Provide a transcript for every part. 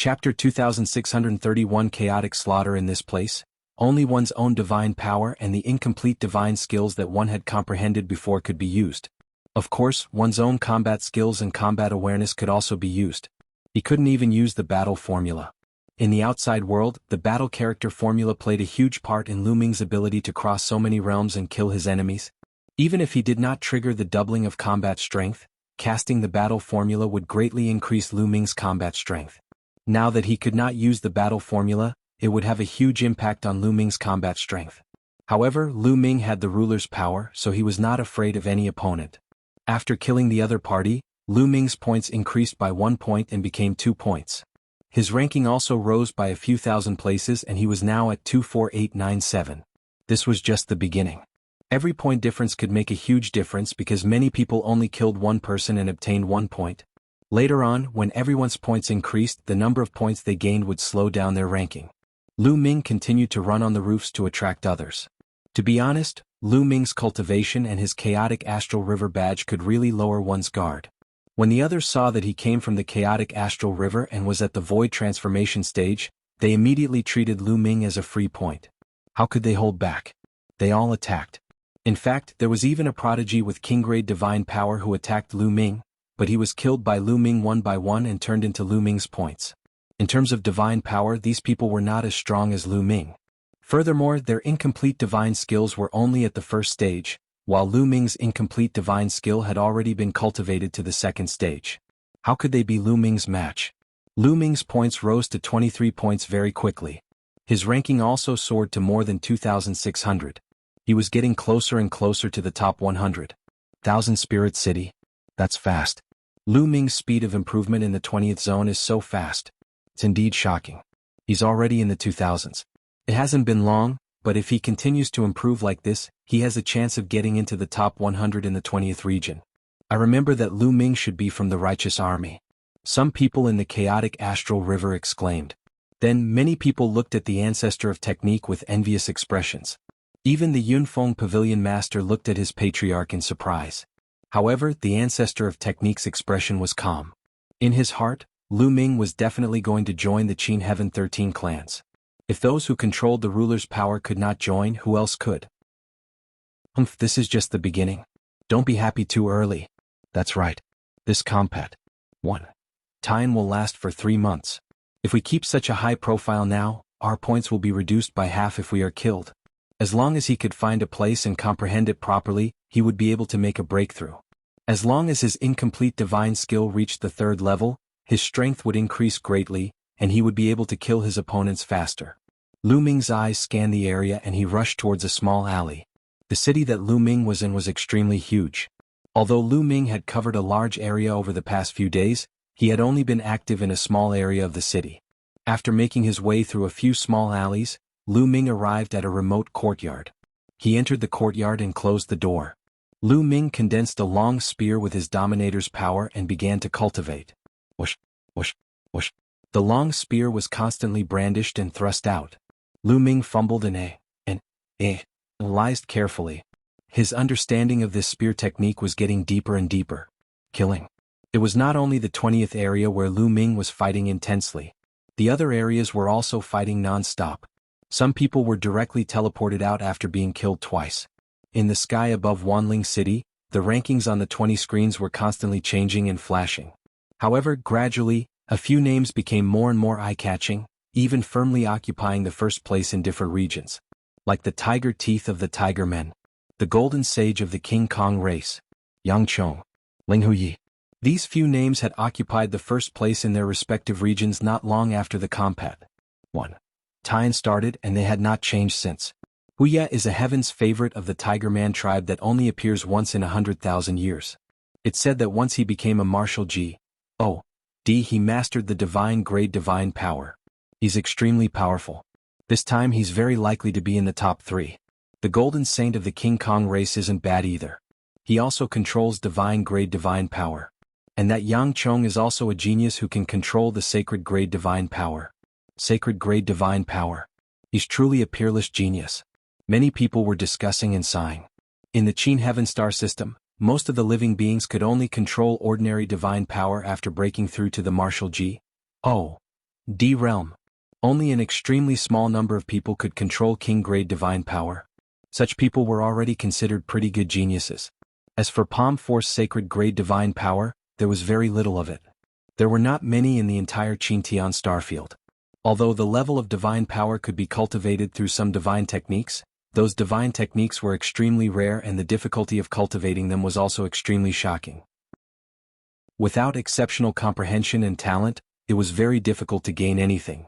Chapter 2631 Chaotic Slaughter. In this place, only one's own divine power and the incomplete divine skills that one had comprehended before could be used. Of course, one's own combat skills and combat awareness could also be used. He couldn't even use the battle formula. In the outside world, the battle character formula played a huge part in Lu Ming's ability to cross so many realms and kill his enemies. Even if he did not trigger the doubling of combat strength, casting the battle formula would greatly increase Lu Ming's combat strength. Now that he could not use the battle formula, it would have a huge impact on Lu Ming's combat strength. However, Lu Ming had the ruler's power, so he was not afraid of any opponent. After killing the other party, Lu Ming's points increased by 1 point and became 2 points. His ranking also rose by a few thousand places and he was now at 24897. This was just the beginning. Every point difference could make a huge difference because many people only killed one person and obtained 1 point. Later on, when everyone's points increased, the number of points they gained would slow down their ranking. Lu Ming continued to run on the roofs to attract others. To be honest, Lu Ming's cultivation and his chaotic astral river badge could really lower one's guard. When the others saw that he came from the chaotic astral river and was at the void transformation stage, they immediately treated Lu Ming as a free point. How could they hold back? They all attacked. In fact, there was even a prodigy with king-grade divine power who attacked Lu Ming, but he was killed by Lu Ming one by one and turned into Lu Ming's points. In terms of divine power, these people were not as strong as Lu Ming. Furthermore, their incomplete divine skills were only at the first stage, while Lu Ming's incomplete divine skill had already been cultivated to the second stage. How could they be Lu Ming's match? Lu Ming's points rose to 23 points very quickly. His ranking also soared to more than 2,600. He was getting closer and closer to the top 100. 1,000 Spirit City. That's fast. Lu Ming's speed of improvement in the 20th zone is so fast. It's indeed shocking. He's already in the 2000s. It hasn't been long, but if he continues to improve like this, he has a chance of getting into the top 100 in the 20th region. I remember that Lu Ming should be from the righteous army. Some people in the chaotic astral river exclaimed. Then many people looked at the ancestor of technique with envious expressions. Even the Yunfeng Pavilion Master looked at his patriarch in surprise. However, the ancestor of technique's expression was calm. In his heart, Lu Ming was definitely going to join the Qin Heaven 13 clans. If those who controlled the ruler's power could not join, who else could? This is just the beginning. Don't be happy too early. That's right. This combat. 1. Time will last for 3 months. If we keep such a high profile now, our points will be reduced by half if we are killed. As long as he could find a place and comprehend it properly, he would be able to make a breakthrough. As long as his incomplete divine skill reached the 3rd level, his strength would increase greatly, and he would be able to kill his opponents faster. Lu Ming's eyes scanned the area and he rushed towards a small alley. The city that Lu Ming was in was extremely huge. Although Lu Ming had covered a large area over the past few days, he had only been active in a small area of the city. After making his way through a few small alleys, Lu Ming arrived at a remote courtyard. He entered the courtyard and closed the door. Lu Ming condensed a long spear with his dominator's power and began to cultivate. Whoosh, whoosh, whoosh. The long spear was constantly brandished and thrust out. Lu Ming fumbled and analyzed carefully. His understanding of this spear technique was getting deeper and deeper. Killing. It was not only the 20th area where Lu Ming was fighting intensely. The other areas were also fighting non-stop. Some people were directly teleported out after being killed twice. In the sky above Wanling City, the rankings on the 20 screens were constantly changing and flashing. However, gradually, a few names became more and more eye-catching, even firmly occupying the first place in different regions. Like the Tiger Teeth of the Tiger Men, the Golden Sage of the King Kong race, Yang Chong, Ling Huyi. These few names had occupied the first place in their respective regions not long after the combat. 1. Time started and they had not changed since. Wuxia is a heaven's favorite of the Tiger Man tribe that only appears once in 100,000 years. It's said that once he became a martial G.O.D. he mastered the divine grade divine power. He's extremely powerful. This time he's very likely to be in the top 3. The Golden Saint of the King Kong race isn't bad either. He also controls divine grade divine power. And that Yang Chong is also a genius who can control the sacred grade divine power. Sacred grade divine power. He's truly a peerless genius. Many people were discussing and sighing. In the Qin Heaven star system, most of the living beings could only control ordinary divine power after breaking through to the martial G.O.D. D realm. Only an extremely small number of people could control king-grade divine power. Such people were already considered pretty good geniuses. As for Palm Force sacred grade divine power, there was very little of it. There were not many in the entire Qingtian starfield. Although the level of divine power could be cultivated through some divine techniques, those divine techniques were extremely rare and the difficulty of cultivating them was also extremely shocking. Without exceptional comprehension and talent, it was very difficult to gain anything.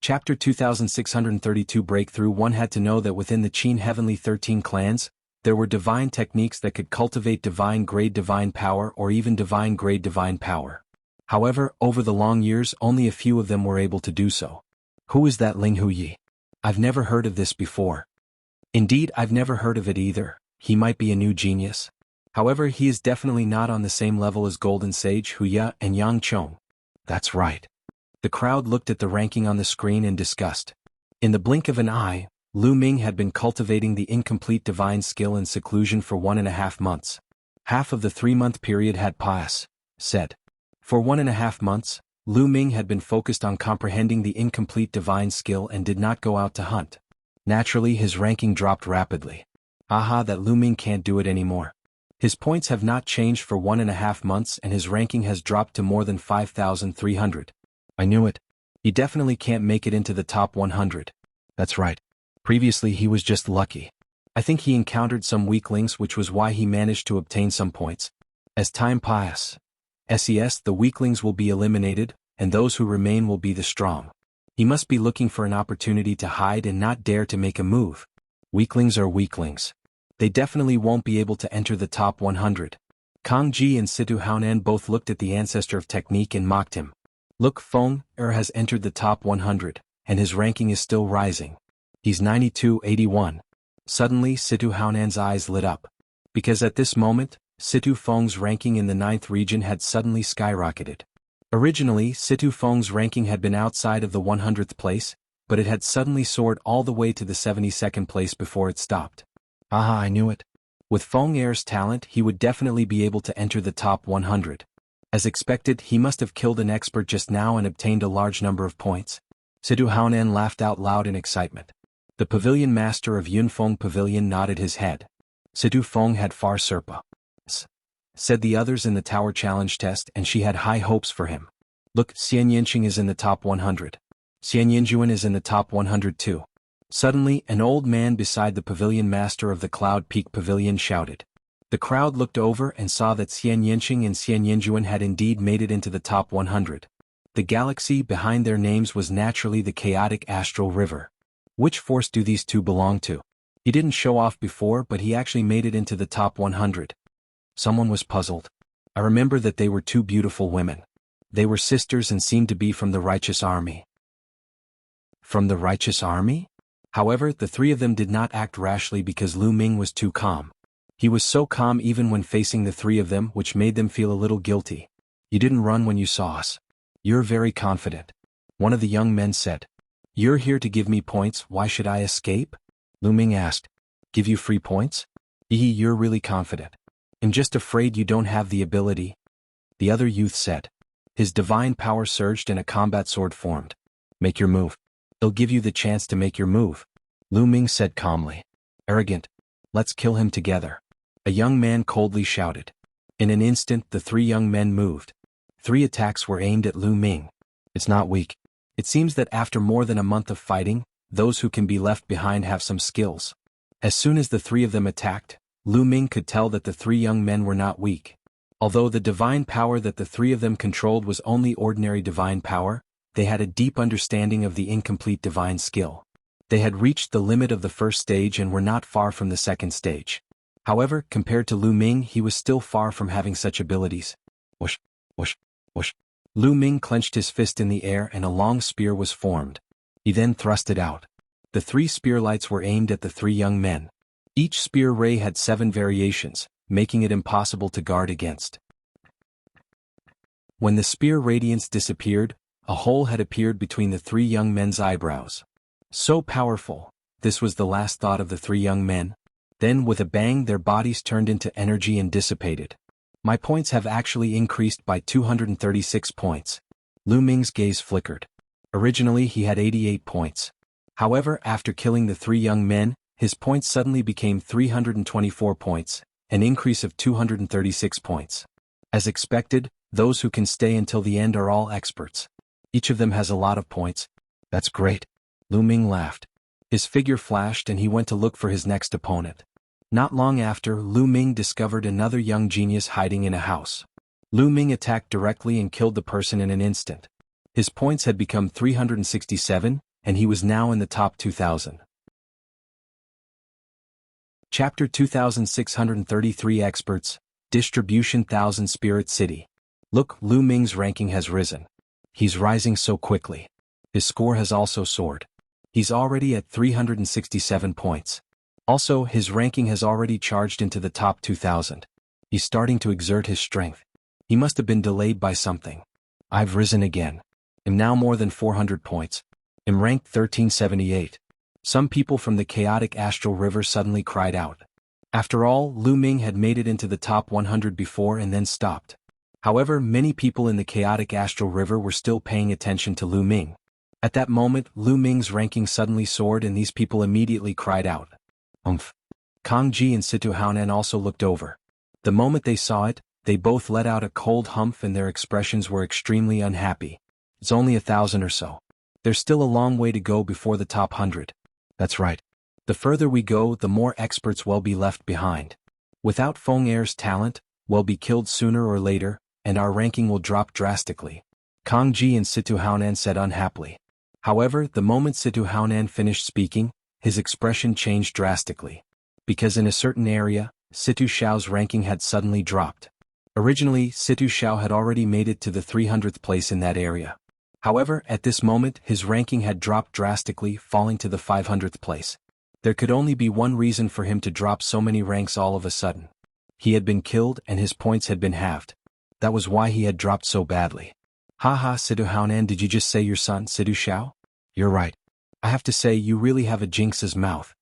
Chapter 2632 Breakthrough. One had to know that within the Qin Heavenly 13 clans, there were divine techniques that could cultivate divine grade divine power or even divine grade divine power. However, over the long years only a few of them were able to do so. Who is that Ling Huyi? I've never heard of this before. Indeed, I've never heard of it either. He might be a new genius. However, he is definitely not on the same level as Golden Sage Huya and Yang Chong. That's right. The crowd looked at the ranking on the screen in disgust. In the blink of an eye, Lu Ming had been cultivating the incomplete divine skill in seclusion for 1.5 months. Half of the 3-month period had said. For 1.5 months, Lu Ming had been focused on comprehending the incomplete divine skill and did not go out to hunt. Naturally, his ranking dropped rapidly. Aha, that Lu Ming can't do it anymore. His points have not changed for 1.5 months and his ranking has dropped to more than 5,300. I knew it. He definitely can't make it into the top 100. That's right. Previously he was just lucky. I think he encountered some weaklings, which was why he managed to obtain some points. As time passes, the weaklings will be eliminated, and those who remain will be the strong. He must be looking for an opportunity to hide and not dare to make a move. Weaklings are weaklings. They definitely won't be able to enter the top 100. Kang Ji and Situ Haonan both looked at the ancestor of technique and mocked him. Look, Feng has entered the top 100, and his ranking is still rising. He's 9281. Suddenly Situ Haonan's eyes lit up. Because at this moment, Situ Feng's ranking in the 9th region had suddenly skyrocketed. Originally, Situ Feng's ranking had been outside of the 100th place, but it had suddenly soared all the way to the 72nd place before it stopped. Aha, I knew it. With Feng Er's talent, he would definitely be able to enter the top 100. As expected, he must have killed an expert just now and obtained a large number of points. Situ Haonan laughed out loud in excitement. The pavilion master of Yunfeng Pavilion nodded his head. Situ Feng had far surpa, said the others in the tower challenge test, and she had high hopes for him. Look, Xian Yinqing is in the top 100. Xian Yinjuan is in the top 100 too. Suddenly, an old man beside the pavilion master of the Cloud Peak Pavilion shouted. The crowd looked over and saw that Xian Yinqing and Xian Yinjuan had indeed made it into the top 100. The galaxy behind their names was naturally the chaotic astral river. Which force do these two belong to? He didn't show off before, but he actually made it into the top 100. Someone was puzzled. I remember that they were two beautiful women. They were sisters and seemed to be from the righteous army. From the righteous army? However, the three of them did not act rashly because Lu Ming was too calm. He was so calm even when facing the three of them, which made them feel a little guilty. You didn't run when you saw us. You're very confident. One of the young men said. You're here to give me points, why should I escape? Lu Ming asked. Give you free points? You're really confident. I'm just afraid you don't have the ability. The other youth said. His divine power surged and a combat sword formed. Make your move. It'll give you the chance to make your move. Lu Ming said calmly. Arrogant. Let's kill him together. A young man coldly shouted. In an instant the three young men moved. 3 attacks were aimed at Lu Ming. It's not weak. It seems that after more than a month of fighting, those who can be left behind have some skills. As soon as the 3 of them attacked, Lu Ming could tell that the 3 young men were not weak. Although the divine power that the 3 of them controlled was only ordinary divine power, they had a deep understanding of the incomplete divine skill. They had reached the limit of the first stage and were not far from the second stage. However, compared to Lu Ming, he was still far from having such abilities. Whoosh, whoosh, whoosh. Lu Ming clenched his fist in the air and a long spear was formed. He then thrust it out. The 3 spear lights were aimed at the 3 young men. Each spear ray had 7 variations, making it impossible to guard against. When the spear radiance disappeared, a hole had appeared between the 3 young men's eyebrows. So powerful, this was the last thought of the 3 young men. Then with a bang their bodies turned into energy and dissipated. My points have actually increased by 236 points. Lu Ming's gaze flickered. Originally he had 88 points. However, after killing the 3 young men, his points suddenly became 324 points, an increase of 236 points. As expected, those who can stay until the end are all experts. Each of them has a lot of points. That's great. Lu Ming laughed. His figure flashed and he went to look for his next opponent. Not long after, Lu Ming discovered another young genius hiding in a house. Lu Ming attacked directly and killed the person in an instant. His points had become 367, and he was now in the top 2,000. Chapter 2633 Experts, Distribution 1000 Spirit City. Look, Lu Ming's ranking has risen. He's rising so quickly. His score has also soared. He's already at 367 points. Also, his ranking has already charged into the top 2,000. He's starting to exert his strength. He must have been delayed by something. I've risen again. I'm now more than 400 points. I'm ranked 1378. Some people from the chaotic astral river suddenly cried out. After all, Lu Ming had made it into the top 100 before and then stopped. However, many people in the chaotic astral river were still paying attention to Lu Ming. At that moment, Lu Ming's ranking suddenly soared and these people immediately cried out. Kang Ji and Situ Haonan also looked over. The moment they saw it, they both let out a cold humph and their expressions were extremely unhappy. It's only 1,000 or so. There's still a long way to go before the top 100. That's right. The further we go, the more experts will be left behind. Without Feng Er's talent, we'll be killed sooner or later, and our ranking will drop drastically. Kang Ji and Situ Haonan said unhappily. However, the moment Situ Haonan finished speaking, his expression changed drastically. Because in a certain area, Situ Xiao's ranking had suddenly dropped. Originally, Situ Xiao had already made it to the 300th place in that area. However, at this moment, his ranking had dropped drastically, falling to the 500th place. There could only be one reason for him to drop so many ranks all of a sudden. He had been killed and his points had been halved. That was why he had dropped so badly. Haha, Situ Haonan, did you just say your son, Situ Xiao? You're right. I have to say you really have a jinx's mouth.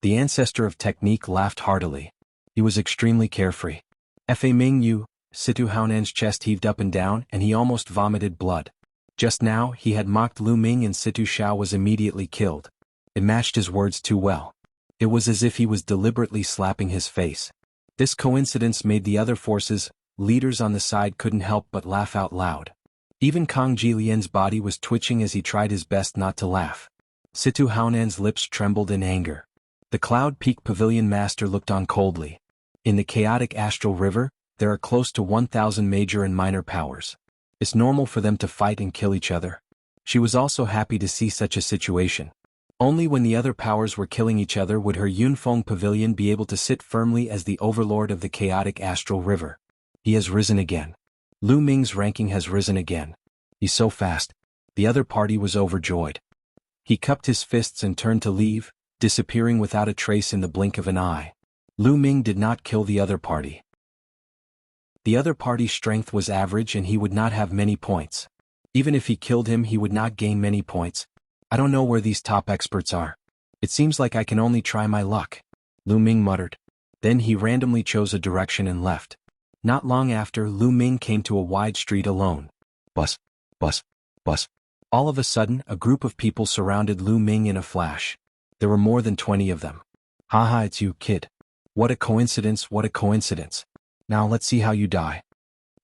The ancestor of technique laughed heartily. He was extremely carefree. Fa Ming Yu, Situ Haonan's chest heaved up and down and he almost vomited blood. Just now, he had mocked Lu Ming and Situ Xiao was immediately killed. It matched his words too well. It was as if he was deliberately slapping his face. This coincidence made the other forces, leaders on the side couldn't help but laugh out loud. Even Kang Jilian's body was twitching as he tried his best not to laugh. Situ Haonan's lips trembled in anger. The Cloud Peak Pavilion Master looked on coldly. In the chaotic astral river, there are close to 1,000 major and minor powers. It's normal for them to fight and kill each other. She was also happy to see such a situation. Only when the other powers were killing each other would her Yunfeng Pavilion be able to sit firmly as the overlord of the chaotic astral river. He has risen again. Lu Ming's ranking has risen again. He's so fast. The other party was overjoyed. He cupped his fists and turned to leave, disappearing without a trace in the blink of an eye. Lu Ming did not kill the other party. The other party's strength was average and he would not have many points. Even if he killed him, he would not gain many points. I don't know where these top experts are. It seems like I can only try my luck. Lu Ming muttered. Then he randomly chose a direction and left. Not long after, Lu Ming came to a wide street alone. Bus, bus, bus. All of a sudden, a group of people surrounded Lu Ming in a flash. There were more than 20 of them. Haha, it's you, kid. What a coincidence, what a coincidence. Now let's see how you die.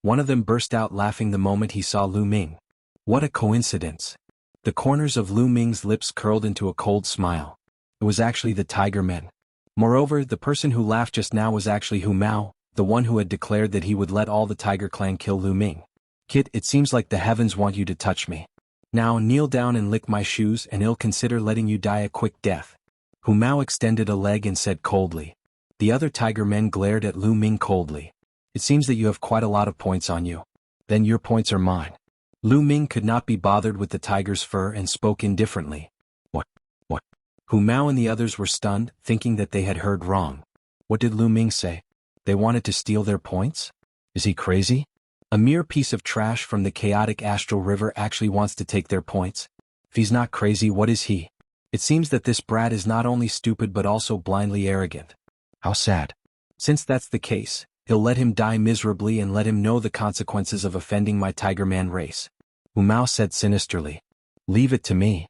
One of them burst out laughing the moment he saw Lu Ming. What a coincidence. The corners of Lu Ming's lips curled into a cold smile. It was actually the Tiger Men. Moreover, the person who laughed just now was actually Hu Mao, the one who had declared that he would let all the Tiger Clan kill Lu Ming. Kid, it seems like the heavens want you to touch me. Now kneel down and lick my shoes and I'll consider letting you die a quick death. Hu Mao extended a leg and said coldly. The other Tiger Men glared at Lu Ming coldly. It seems that you have quite a lot of points on you. Then your points are mine. Lu Ming could not be bothered with the tiger's fur and spoke indifferently. What? Hu Mao and the others were stunned, thinking that they had heard wrong. What did Lu Ming say? They wanted to steal their points? Is he crazy? A mere piece of trash from the chaotic astral river actually wants to take their points? If he's not crazy, what is he? It seems that this brat is not only stupid but also blindly arrogant. How sad. Since that's the case, he'll let him die miserably and let him know the consequences of offending my Tiger Man race. Hu Mao said sinisterly. Leave it to me.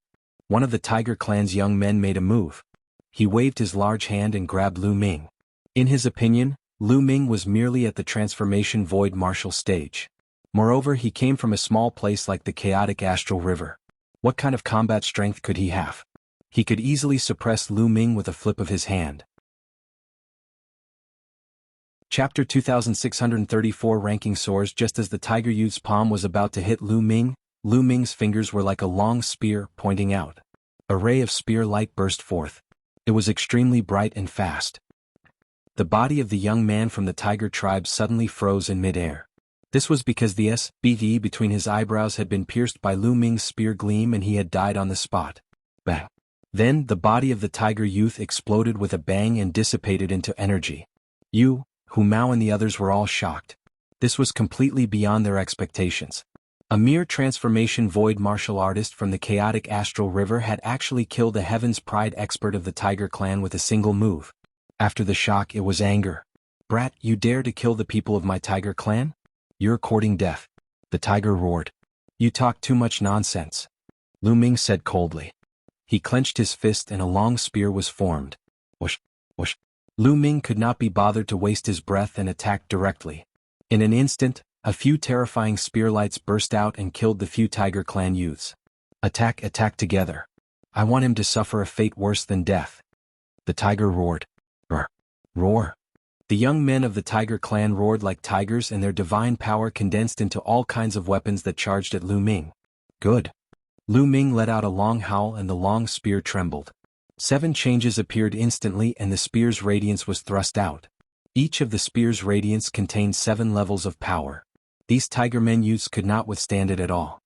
One of the Tiger Clan's young men made a move. He waved his large hand and grabbed Lu Ming. In his opinion, Lu Ming was merely at the transformation void martial stage. Moreover, he came from a small place like the chaotic astral river. What kind of combat strength could he have? He could easily suppress Lu Ming with a flip of his hand. Chapter 2634 Ranking soars. Just as the tiger youth's palm was about to hit Lu Ming's fingers were like a long spear pointing out. A ray of spear light burst forth. It was extremely bright and fast. The body of the young man from the tiger tribe suddenly froze in midair. This was because the SBD between his eyebrows had been pierced by Lu Ming's spear gleam and he had died on the spot. Bang! Then the body of the tiger youth exploded with a bang and dissipated into energy. Hu Mao and the others were all shocked. This was completely beyond their expectations. A mere transformation void martial artist from the chaotic astral river had actually killed a Heaven's Pride expert of the Tiger Clan with a single move. After the shock, it was anger. Brat, you dare to kill the people of my Tiger Clan? You're courting death. The tiger roared. You talk too much nonsense. Lu Ming said coldly. He clenched his fist and a long spear was formed. Whoosh, whoosh. Lu Ming could not be bothered to waste his breath and attacked directly. In an instant, a few terrifying spearlights burst out and killed the few Tiger Clan youths. Attack together. I want him to suffer a fate worse than death. The tiger roared. Roar. Roar. The young men of the Tiger Clan roared like tigers and their divine power condensed into all kinds of weapons that charged at Lu Ming. Good. Lu Ming let out a long howl and the long spear trembled. 7 changes appeared instantly and the spear's radiance was thrust out. Each of the spear's radiance contained 7 levels of power. These tiger men youths could not withstand it at all.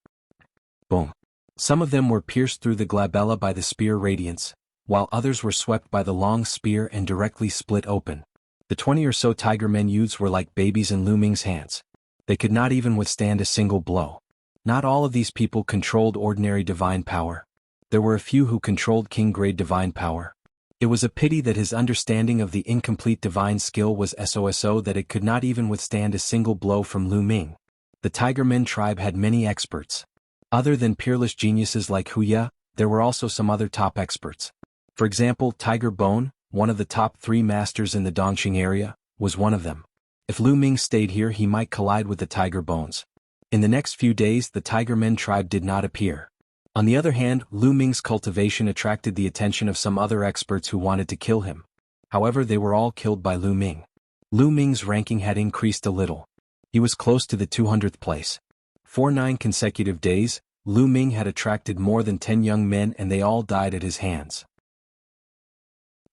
Boom. Some of them were pierced through the glabella by the spear radiance, while others were swept by the long spear and directly split open. The 20 or so tiger men youths were like babies in Lu Ming's hands. They could not even withstand a single blow. Not all of these people controlled ordinary divine power. There were a few who controlled king-grade divine power. It was a pity that his understanding of the incomplete divine skill was so that it could not even withstand a single blow from Lu Ming. The Tiger Men tribe had many experts. Other than peerless geniuses like Wuxia, there were also some other top experts. For example, Tiger Bone, one of the top 3 masters in the Dongqing area, was one of them. If Lu Ming stayed here he might collide with the Tiger Bones. In the next few days the Tiger Men tribe did not appear. On the other hand, Lu Ming's cultivation attracted the attention of some other experts who wanted to kill him. However, they were all killed by Lu Ming. Lu Ming's ranking had increased a little. He was close to the 200th place. For 9 consecutive days, Lu Ming had attracted more than 10 young men and they all died at his hands.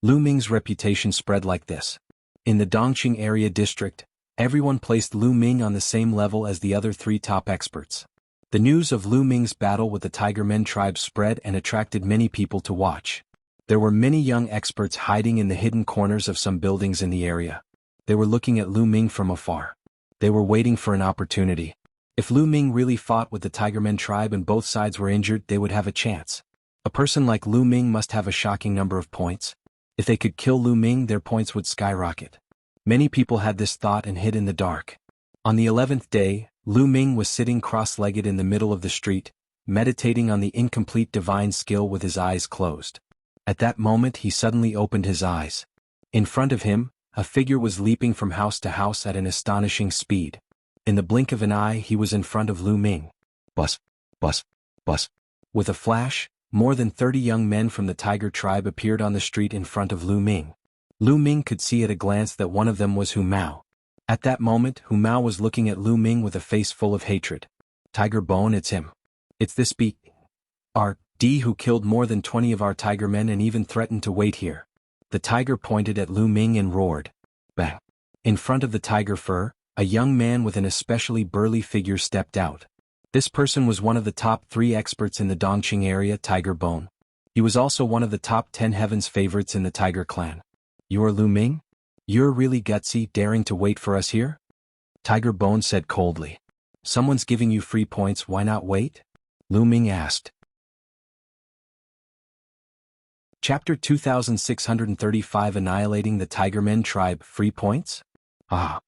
Lu Ming's reputation spread like this. In the Dongqing area district, everyone placed Lu Ming on the same level as the other 3 top experts. The news of Lu Ming's battle with the Tiger Men tribe spread and attracted many people to watch. There were many young experts hiding in the hidden corners of some buildings in the area. They were looking at Lu Ming from afar. They were waiting for an opportunity. If Lu Ming really fought with the Tiger Men tribe and both sides were injured, they would have a chance. A person like Lu Ming must have a shocking number of points. If they could kill Lu Ming, their points would skyrocket. Many people had this thought and hid in the dark. On the 11th day, Lu Ming was sitting cross-legged in the middle of the street, meditating on the incomplete divine skill with his eyes closed. At that moment he suddenly opened his eyes. In front of him, a figure was leaping from house to house at an astonishing speed. In the blink of an eye he was in front of Lu Ming. Bus, bus, bus. With a flash, more than 30 young men from the Tiger tribe appeared on the street in front of Lu Ming. Lu Ming could see at a glance that one of them was Hu Mao. At that moment, Hu Mao was looking at Lu Ming with a face full of hatred. Tiger Bone, it's him. It's this B.R.D. who killed more than 20 of our tiger men and even threatened to wait here. The tiger pointed at Lu Ming and roared. Bang. In front of the tiger fur, a young man with an especially burly figure stepped out. This person was one of the top 3 experts in the Dongqing area, Tiger Bone. He was also one of the top 10 heavens favorites in the Tiger Clan. You're Lu Ming? You're really gutsy, daring to wait for us here? Tiger Bone said coldly. Someone's giving you free points, why not wait? Lu Ming asked. Chapter 2635 Annihilating the Tiger Men tribe, free points? Ah.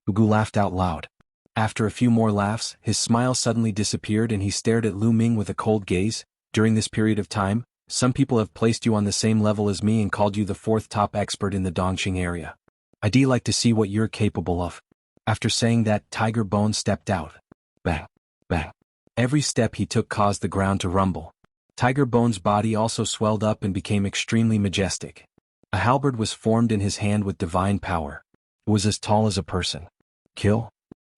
Ugu laughed out loud. After a few more laughs, his smile suddenly disappeared and he stared at Lu Ming with a cold gaze. During this period of time, some people have placed you on the same level as me and called you the fourth top expert in the Dongqing area. I'd like to see what you're capable of. After saying that, Tiger Bone stepped out. Bang, bang. Every step he took caused the ground to rumble. Tiger Bone's body also swelled up and became extremely majestic. A halberd was formed in his hand with divine power. It was as tall as a person. Kill?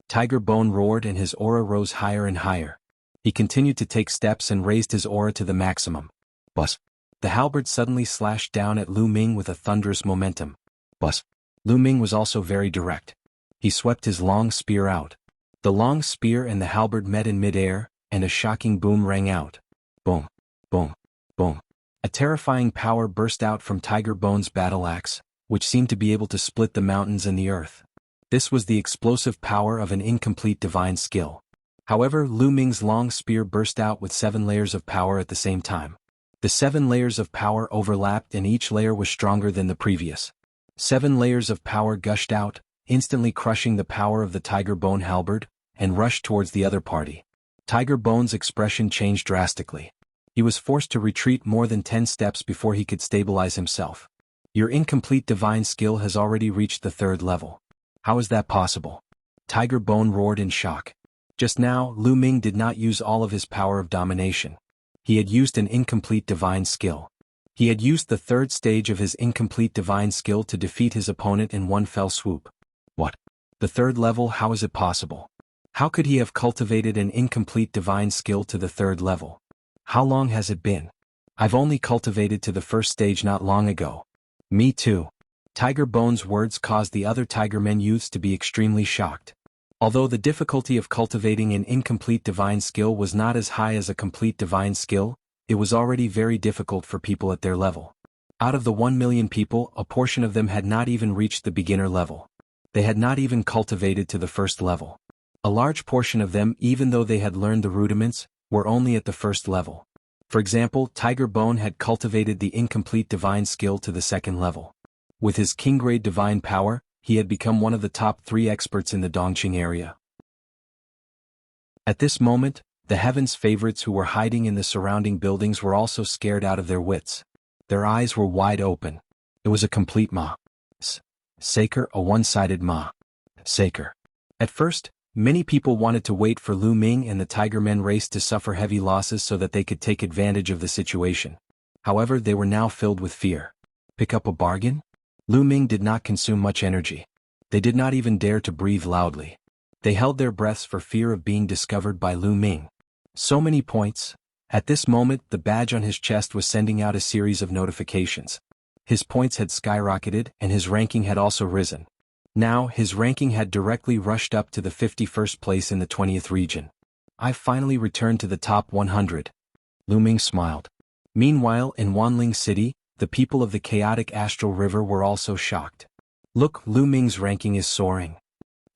Tiger Bone roared and his aura rose higher and higher. He continued to take steps and raised his aura to the maximum. Buzz. The halberd suddenly slashed down at Lu Ming with a thunderous momentum. Buzz. Lu Ming was also very direct. He swept his long spear out. The long spear and the halberd met in midair, and a shocking boom rang out. Boom, boom, boom. A terrifying power burst out from Tiger Bone's battle axe, which seemed to be able to split the mountains and the earth. This was the explosive power of an incomplete divine skill. However, Lu Ming's long spear burst out with 7 layers of power at the same time. The 7 layers of power overlapped and each layer was stronger than the previous. 7 layers of power gushed out, instantly crushing the power of the Tiger Bone halberd, and rushed towards the other party. Tiger Bone's expression changed drastically. He was forced to retreat more than 10 steps before he could stabilize himself. Your incomplete divine skill has already reached the 3rd level. How is that possible? Tiger Bone roared in shock. Just now, Lu Ming did not use all of his power of domination. He had used an incomplete divine skill. He had used the 3rd stage of his incomplete divine skill to defeat his opponent in one fell swoop. What? The 3rd level? How is it possible? How could he have cultivated an incomplete divine skill to the 3rd level? How long has it been? I've only cultivated to the 1st stage not long ago. Me too. Tiger Bone's words caused the other Tigermen youths to be extremely shocked. Although the difficulty of cultivating an incomplete divine skill was not as high as a complete divine skill, it was already very difficult for people at their level. Out of the 1 million people, a portion of them had not even reached the beginner level. They had not even cultivated to the 1st level. A large portion of them, even though they had learned the rudiments, were only at the 1st level. For example, Tiger Bone had cultivated the incomplete divine skill to the 2nd level. With his king-grade divine power, he had become one of the top 3 experts in the Dongqing area. At this moment, the Heaven's favorites who were hiding in the surrounding buildings were also scared out of their wits. Their eyes were wide open. It was a complete massacre, a one-sided massacre. At first, many people wanted to wait for Lu Ming and the Tigermen race to suffer heavy losses so that they could take advantage of the situation. However, they were now filled with fear. Pick up a bargain? Lu Ming did not consume much energy. They did not even dare to breathe loudly. They held their breaths for fear of being discovered by Lu Ming. So many points. At this moment, the badge on his chest was sending out a series of notifications. His points had skyrocketed and his ranking had also risen. Now, his ranking had directly rushed up to the 51st place in the 20th region. I've finally returned to the top 100. Lu Ming smiled. Meanwhile, in Wanling City, the people of the chaotic astral river were also shocked. Look, Lu Ming's ranking is soaring.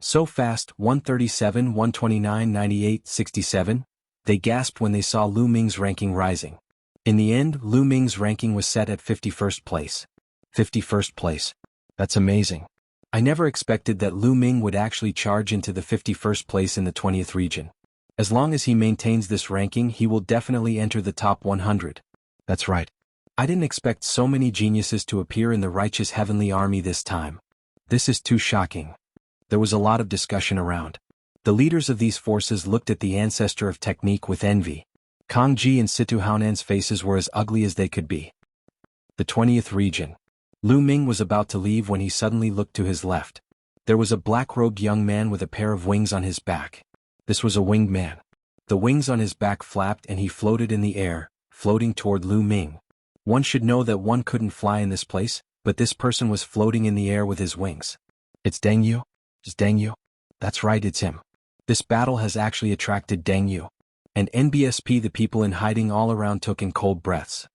So fast, 137, 129, 98, 67. They gasped when they saw Lu Ming's ranking rising. In the end, Lu Ming's ranking was set at 51st place. 51st place. That's amazing. I never expected that Lu Ming would actually charge into the 51st place in the 20th region. As long as he maintains this ranking, he will definitely enter the top 100. That's right. I didn't expect so many geniuses to appear in the righteous heavenly army this time. This is too shocking. There was a lot of discussion around. The leaders of these forces looked at the ancestor of technique with envy. Kang Ji and Situ Haonan's faces were as ugly as they could be. The 20th region. Lu Ming was about to leave when he suddenly looked to his left. There was a black-robed young man with a pair of wings on his back. This was a winged man. The wings on his back flapped and he floated in the air, floating toward Lu Ming. One should know that one couldn't fly in this place, but this person was floating in the air with his wings. It's Deng Yu? It's Deng Yu? That's right, it's him. This battle has actually attracted Deng Yu. And NBSP, the people in hiding all around took in cold breaths.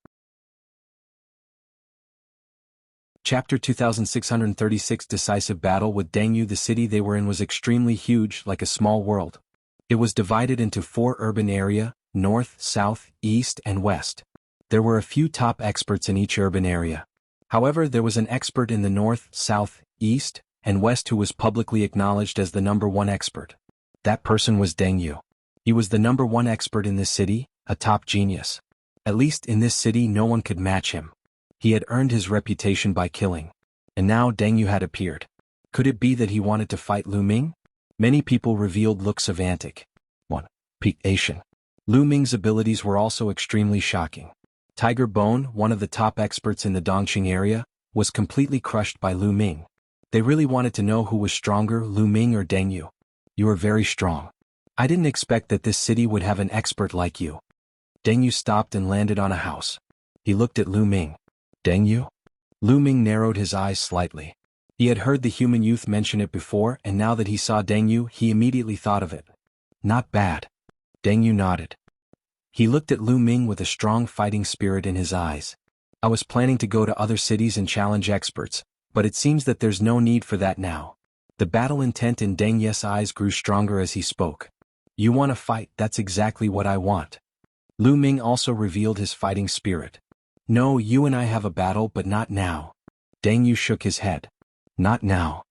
Chapter 2636 Decisive Battle with Deng Yu. The city they were in was extremely huge, like a small world. It was divided into 4 urban area, north, south, east, and west. There were a few top experts in each urban area. However, there was an expert in the north, south, east, and west who was publicly acknowledged as the #1 expert. That person was Deng Yu. He was the number one expert in this city, a top genius. At least in this city no one could match him. He had earned his reputation by killing. And now Deng Yu had appeared. Could it be that he wanted to fight Lu Ming? Many people revealed looks of anticipation. Lu Ming's abilities were also extremely shocking. Tiger Bone, one of the top experts in the Dongqing area, was completely crushed by Lu Ming. They really wanted to know who was stronger, Lu Ming or Deng Yu. You are very strong. I didn't expect that this city would have an expert like you. Deng Yu stopped and landed on a house. He looked at Lu Ming. Deng Yu? Lu Ming narrowed his eyes slightly. He had heard the human youth mention it before, and now that he saw Deng Yu, he immediately thought of it. Not bad. Deng Yu nodded. He looked at Lu Ming with a strong fighting spirit in his eyes. I was planning to go to other cities and challenge experts, but it seems that there's no need for that now. The battle intent in Deng Yu's eyes grew stronger as he spoke. You want to fight? That's exactly what I want. Lu Ming also revealed his fighting spirit. No, you and I have a battle, but not now. Deng Yu shook his head. Not now.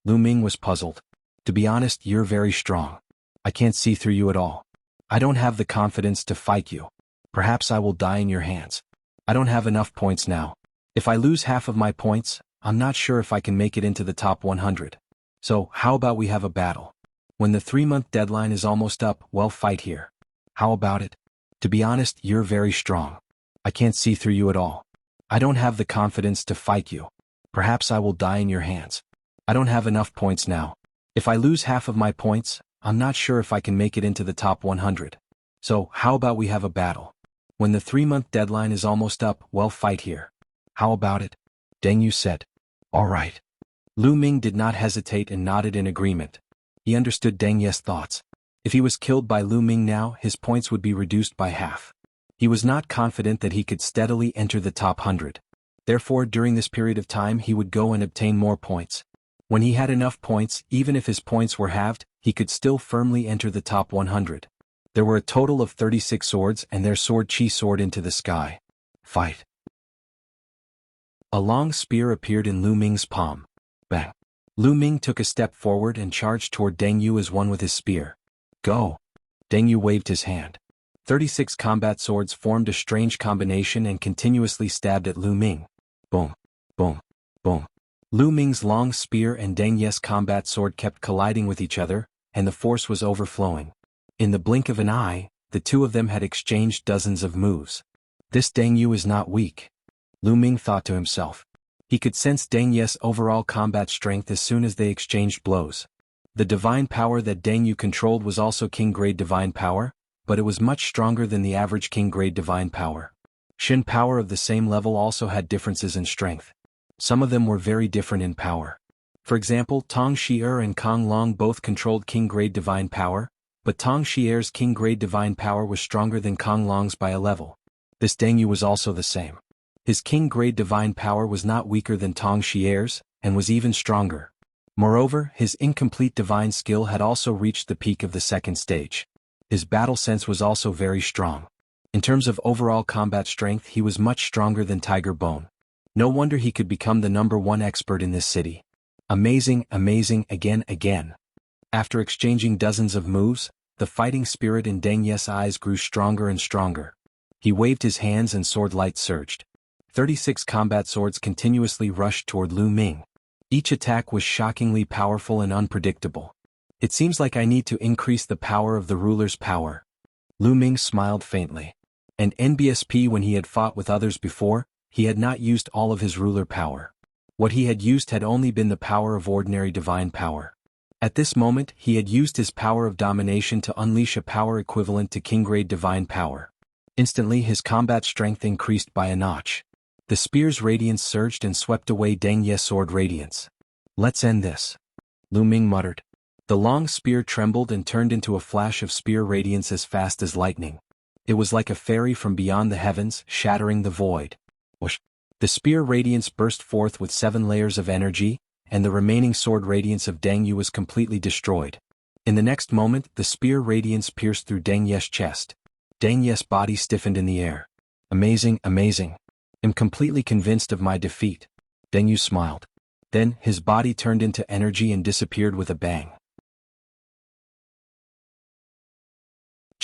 Lu Ming was puzzled. To be honest, you're very strong. I can't see through you at all. I don't have the confidence to fight you. Perhaps I will die in your hands. I don't have enough points now. If I lose half of my points, I'm not sure if I can make it into the top 100. So, how about we have a battle? When the 3-month deadline is almost up, we'll fight here. How about it? To be honest, you're very strong. I can't see through you at all. I don't have the confidence to fight you. Perhaps I will die in your hands. I don't have enough points now. If I lose half of my points, I'm not sure if I can make it into the top 100. So, how about we have a battle? When the 3-month deadline is almost up, we'll fight here. How about it? Deng Yu said. All right. Lu Ming did not hesitate and nodded in agreement. He understood Deng Yu's thoughts. If he was killed by Lu Ming now, his points would be reduced by half. He was not confident that he could steadily enter the top 100. Therefore, during this period of time he would go and obtain more points. When he had enough points, even if his points were halved, he could still firmly enter the top 100. There were a total of 36 swords, and their sword Qi soared into the sky. Fight. A long spear appeared in Lu Ming's palm. Bang. Lu Ming took a step forward and charged toward Deng Yu as one with his spear. Go. Deng Yu waved his hand. 36 combat swords formed a strange combination and continuously stabbed at Lu Ming. Boom. Boom. Boom. Lu Ming's long spear and Deng Yu's combat sword kept colliding with each other, and the force was overflowing. In the blink of an eye, the two of them had exchanged dozens of moves. This Deng Yu is not weak. Lu Ming thought to himself. He could sense Deng Yu's overall combat strength as soon as they exchanged blows. The divine power that Deng Yu controlled was also king-grade divine power, but it was much stronger than the average king-grade divine power. Shin power of the same level also had differences in strength. Some of them were very different in power. For example, Tong Shi'er and Kong Long both controlled king-grade divine power, but Tong Shi'er's king-grade divine power was stronger than Kong Long's by a level. This Deng Yu was also the same. His king-grade divine power was not weaker than Tong Shi'er's, and was even stronger. Moreover, his incomplete divine skill had also reached the peak of the second stage. His battle sense was also very strong. In terms of overall combat strength, he was much stronger than Tiger Bone. No wonder he could become the number one expert in this city. Amazing, amazing, again. After exchanging dozens of moves, the fighting spirit in Deng Yu's eyes grew stronger and stronger. He waved his hands and sword light surged. 36 combat swords continuously rushed toward Lu Ming. Each attack was shockingly powerful and unpredictable. It seems like I need to increase the power of the ruler's power. Lu Ming smiled faintly. And NBSP, when he had fought with others before, he had not used all of his ruler power. What he had used had only been the power of ordinary divine power. At this moment, he had used his power of domination to unleash a power equivalent to king-grade divine power. Instantly his combat strength increased by a notch. The spear's radiance surged and swept away Deng Yu's sword radiance. Let's end this. Lu Ming muttered. The long spear trembled and turned into a flash of spear radiance as fast as lightning. It was like a fairy from beyond the heavens, shattering the void. Whoosh. The spear radiance burst forth with 7 layers of energy, and the remaining sword radiance of Deng Yu was completely destroyed. In the next moment, the spear radiance pierced through Deng Yu's chest. Deng Yu's body stiffened in the air. Amazing. I'm completely convinced of my defeat. Deng Yu smiled. Then, his body turned into energy and disappeared with a bang.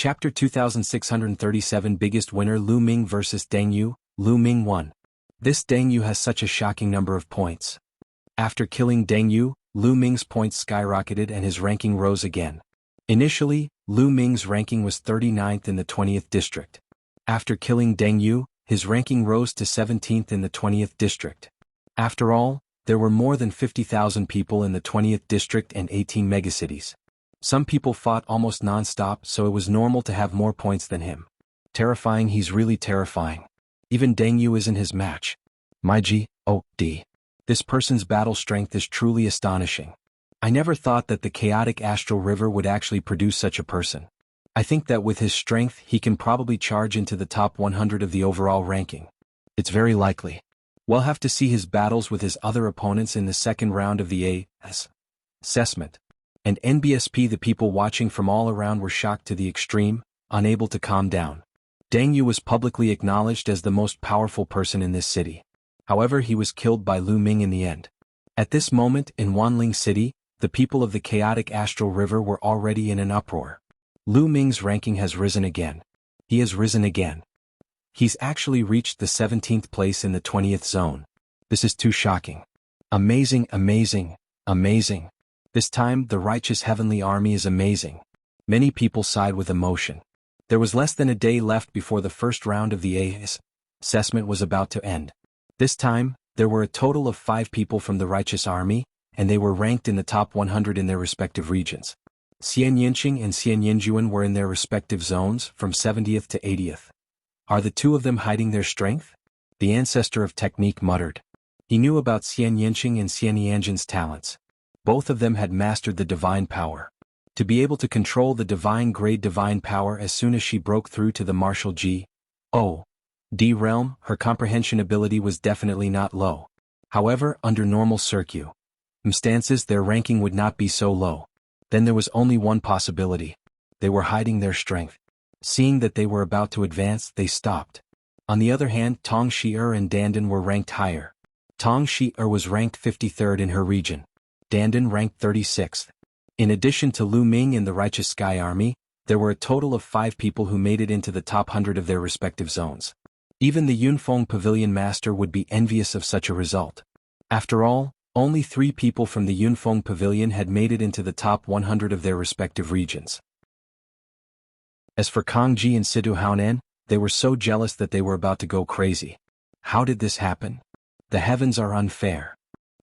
Chapter 2637 Biggest Winner Lu Ming vs Deng Yu. Lu Ming won. This Deng Yu has such a shocking number of points. After killing Deng Yu, Lu Ming's points skyrocketed and his ranking rose again. Initially, Lu Ming's ranking was 39th in the 20th district. After killing Deng Yu, his ranking rose to 17th in the 20th district. After all, there were more than 50,000 people in the 20th district and 18 megacities. Some people fought almost non-stop, so it was normal to have more points than him. Terrifying, he's really terrifying. Even Deng Yu isn't his match. My God. This person's battle strength is truly astonishing. I never thought that the chaotic astral river would actually produce such a person. I think that with his strength he can probably charge into the top 100 of the overall ranking. It's very likely. We'll have to see his battles with his other opponents in the second round of the assessment. And NBSP, the people watching from all around were shocked to the extreme, unable to calm down. Deng Yu was publicly acknowledged as the most powerful person in this city. However, he was killed by Lu Ming in the end. At this moment, in Wanling City, the people of the chaotic astral river were already in an uproar. Lu Ming's ranking has risen again. He has risen again. He's actually reached the 17th place in the 20th zone. This is too shocking. Amazing, amazing, amazing. This time, the righteous heavenly army is amazing. Many people sighed with emotion. There was less than a day left before the first round of the assessment was about to end. This time, there were a total of 5 people from the righteous army, and they were ranked in the top 100 in their respective regions. Xian Yinqing and Xian Yinjuan were in their respective zones, from 70th to 80th. Are the two of them hiding their strength? The ancestor of technique muttered. He knew about Xian Yinqing and Xian Yanjin's talents. Both of them had mastered the divine power. To be able to control the divine-grade divine power as soon as she broke through to the martial G.O.D. realm, her comprehension ability was definitely not low. However, under normal circumstances their ranking would not be so low. Then there was only one possibility. They were hiding their strength. Seeing that they were about to advance, they stopped. On the other hand, Tong Shi-er and Dandan were ranked higher. Tong Shi-er was ranked 53rd in her region. Dandan ranked 36th. In addition to Lu Ming and the Righteous Sky Army, there were a total of 5 people who made it into the top 100 of their respective zones. Even the Yunfeng Pavilion Master would be envious of such a result. After all, only 3 people from the Yunfeng Pavilion had made it into the top 100 of their respective regions. As for Kang Ji and Situ Haonan, they were so jealous that they were about to go crazy. How did this happen? The heavens are unfair.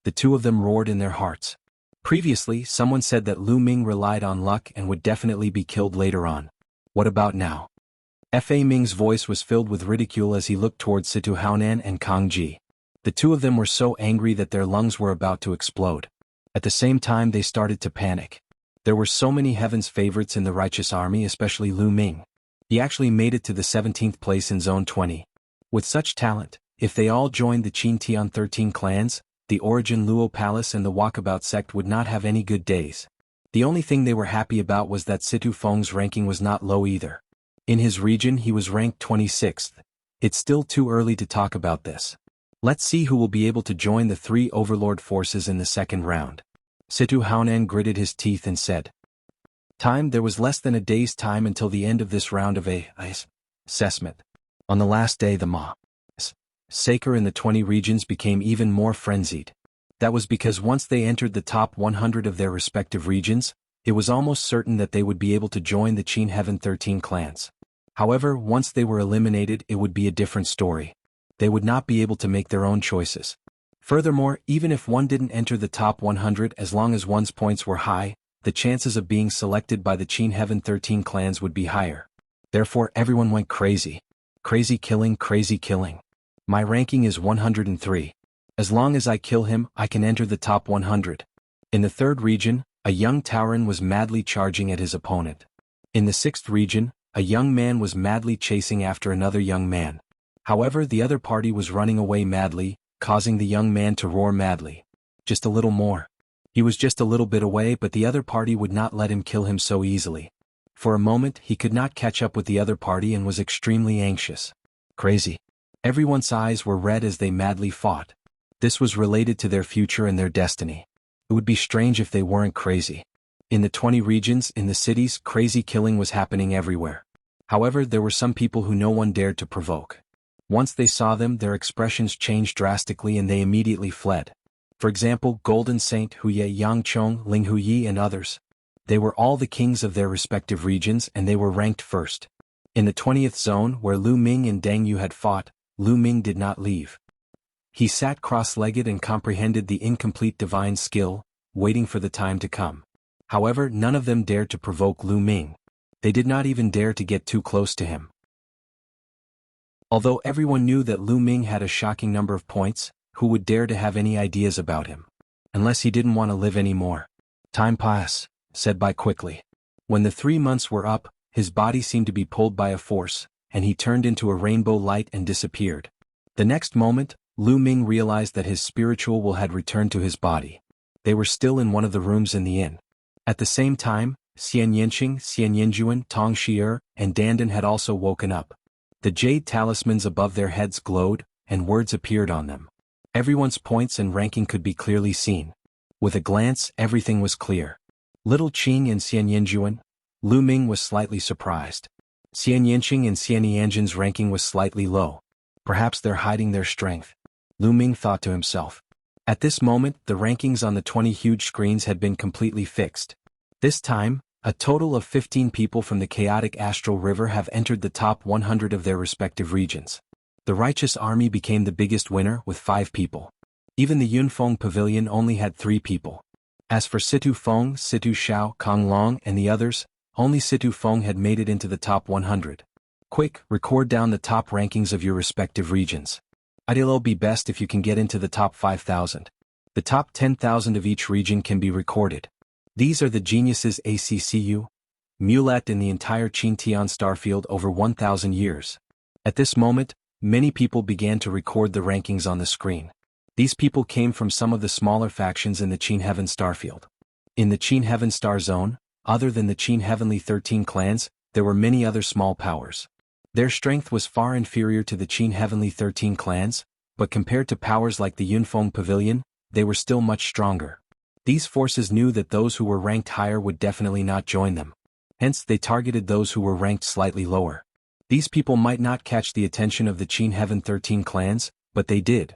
The two of them roared in their hearts. Previously, someone said that Lu Ming relied on luck and would definitely be killed later on. What about now? Fa Ming's voice was filled with ridicule as he looked towards Situ Haonan and Kang Ji. The two of them were so angry that their lungs were about to explode. At the same time, they started to panic. There were so many heaven's favorites in the righteous army, especially Lu Ming. He actually made it to the 17th place in Zone 20. With such talent, if they all joined the Qin Tian 13 clans, the Origin Luo Palace and the Walkabout sect would not have any good days. The only thing they were happy about was that Situ Feng's ranking was not low either. In his region he was ranked 26th. It's still too early to talk about this. Let's see who will be able to join the 3 overlord forces in the second round. Situ Haonan gritted his teeth and said, There was less than a day's time until the end of this round of assessment. On the last day the Saker in the 20 regions became even more frenzied. That was because once they entered the top 100 of their respective regions, it was almost certain that they would be able to join the Qin Heaven 13 clans. However, once they were eliminated, it would be a different story. They would not be able to make their own choices. Furthermore, even if one didn't enter the top 100, as long as one's points were high, the chances of being selected by the Qin Heaven 13 clans would be higher. Therefore, everyone went crazy. Crazy killing, crazy killing. My ranking is 103. As long as I kill him, I can enter the top 100. In the 3rd region, a young Tauren was madly charging at his opponent. In the 6th region, a young man was madly chasing after another young man. However, the other party was running away madly, causing the young man to roar madly. Just a little more. He was just a little bit away, but the other party would not let him kill him so easily. For a moment, he could not catch up with the other party and was extremely anxious. Crazy. Everyone's eyes were red as they madly fought. This was related to their future and their destiny. It would be strange if they weren't crazy. In the 20 regions, in the cities, crazy killing was happening everywhere. However, there were some people who no one dared to provoke. Once they saw them, their expressions changed drastically and they immediately fled. For example, Golden Saint, Huye, Yangchong, Ling Huyi and others. They were all the kings of their respective regions and they were ranked first. In the 20th zone, where Lu Ming and Deng Yu had fought, Lu Ming did not leave. He sat cross-legged and comprehended the incomplete divine skill, waiting for the time to come. However, none of them dared to provoke Lu Ming. They did not even dare to get too close to him. Although everyone knew that Lu Ming had a shocking number of points, who would dare to have any ideas about him? Unless he didn't want to live anymore. Time passed, said Bai quickly. When the 3 months were up, his body seemed to be pulled by a force, and he turned into a rainbow light and disappeared. The next moment, Lu Ming realized that his spiritual will had returned to his body. They were still in one of the rooms in the inn. At the same time, Xian Yanqing, Xian Yanjuan, Tong Shi'er, and Dandan had also woken up. The jade talismans above their heads glowed, and words appeared on them. Everyone's points and ranking could be clearly seen. With a glance, everything was clear. Little Qing and Xian Yanjuan, Lu Ming was slightly surprised. Xian Yanqing and Xian Yanjun's ranking was slightly low. Perhaps they're hiding their strength, Lu Ming thought to himself. At this moment, the rankings on the 20 huge screens had been completely fixed. This time, a total of 15 people from the chaotic astral river have entered the top 100 of their respective regions. The righteous army became the biggest winner with 5 people. Even the Yunfeng pavilion only had 3 people. As for Situ Feng, Situ Shao, Kong Long and the others, only Situ Feng had made it into the top 100. Quick, record down the top rankings of your respective regions. It'll be best if you can get into the top 5,000. The top 10,000 of each region can be recorded. These are the geniuses ACCU, Mulet in the entire Qintian starfield over 1,000 years. At this moment, many people began to record the rankings on the screen. These people came from some of the smaller factions in the Qin Heaven starfield. In the Qin Heaven star zone, other than the Qin Heavenly 13 clans, there were many other small powers. Their strength was far inferior to the Qin Heavenly 13 clans, but compared to powers like the Yunfeng Pavilion, they were still much stronger. These forces knew that those who were ranked higher would definitely not join them. Hence, they targeted those who were ranked slightly lower. These people might not catch the attention of the Qin Heaven 13 clans, but they did.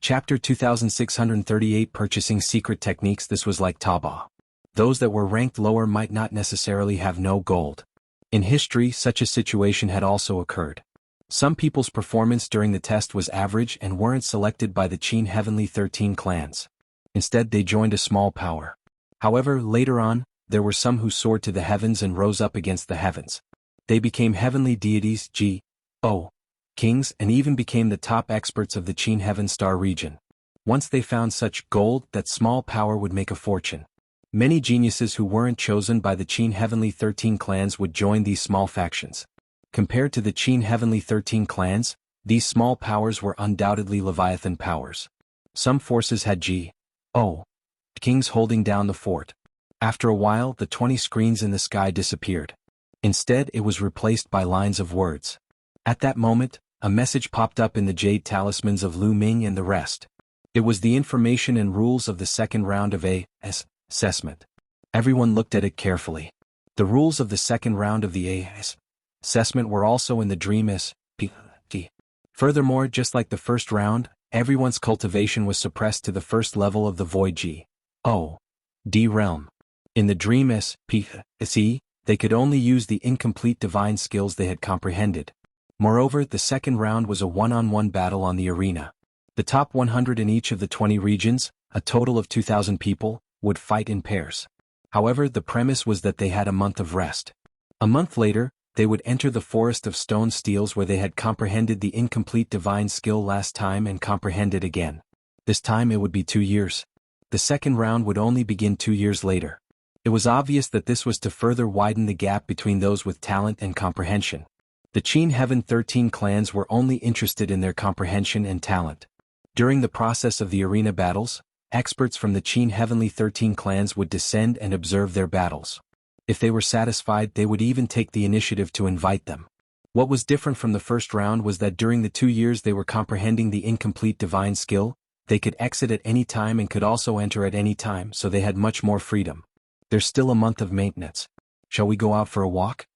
Chapter 2638 Purchasing Secret Techniques. This was like Taobao. Those that were ranked lower might not necessarily have no gold. In history, such a situation had also occurred. Some people's performance during the test was average and weren't selected by the Qin Heavenly 13 clans. Instead, they joined a small power. However, later on, there were some who soared to the heavens and rose up against the heavens. They became heavenly deities, kings, and even became the top experts of the Qin Heaven star region. Once they found such gold, that small power would make a fortune. Many geniuses who weren't chosen by the Qin Heavenly 13 clans would join these small factions. Compared to the Qin Heavenly 13 clans, these small powers were undoubtedly Leviathan powers. Some forces had kings holding down the fort. After a while, the 20 screens in the sky disappeared. Instead, it was replaced by lines of words. At that moment, a message popped up in the jade talismans of Lu Ming and the rest. It was the information and rules of the second round of assessment. Everyone looked at it carefully. The rules of the second round of the assessment were also in the dream SP. Furthermore, just like the first round, everyone's cultivation was suppressed to the first level of the void D realm. In the dream SP, they could only use the incomplete divine skills they had comprehended. Moreover, the second round was a one-on-one battle on the arena. The top 100 in each of the 20 regions, a total of 2,000 people, would fight in pairs. However, the premise was that they had a month of rest. A month later, they would enter the forest of stone steels where they had comprehended the incomplete divine skill last time and comprehended again. This time it would be 2 years. The second round would only begin 2 years later. It was obvious that this was to further widen the gap between those with talent and comprehension. The Qin Heaven 13 clans were only interested in their comprehension and talent. During the process of the arena battles, experts from the Qin Heavenly 13 clans would descend and observe their battles. If they were satisfied, they would even take the initiative to invite them. What was different from the first round was that during the 2 years they were comprehending the incomplete divine skill, they could exit at any time and could also enter at any time, so they had much more freedom. There's still a month of maintenance. Shall we go out for a walk?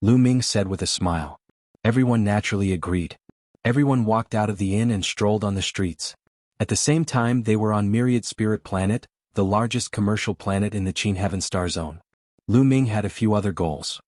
Lu Ming said with a smile. Everyone naturally agreed. Everyone walked out of the inn and strolled on the streets. At the same time they were on Myriad Spirit Planet, the largest commercial planet in the Qin Heaven Star Zone. Lu Ming had a few other goals.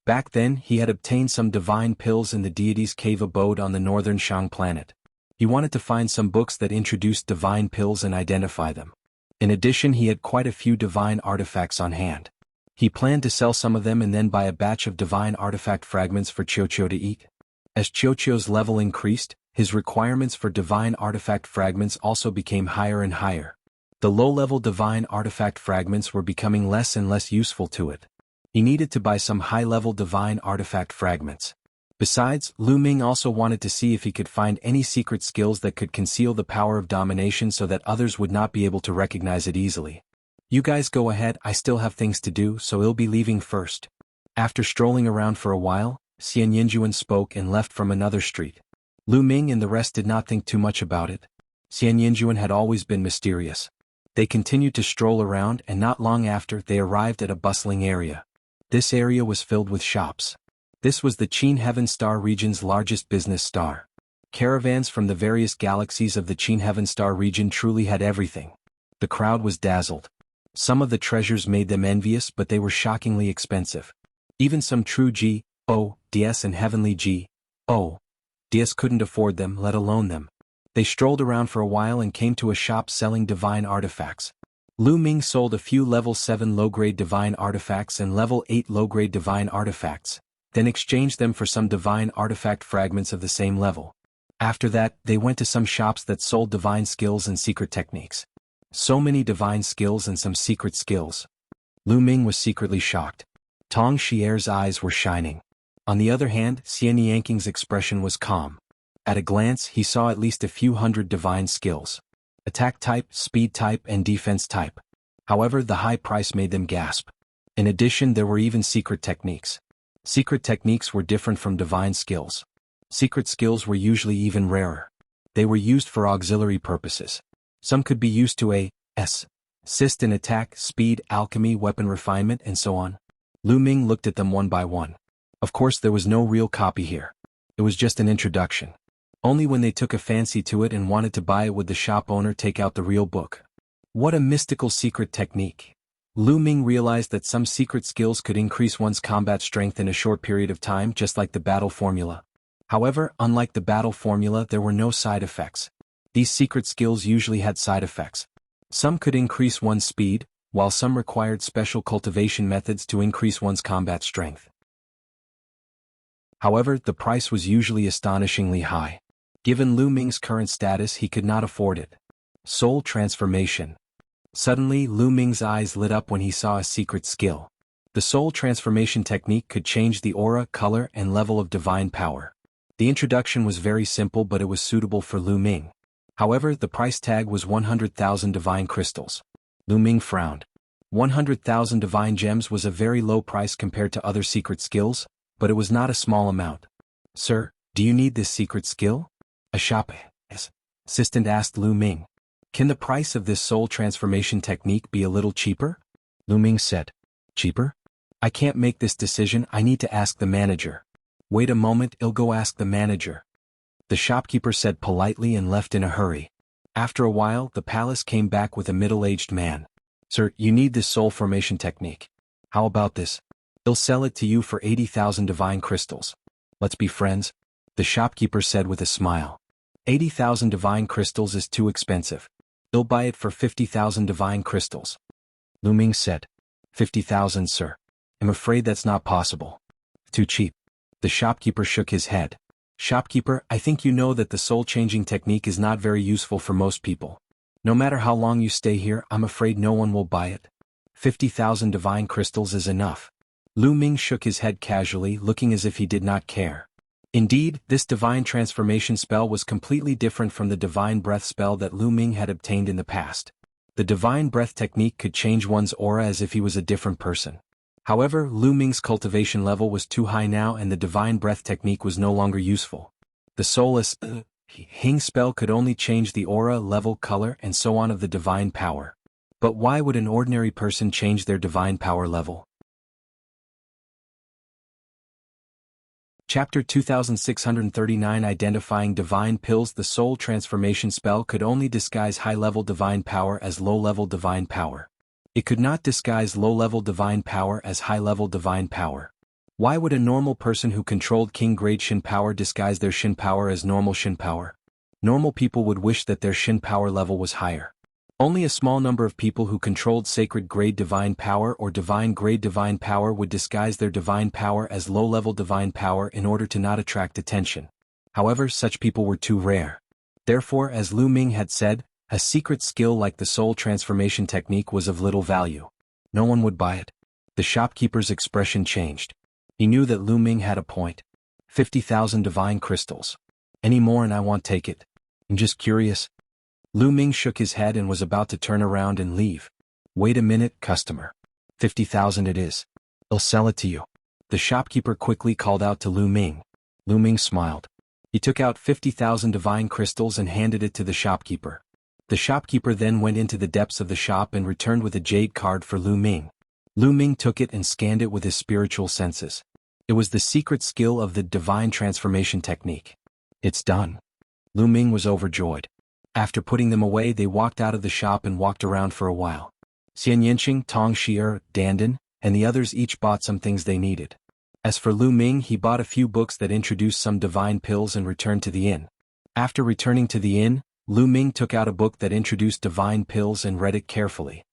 Back then he had obtained some divine pills in the deity's cave abode on the northern Shang planet. He wanted to find some books that introduced divine pills and identify them. In addition he had quite a few divine artifacts on hand. He planned to sell some of them and then buy a batch of divine artifact fragments for Qiuqiu to eat. As Qiuqiu's level increased, his requirements for divine artifact fragments also became higher and higher. The low-level divine artifact fragments were becoming less and less useful to it. He needed to buy some high-level divine artifact fragments. Besides, Lu Ming also wanted to see if he could find any secret skills that could conceal the power of domination so that others would not be able to recognize it easily. You guys go ahead, I still have things to do, so I'll be leaving first. After strolling around for a while, Xian Yinjuan spoke and left from another street. Lu Ming and the rest did not think too much about it. Xian Yinjuan had always been mysterious. They continued to stroll around and not long after they arrived at a bustling area. This area was filled with shops. This was the Qin Heaven Star region's largest business star. Caravans from the various galaxies of the Qin Heaven Star region truly had everything. The crowd was dazzled. Some of the treasures made them envious, but they were shockingly expensive. Even some true G.O.D.S. and heavenly G.O.D.S. couldn't afford them, let alone them. They strolled around for a while and came to a shop selling divine artifacts. Lu Ming sold a few level 7 low-grade divine artifacts and level 8 low-grade divine artifacts, then exchanged them for some divine artifact fragments of the same level. After that, they went to some shops that sold divine skills and secret techniques. So many divine skills and some secret skills. Lu Ming was secretly shocked. Tong Xier's eyes were shining. On the other hand, Xian Yanking's expression was calm. At a glance he saw at least a few hundred divine skills. Attack type, speed type and defense type. However, the high price made them gasp. In addition, there were even secret techniques. Secret techniques were different from divine skills. Secret skills were usually even rarer. They were used for auxiliary purposes. Some could be used to assist in attack, speed, alchemy, weapon refinement, and so on. Lu Ming looked at them one by one. Of course there was no real copy here. It was just an introduction. Only when they took a fancy to it and wanted to buy it would the shop owner take out the real book. What a mystical secret technique. Lu Ming realized that some secret skills could increase one's combat strength in a short period of time, just like the battle formula. However, unlike the battle formula, there were no side effects. These secret skills usually had side effects. Some could increase one's speed, while some required special cultivation methods to increase one's combat strength. However, the price was usually astonishingly high. Given Lu Ming's current status, he could not afford it. Soul transformation. Suddenly, Lu Ming's eyes lit up when he saw a secret skill. The soul transformation technique could change the aura, color, and level of divine power. The introduction was very simple, but it was suitable for Lu Ming. However, the price tag was 100,000 divine crystals. Lu Ming frowned. 100,000 divine gems was a very low price compared to other secret skills, but it was not a small amount. Sir, do you need this secret skill? A shop assistant asked Lu Ming. Can the price of this soul transformation technique be a little cheaper? Lu Ming said. Cheaper? I can't make this decision, I need to ask the manager. Wait a moment, I'll go ask the manager. The shopkeeper said politely and left in a hurry. After a while, the palace came back with a middle-aged man. Sir, you need this soul formation technique. How about this? I'll sell it to you for 80,000 divine crystals. Let's be friends, the shopkeeper said with a smile. 80,000 divine crystals is too expensive. I'll buy it for 50,000 divine crystals. Lu Ming said. 50,000, sir. I'm afraid that's not possible. Too cheap. The shopkeeper shook his head. Shopkeeper, I think you know that the soul-changing technique is not very useful for most people. No matter how long you stay here, I'm afraid no one will buy it. 50,000 divine crystals is enough. Lu Ming shook his head casually, looking as if he did not care. Indeed, this divine transformation spell was completely different from the divine breath spell that Lu Ming had obtained in the past. The divine breath technique could change one's aura as if he was a different person. However, Lu Ming's cultivation level was too high now and the divine breath technique was no longer useful. The soulless Hing spell could only change the aura, level, color, and so on of the divine power. But why would an ordinary person change their divine power level? Chapter 2639 Identifying Divine Pills. The soul transformation spell could only disguise high-level divine power as low-level divine power. It could not disguise low-level divine power as high-level divine power. Why would a normal person who controlled king-grade Shin power disguise their Shin power as normal Shin power? Normal people would wish that their Shin power level was higher. Only a small number of people who controlled sacred grade divine power or divine grade divine power would disguise their divine power as low-level divine power in order to not attract attention. However, such people were too rare. Therefore, as Lu Ming had said, a secret skill like the soul transformation technique was of little value. No one would buy it. The shopkeeper's expression changed. He knew that Lu Ming had a point. 50,000 divine crystals. Any more and I won't take it. I'm just curious. Lu Ming shook his head and was about to turn around and leave. Wait a minute, customer. 50,000 it is. I'll sell it to you. The shopkeeper quickly called out to Lu Ming. Lu Ming smiled. He took out 50,000 divine crystals and handed it to the shopkeeper. The shopkeeper then went into the depths of the shop and returned with a jade card for Lu Ming. Lu Ming took it and scanned it with his spiritual senses. It was the secret skill of the divine transformation technique. It's done. Lu Ming was overjoyed. After putting them away, they walked out of the shop and walked around for a while. Xian Yinqing, Tong Shi'er, Dandan, and the others each bought some things they needed. As for Lu Ming, he bought a few books that introduced some divine pills and returned to the inn. After returning to the inn, Lu Ming took out a book that introduced divine pills and read it carefully.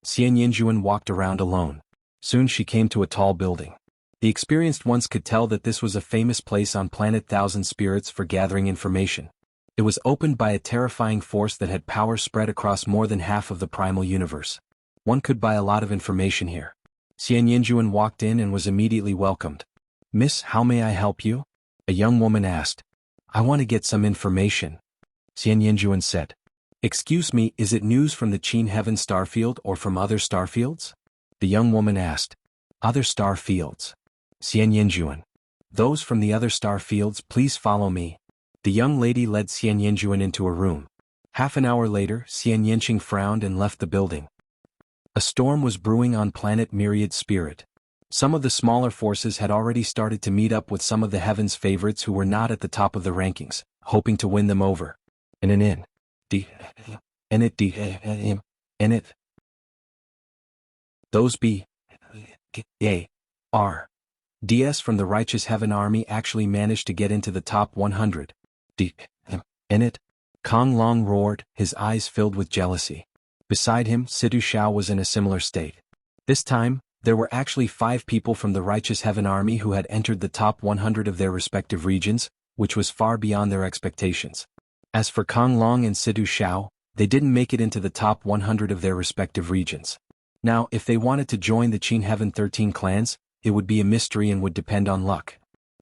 Xian Yinjuan walked around alone. Soon she came to a tall building. The experienced ones could tell that this was a famous place on planet Thousand Spirits for gathering information. It was opened by a terrifying force that had power spread across more than half of the primal universe. One could buy a lot of information here. Xian Yinjuan walked in and was immediately welcomed. Miss, how may I help you? A young woman asked. I want to get some information. Xian Yinjuan said. Excuse me, is it news from the Qin Heaven Starfield or from other starfields? The young woman asked. Other starfields. Xian Yinjuan. Those from the other starfields, please follow me. The young lady led Xian Yinjuan into a room. Half an hour later, Xian Yinqing frowned and left the building. A storm was brewing on planet Myriad Spirit. Some of the smaller forces had already started to meet up with some of the Heaven's favorites who were not at the top of the rankings, hoping to win them over. Those DS from the Righteous Heaven Army actually managed to get into the top 100. Kong Long roared, his eyes filled with jealousy. Beside him, Situ Shao was in a similar state. This time, there were actually 5 people from the Righteous Heaven Army who had entered the top 100 of their respective regions, which was far beyond their expectations. As for Kong Long and Situ Shao, they didn't make it into the top 100 of their respective regions. Now, if they wanted to join the Qin Heaven 13 clans, it would be a mystery and would depend on luck.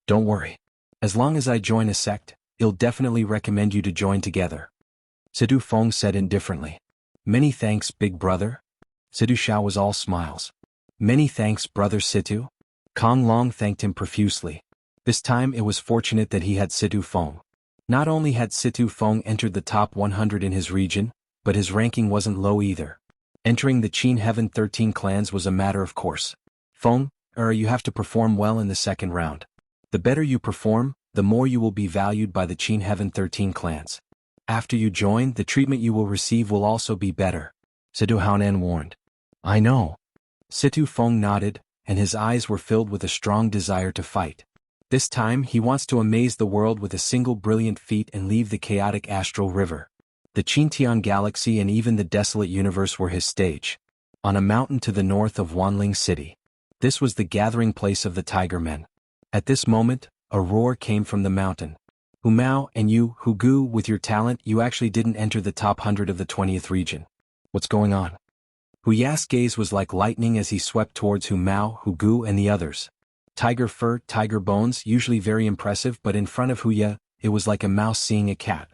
Don't worry. As long as I join a sect, I'll definitely recommend you to join together. Situ Feng said indifferently. Many thanks, big brother. Situ Shao was all smiles. Many thanks, brother Situ. Kong Long thanked him profusely. This time it was fortunate that he had Situ Feng. Not only had Situ Feng entered the top 100 in his region, but his ranking wasn't low either. Entering the Qin Heaven 13 clans was a matter of course. Feng, you have to perform well in the second round. The better you perform, the more you will be valued by the Qin Heaven 13 clans. After you join, the treatment you will receive will also be better. Situ Haonan warned. I know. Situ Feng nodded, and his eyes were filled with a strong desire to fight. This time he wants to amaze the world with a single brilliant feat and leave the chaotic astral river. The Qintian galaxy and even the desolate universe were his stage. On a mountain to the north of Wanling City. This was the gathering place of the Tiger Men. At this moment, a roar came from the mountain. Hu Mao and you, Hu Gu, with your talent, you actually didn't enter the top 100 of the 20th region. What's going on? Hu Ya's gaze was like lightning as he swept towards Hu Mao, Hu Gu and the others. Tiger fur, tiger bones, usually very impressive, but in front of Hu Ya, it was like a mouse seeing a cat.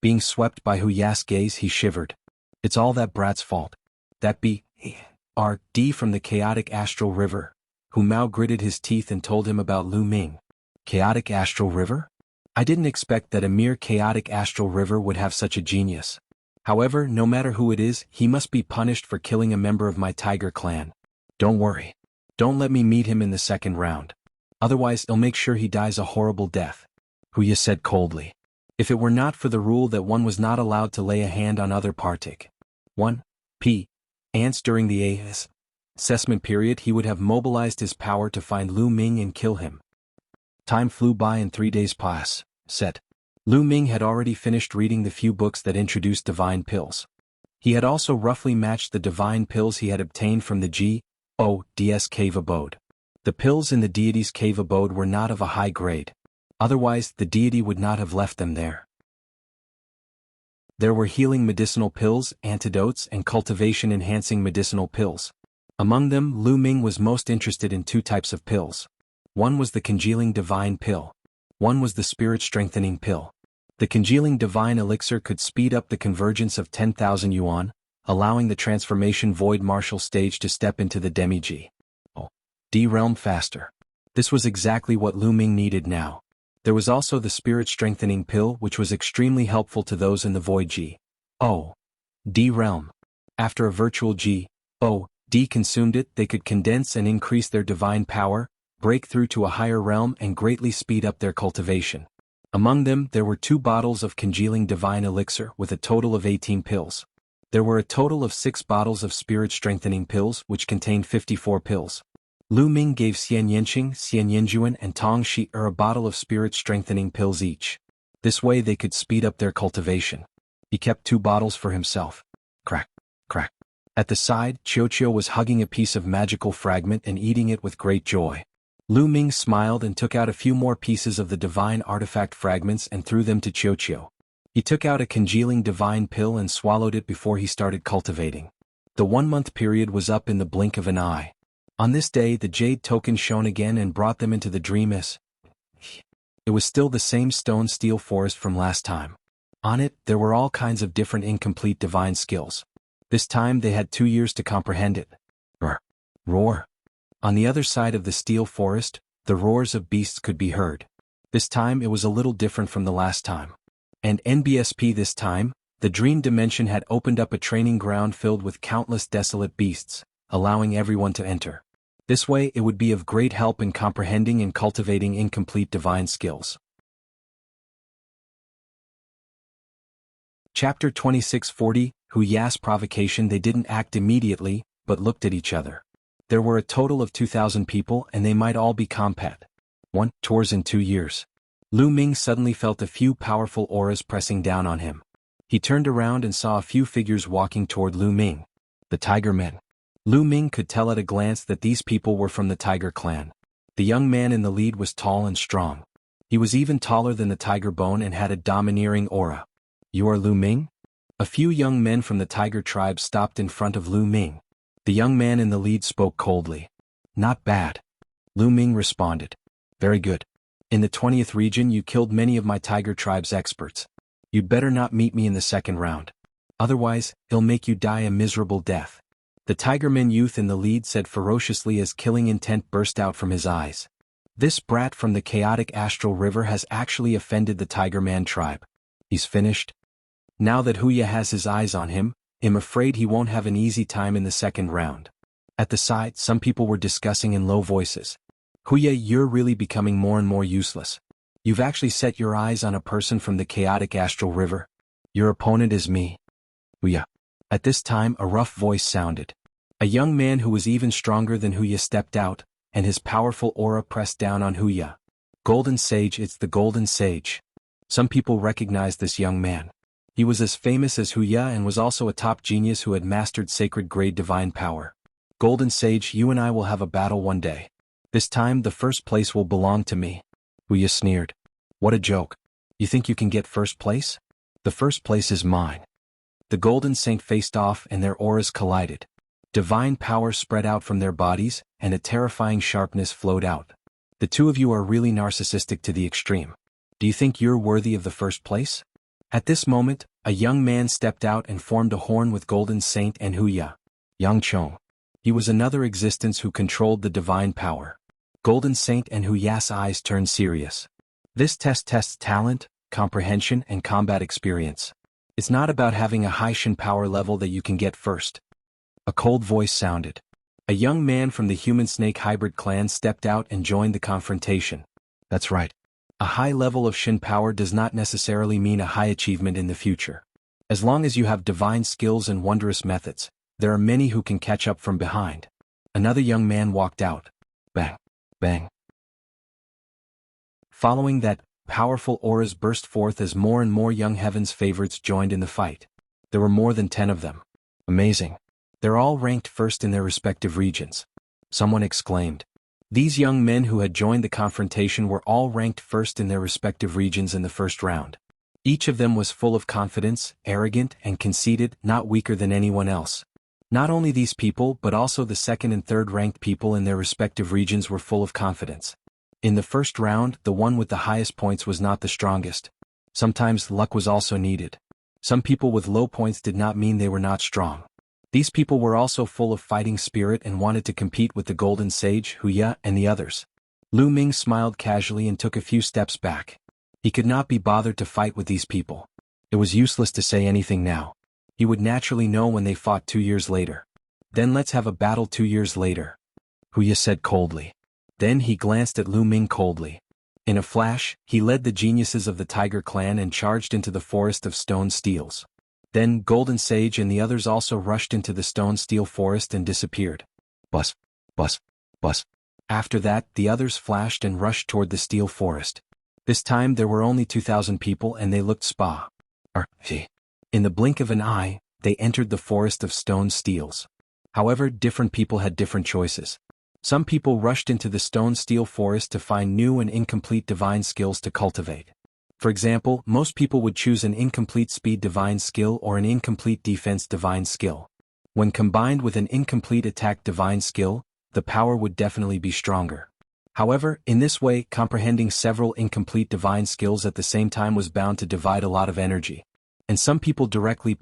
Being swept by Hu Ya's gaze, he shivered. It's all that brat's fault. That B.R.D. from the chaotic astral river. Hu Mao gritted his teeth and told him about Lu Ming. Chaotic astral river? I didn't expect that a mere chaotic astral river would have such a genius. However, no matter who it is, he must be punished for killing a member of my tiger clan. Don't worry. Don't let me meet him in the second round. Otherwise, I'll make sure he dies a horrible death. Huya said coldly. If it were not for the rule that one was not allowed to lay a hand on other partic. 1. P. Ants during the A.S. assessment period, he would have mobilized his power to find Lu Ming and kill him. Time flew by and 3 days passed. Lu Ming had already finished reading the few books that introduced divine pills. He had also roughly matched the divine pills he had obtained from the G.O.D.S. cave abode. The pills in the deity's cave abode were not of a high grade. Otherwise, the deity would not have left them there. There were healing medicinal pills, antidotes, and cultivation-enhancing medicinal pills. Among them, Lu Ming was most interested in 2 types of pills. One was the congealing divine pill. One was the spirit-strengthening pill. The congealing divine elixir could speed up the convergence of 10,000 yuan, allowing the transformation void martial stage to step into the demi-G.O.D. realm faster. This was exactly what Lu Ming needed now. There was also the spirit-strengthening pill, which was extremely helpful to those in the void G.O.D. realm. After a virtual G.O.D. consumed it, they could condense and increase their divine power, break through to a higher realm, and greatly speed up their cultivation. Among them, there were 2 bottles of congealing divine elixir with a total of 18 pills. There were a total of 6 bottles of spirit-strengthening pills, which contained 54 pills. Lu Ming gave Xian Yanqing, Xian Yanjuan, and Tong Shi-er a bottle of spirit-strengthening pills each. This way they could speed up their cultivation. He kept 2 bottles for himself. Crack, crack. At the side, Qiuqiu was hugging a piece of magical fragment and eating it with great joy. Lu Ming smiled and took out a few more pieces of the divine artifact fragments and threw them to Qiuqiu. He took out a congealing divine pill and swallowed it before he started cultivating. The 1-month period was up in the blink of an eye. On this day, the jade token shone again and brought them into the dream as. It was still the same stone steel forest from last time. On it, there were all kinds of different incomplete divine skills. This time they had 2 years to comprehend it. Roar. On the other side of the steel forest, the roars of beasts could be heard. This time it was a little different from the last time. And NBSP this time, the dream dimension had opened up a training ground filled with countless desolate beasts, allowing everyone to enter. This way it would be of great help in comprehending and cultivating incomplete divine skills. Chapter 2640, Huya's provocation. They didn't act immediately, but looked at each other. There were a total of 2,000 people and they might all be compat. 1 tours in 2 years. Lu Ming suddenly felt a few powerful auras pressing down on him. He turned around and saw a few figures walking toward Lu Ming. The Tiger Men. Lu Ming could tell at a glance that these people were from the Tiger clan. The young man in the lead was tall and strong. He was even taller than the Tiger Bone and had a domineering aura. You are Lu Ming? A few young men from the Tiger tribe stopped in front of Lu Ming. The young man in the lead spoke coldly. Not bad. Lu Ming responded. Very good. In the 20th region you killed many of my Tiger tribe's experts. You'd better not meet me in the second round. Otherwise, it'll make you die a miserable death. The Tigerman youth in the lead said ferociously as killing intent burst out from his eyes. This brat from the chaotic astral river has actually offended the Tigerman tribe. He's finished. Now that Huya has his eyes on him, I'm afraid he won't have an easy time in the second round. At the side, some people were discussing in low voices. Huya, you're really becoming more and more useless. You've actually set your eyes on a person from the chaotic astral river. Your opponent is me. Huya. At this time a rough voice sounded. A young man who was even stronger than Huya stepped out, and his powerful aura pressed down on Huya. Golden Sage, it's the Golden Sage. Some people recognized this young man. He was as famous as Huya and was also a top genius who had mastered sacred grade divine power. Golden Sage, you and I will have a battle one day. This time the first place will belong to me. Huya sneered. What a joke. You think you can get first place? The first place is mine. The Golden Saint faced off and their auras collided. Divine power spread out from their bodies, and a terrifying sharpness flowed out. The two of you are really narcissistic to the extreme. Do you think you're worthy of the first place? At this moment, a young man stepped out and formed a horn with Golden Saint and Huya. Yang Chong. He was another existence who controlled the divine power. Golden Saint and Huya's eyes turned serious. This test tests talent, comprehension, and combat experience. It's not about having a high Shin power level that you can get first. A cold voice sounded. A young man from the human-snake hybrid clan stepped out and joined the confrontation. That's right. A high level of Shin power does not necessarily mean a high achievement in the future. As long as you have divine skills and wondrous methods, there are many who can catch up from behind. Another young man walked out. Bang. Bang. Following that, powerful auras burst forth as more and more young Heaven's favorites joined in the fight. There were more than 10 of them. Amazing. They're all ranked first in their respective regions. Someone exclaimed. These young men who had joined the confrontation were all ranked first in their respective regions in the first round. Each of them was full of confidence, arrogant, and conceited, not weaker than anyone else. Not only these people but also the second and third ranked people in their respective regions were full of confidence. In the first round, the one with the highest points was not the strongest. Sometimes luck was also needed. Some people with low points did not mean they were not strong. These people were also full of fighting spirit and wanted to compete with the Golden Sage, Wuxia, and the others. Lu Ming smiled casually and took a few steps back. He could not be bothered to fight with these people. It was useless to say anything now. He would naturally know when they fought 2 years later. Then let's have a battle 2 years later. Wuxia said coldly. Then he glanced at Lu Ming coldly. In a flash, he led the geniuses of the Tiger Clan and charged into the forest of stone steels. Then Golden Sage and the others also rushed into the stone steel forest and disappeared. Bus, bus, bus. After that, the others flashed and rushed toward the steel forest. This time there were only 2,000 people and they looked In the blink of an eye, they entered the forest of stone steels. However, different people had different choices. Some people rushed into the stone steel forest to find new and incomplete divine skills to cultivate. For example, most people would choose an incomplete speed divine skill or an incomplete defense divine skill. When combined with an incomplete attack divine skill, the power would definitely be stronger. However, in this way, comprehending several incomplete divine skills at the same time was bound to divide a lot of energy. And some people directly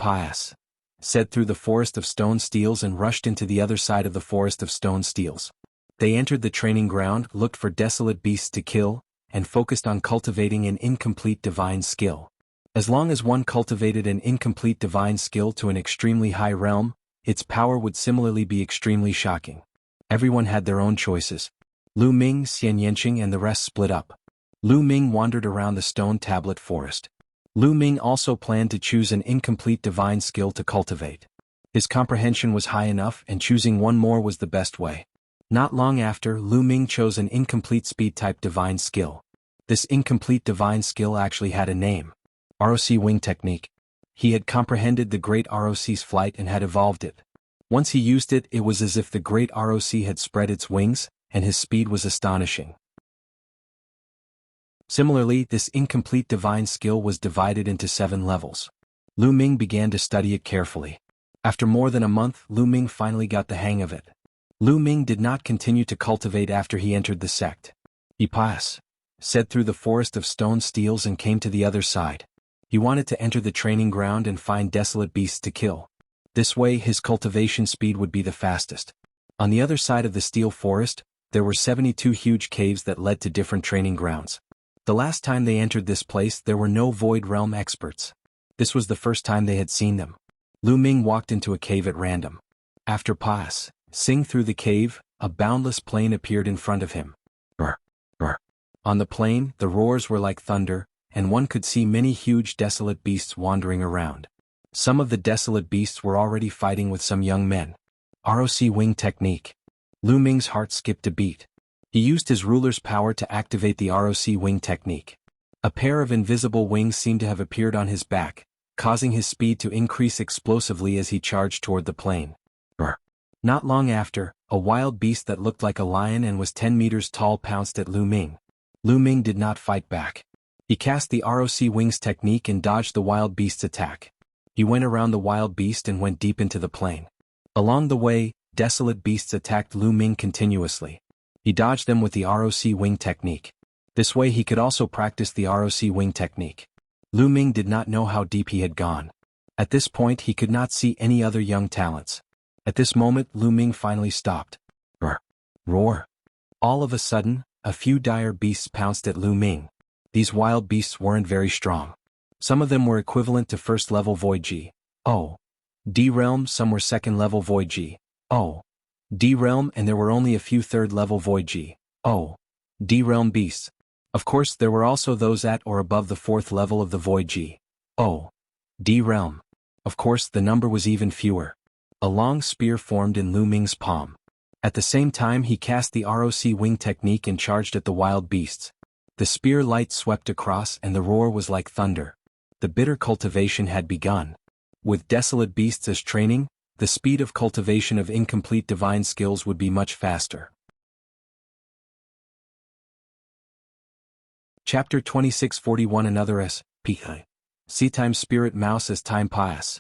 said through the forest of stone steels and rushed into the other side of the forest of stone steels. They entered the training ground, looked for desolate beasts to kill, and focused on cultivating an incomplete divine skill. As long as one cultivated an incomplete divine skill to an extremely high realm, its power would similarly be extremely shocking. Everyone had their own choices. Lu Ming, Xian Yanqing and the rest split up. Lu Ming wandered around the stone tablet forest. Lu Ming also planned to choose an incomplete divine skill to cultivate. His comprehension was high enough and choosing one more was the best way. Not long after, Lu Ming chose an incomplete speed-type divine skill. This incomplete divine skill actually had a name. ROC Wing Technique. He had comprehended the great ROC's flight and had evolved it. Once he used it, it was as if the great ROC had spread its wings, and his speed was astonishing. Similarly, this incomplete divine skill was divided into 7 levels. Lu Ming began to study it carefully. After more than a month, Lu Ming finally got the hang of it. Lu Ming did not continue to cultivate after he entered the sect. He said through the forest of stone steels and came to the other side. He wanted to enter the training ground and find desolate beasts to kill. This way his cultivation speed would be the fastest. On the other side of the steel forest, there were 72 huge caves that led to different training grounds. The last time they entered this place there were no Void Realm experts. This was the first time they had seen them. Lu Ming walked into a cave at random. After passing through the cave, a boundless plain appeared in front of him. On the plain, the roars were like thunder, and one could see many huge desolate beasts wandering around. Some of the desolate beasts were already fighting with some young men. ROC Wing Technique. Lu Ming's heart skipped a beat. He used his ruler's power to activate the ROC Wing Technique. A pair of invisible wings seemed to have appeared on his back, causing his speed to increase explosively as he charged toward the plain. Not long after, a wild beast that looked like a lion and was 10 meters tall pounced at Lu Ming. Lu Ming did not fight back. He cast the ROC Wings technique and dodged the wild beast's attack. He went around the wild beast and went deep into the plain. Along the way, desolate beasts attacked Lu Ming continuously. He dodged them with the ROC Wing technique. This way he could also practice the ROC Wing technique. Lu Ming did not know how deep he had gone. At this point he could not see any other young talents. At this moment Lu Ming finally stopped. Roar. All of a sudden, a few dire beasts pounced at Lu Ming. These wild beasts weren't very strong. Some of them were equivalent to first-level Void G. O. D realm, some were second-level Void G. O. D realm, and there were only a few third-level Void G. O. D realm beasts. Of course, there were also those at or above the fourth level of the Void G. O. D realm. Of course, the number was even fewer. A long spear formed in Lu Ming's palm. At the same time he cast the ROC wing technique and charged at the wild beasts. The spear light swept across and the roar was like thunder. The bitter cultivation had begun. With desolate beasts as training, the speed of cultivation of incomplete divine skills would be much faster. Chapter 2641 Another S.P.I. See time spirit mouse as time pass.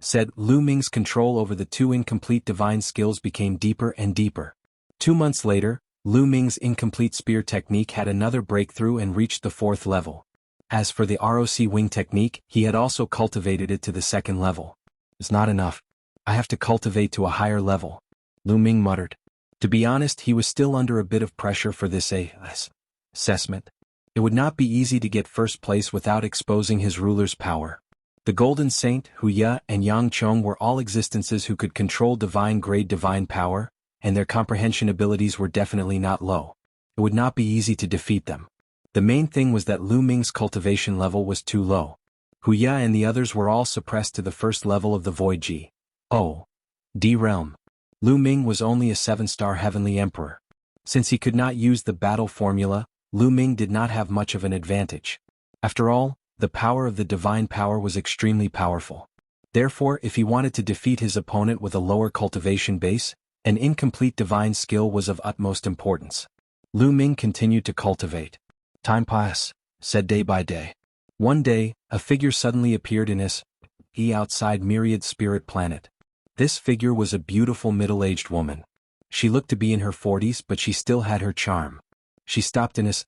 Said Lu Ming's control over the two incomplete divine skills became deeper and deeper. 2 months later, Lu Ming's incomplete spear technique had another breakthrough and reached the 4th level. As for the ROC wing technique, he had also cultivated it to the 2nd level. It's not enough. I have to cultivate to a higher level, Lu Ming muttered. To be honest, he was still under a bit of pressure for this assessment. It would not be easy to get first place without exposing his ruler's power. The Golden Saint, Wuxia, and Yang Chong were all existences who could control divine-grade divine power, and their comprehension abilities were definitely not low. It would not be easy to defeat them. The main thing was that Lu Ming's cultivation level was too low. Wuxia and the others were all suppressed to the first level of the Void G. O. D realm. Lu Ming was only a 7-star heavenly emperor. Since he could not use the battle formula, Lu Ming did not have much of an advantage. After all, the power of the divine power was extremely powerful. Therefore, if he wanted to defeat his opponent with a lower cultivation base, an incomplete divine skill was of utmost importance. Lu Ming continued to cultivate. Time passed, said day by day. One day, a figure suddenly appeared in his outside Myriad Spirit Planet. This figure was a beautiful middle-aged woman. She looked to be in her 40s, but she still had her charm. She stopped in his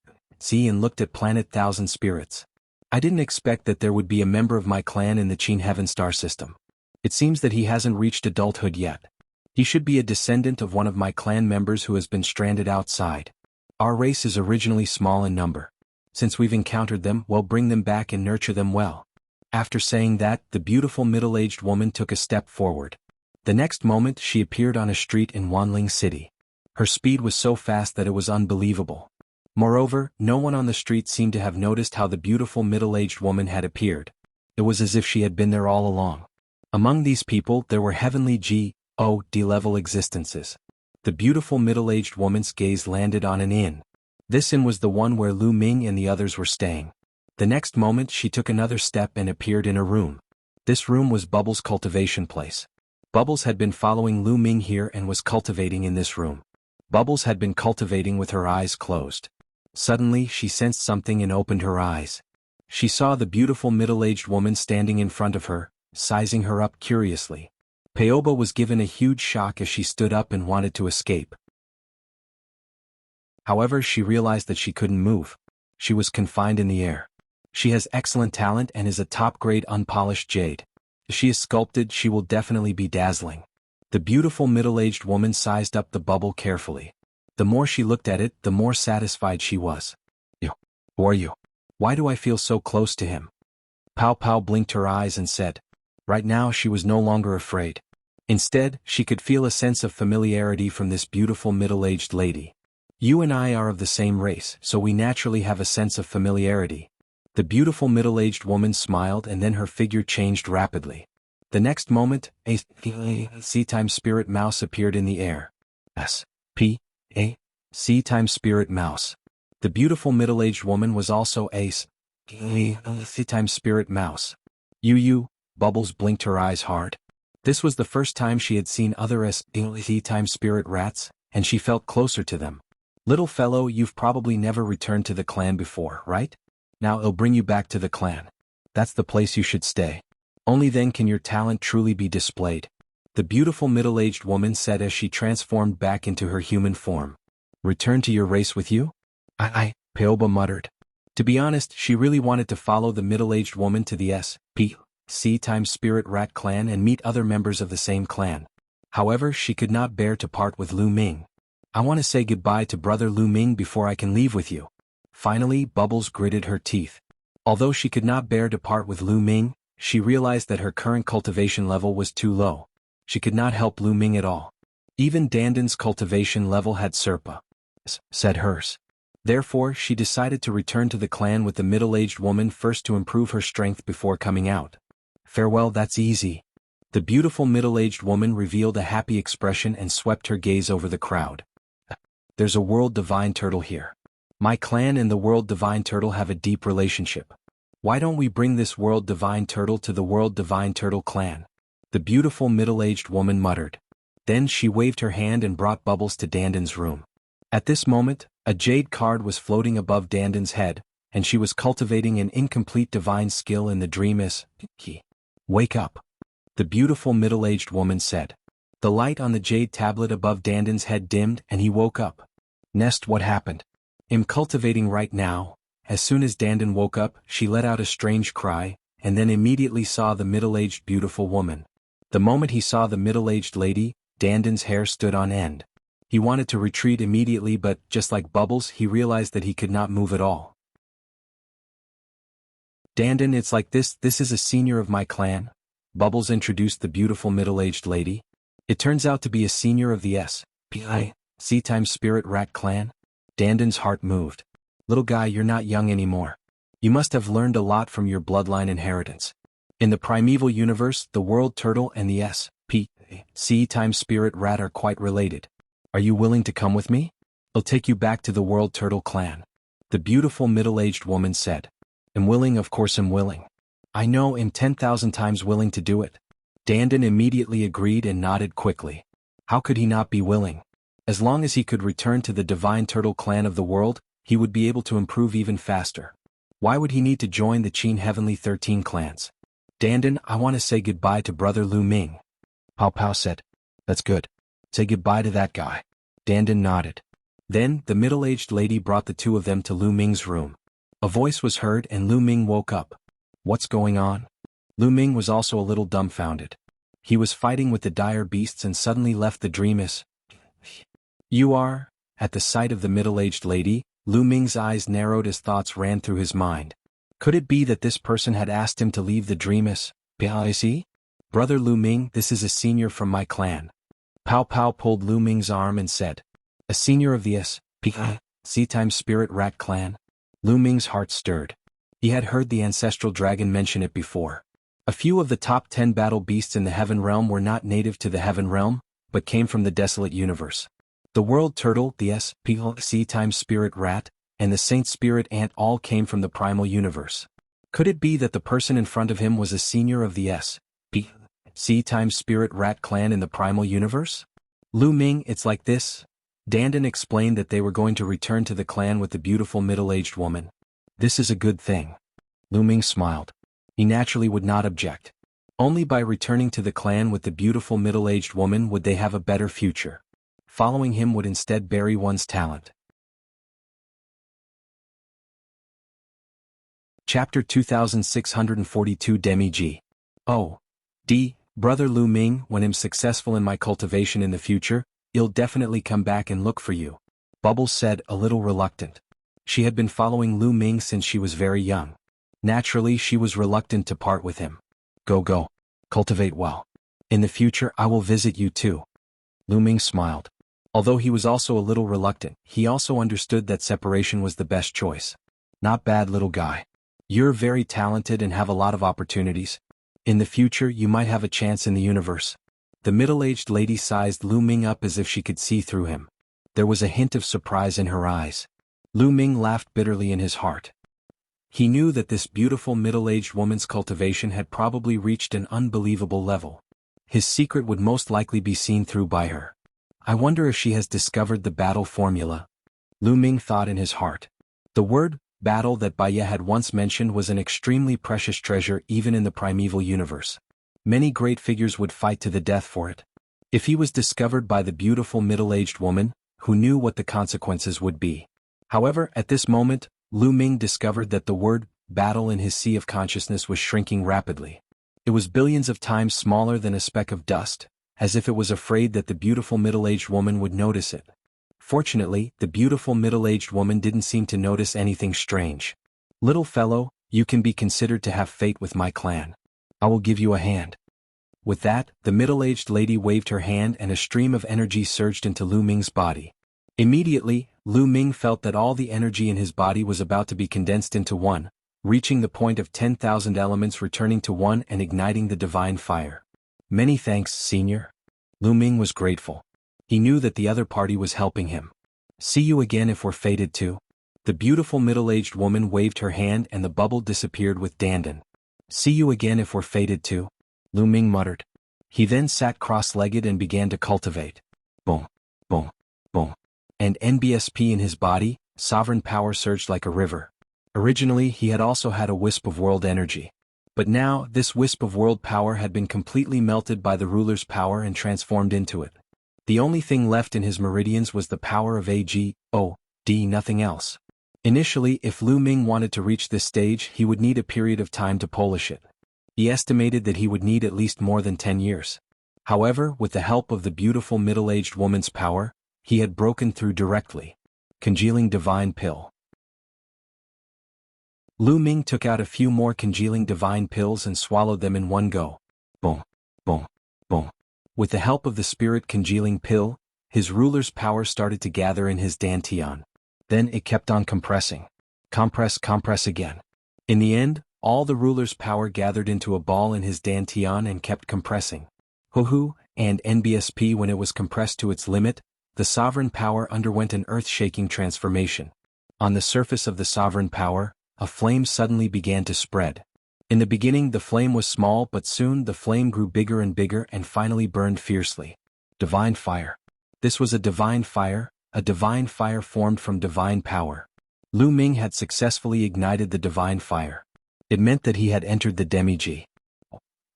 and looked at Planet Thousand Spirits. I didn't expect that there would be a member of my clan in the Qin Heaven Star system. It seems that he hasn't reached adulthood yet. He should be a descendant of one of my clan members who has been stranded outside. Our race is originally small in number. Since we've encountered them, well, bring them back and nurture them well. After saying that, the beautiful middle-aged woman took a step forward. The next moment she appeared on a street in Wanling City. Her speed was so fast that it was unbelievable. Moreover, no one on the street seemed to have noticed how the beautiful middle-aged woman had appeared. It was as if she had been there all along. Among these people there were heavenly D-level existences. The beautiful middle-aged woman's gaze landed on an inn. This inn was the one where Lu Ming and the others were staying. The next moment she took another step and appeared in a room. This room was Bubbles' cultivation place. Bubbles had been following Lu Ming here and was cultivating in this room. Bubbles had been cultivating with her eyes closed. Suddenly she sensed something and opened her eyes. She saw the beautiful middle-aged woman standing in front of her, sizing her up curiously. Peoba was given a huge shock as she stood up and wanted to escape. However, she realized that she couldn't move. She was confined in the air. She has excellent talent and is a top-grade unpolished jade. If she is sculpted, she will definitely be dazzling. The beautiful middle-aged woman sized up the bubble carefully. The more she looked at it, the more satisfied she was. Who are you? Why do I feel so close to him? Pow Pow blinked her eyes and said. Right now she was no longer afraid. Instead, she could feel a sense of familiarity from this beautiful middle-aged lady. You and I are of the same race, so we naturally have a sense of familiarity. The beautiful middle-aged woman smiled and then her figure changed rapidly. The next moment, a sea-time spirit mouse appeared in the air. Sea-time spirit mouse. The beautiful middle-aged woman was also a sea-time spirit mouse. Bubbles blinked her eyes hard. This was the first time she had seen other sea-time spirit rats, and she felt closer to them. Little fellow, you've probably never returned to the clan before, right? Now it'll bring you back to the clan. That's the place you should stay. Only then can your talent truly be displayed. The beautiful middle-aged woman said as she transformed back into her human form. Return to your race with you? Peoba muttered. To be honest, she really wanted to follow the middle-aged woman to the sea-time spirit rat clan and meet other members of the same clan. However, she could not bear to part with Lu Ming. I want to say goodbye to brother Lu Ming before I can leave with you. Finally, Bubbles gritted her teeth. Although she could not bear to part with Lu Ming, she realized that her current cultivation level was too low. She could not help Lu Ming at all. Even Dandan's cultivation level had surpassed hers. Therefore, she decided to return to the clan with the middle-aged woman first to improve her strength before coming out. Farewell, that's easy. The beautiful middle-aged woman revealed a happy expression and swept her gaze over the crowd. There's a World Divine Turtle here. My clan and the World Divine Turtle have a deep relationship. Why don't we bring this World Divine Turtle to the World Divine Turtle clan? The beautiful middle-aged woman muttered. Then she waved her hand and brought Bubbles to Dandan's room. At this moment, a jade card was floating above Dandan's head, and she was cultivating an incomplete divine skill in the dream. Wake up. The beautiful middle-aged woman said. The light on the jade tablet above Dandan's head dimmed and he woke up. Nest, what happened? I'm cultivating right now. As soon as Dandan woke up, she let out a strange cry, and then immediately saw the middle-aged beautiful woman. The moment he saw the middle-aged lady, Dandan's hair stood on end. He wanted to retreat immediately, but, just like Bubbles, he realized that he could not move at all. Dandan, it's like this is a senior of my clan. Bubbles introduced the beautiful middle-aged lady. It turns out to be a senior of the Sea-Time Spirit Rat clan. Dandan's heart moved. Little guy, you're not young anymore. You must have learned a lot from your bloodline inheritance. In the primeval universe, the world turtle and the Sea-Time Spirit Rat are quite related. Are you willing to come with me? I'll take you back to the World Turtle clan. The beautiful middle-aged woman said. I'm willing, of course I'm willing. I know I'm 10,000 times willing to do it. Dandan immediately agreed and nodded quickly. How could he not be willing? As long as he could return to the Divine Turtle clan of the world, he would be able to improve even faster. Why would he need to join the Qin Heavenly 13 clans? Dandan, I want to say goodbye to brother Lu Ming. Pao Pao said. That's good. Say goodbye to that guy. Dandan nodded. Then, the middle-aged lady brought the two of them to Lu Ming's room. A voice was heard and Lu Ming woke up. What's going on? Lu Ming was also a little dumbfounded. He was fighting with the dire beasts and suddenly left the dream. You are? At the sight of the middle-aged lady, Lu Ming's eyes narrowed as thoughts ran through his mind. Could it be that this person had asked him to leave the dream? Brother Lu Ming, this is a senior from my clan. Pao Pao pulled Lu Ming's arm and said. A senior of the Sea-Time Spirit Rat clan? Lu Ming's heart stirred. He had heard the ancestral dragon mention it before. A few of the top 10 battle beasts in the Heaven Realm were not native to the Heaven Realm, but came from the desolate universe. The World Turtle, the Sea-Time Spirit Rat, and the Saint Spirit Ant all came from the primal universe. Could it be that the person in front of him was a senior of the Sea-Time Spirit Rat clan in the primal universe? Lu Ming, it's like this. Dandan explained that they were going to return to the clan with the beautiful middle-aged woman. This is a good thing. Lu Ming smiled. He naturally would not object. Only by returning to the clan with the beautiful middle-aged woman would they have a better future. Following him would instead bury one's talent. Chapter 2642 Demi G. Oh. D. Brother Lu Ming, when I'm successful in my cultivation in the future, I'll definitely come back and look for you. Bubbles said, a little reluctant. She had been following Lu Ming since she was very young. Naturally, she was reluctant to part with him. Go. Cultivate well. In the future, I will visit you too. Lu Ming smiled. Although he was also a little reluctant, he also understood that separation was the best choice. Not bad, little guy. You're very talented and have a lot of opportunities. In the future, you might have a chance in the universe. The middle-aged lady sized Lu Ming up as if she could see through him. There was a hint of surprise in her eyes. Lu Ming laughed bitterly in his heart. He knew that this beautiful middle-aged woman's cultivation had probably reached an unbelievable level. His secret would most likely be seen through by her. I wonder if she has discovered the battle formula. Lu Ming thought in his heart. The word battle that Baya had once mentioned was an extremely precious treasure even in the primeval universe. Many great figures would fight to the death for it. If he was discovered by the beautiful middle-aged woman, who knew what the consequences would be. However, at this moment, Lu Ming discovered that the word battle in his sea of consciousness was shrinking rapidly. It was billions of times smaller than a speck of dust, as if it was afraid that the beautiful middle-aged woman would notice it. Fortunately, the beautiful middle-aged woman didn't seem to notice anything strange. Little fellow, You can be considered to have fate with my clan. I will give you a hand. With that, the middle-aged lady waved her hand and a stream of energy surged into Lu Ming's body. Immediately, Lu Ming felt that all the energy in his body was about to be condensed into one, reaching the point of 10,000 elements returning to one and igniting the divine fire. Many thanks, senior. Lu Ming was grateful. He knew that the other party was helping him. See you again if we're fated to. The beautiful middle-aged woman waved her hand and the bubble disappeared with Dandan. See you again if we're fated to, Lu Ming muttered. He then sat cross-legged and began to cultivate. Boom, boom, boom. And NBSP in his body, sovereign power surged like a river. Originally he had also had a wisp of world energy. But now, this wisp of world power had been completely melted by the ruler's power and transformed into it. The only thing left in his meridians was the power of AGOD, nothing else. Initially, if Lu Ming wanted to reach this stage, he would need a period of time to polish it. He estimated that he would need at least more than 10 years. However, with the help of the beautiful middle-aged woman's power, he had broken through directly. Congealing divine pill. Lu Ming took out a few more congealing divine pills and swallowed them in one go. Boom, boom, boom. With the help of the spirit congealing pill, his ruler's power started to gather in his dantian. Then it kept on compressing. Compress again. In the end, all the ruler's power gathered into a ball in his dantian and kept compressing. Hoo-hoo, and NBSP when it was compressed to its limit, the sovereign power underwent an earth-shaking transformation. On the surface of the sovereign power, a flame suddenly began to spread. In the beginning the flame was small but soon the flame grew bigger and finally burned fiercely. Divine fire. This was a divine fire formed from divine power. Lu Ming had successfully ignited the divine fire. It meant that he had entered the demi-G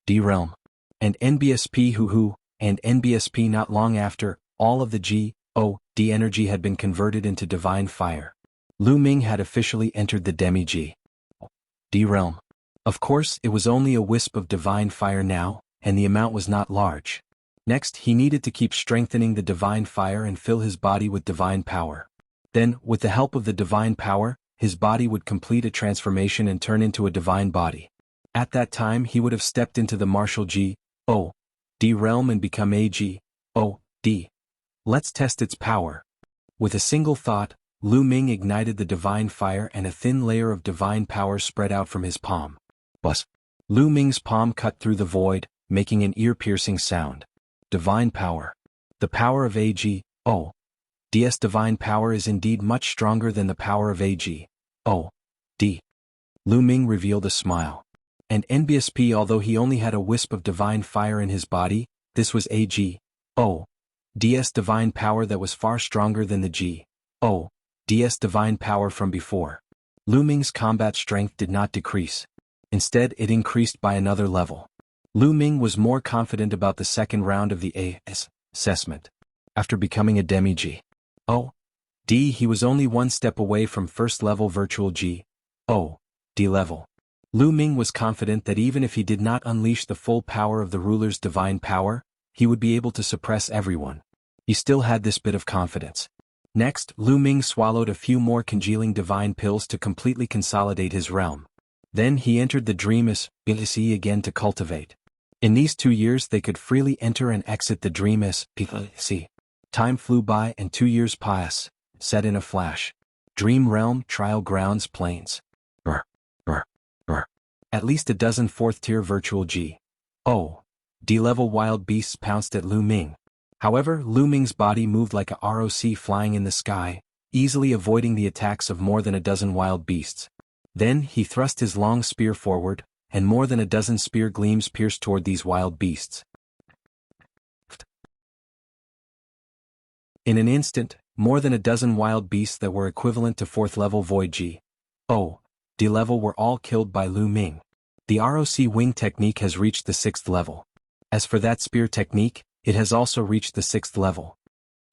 D realm. And NBSP and NBSP not long after, all of the G-O-D energy had been converted into divine fire. Lu Ming had officially entered the demi-G D realm. Of course, it was only a wisp of divine fire now, and the amount was not large. Next, he needed to keep strengthening the divine fire and fill his body with divine power. Then, with the help of the divine power, his body would complete a transformation and turn into a divine body. At that time he would have stepped into the martial G-O-D realm and become a G-O-D. Let's test its power. With a single thought, Lu Ming ignited the divine fire and a thin layer of divine power spread out from his palm. Buzz. Lu Ming's palm cut through the void, making an ear-piercing sound. Divine power. The power of AGOD's divine power is indeed much stronger than the power of AGOD. Lu Ming revealed a smile. And NBSP, although he only had a wisp of divine fire in his body, this was AGOD's divine power that was far stronger than the G-O-D's divine power from before. Lu Ming's combat strength did not decrease. Instead, it increased by another level. Lu Ming was more confident about the second round of the AS assessment. After becoming a demi-G-O-D, he was only one step away from first-level virtual G-O-D level. Lu Ming was confident that even if he did not unleash the full power of the ruler's divine power, he would be able to suppress everyone. He still had this bit of confidence. Next, Lu Ming swallowed a few more congealing divine pills to completely consolidate his realm. Then he entered the dream-ability again to cultivate. In these 2 years they could freely enter and exit the dream-ability. Time flew by and 2 years passed, set in a flash. Dream realm, trial grounds, plains. At least a dozen 4th-tier virtual G-O-D level wild beasts pounced at Lu Ming. However, Lu Ming's body moved like a ROC flying in the sky, easily avoiding the attacks of more than a dozen wild beasts. Then he thrust his long spear forward, and more than a dozen spear gleams pierced toward these wild beasts. In an instant, more than a dozen wild beasts that were equivalent to 4th-level Void G-O-D level were all killed by Lu Ming. The ROC wing technique has reached the 6th level. As for that spear technique, it has also reached the 6th level.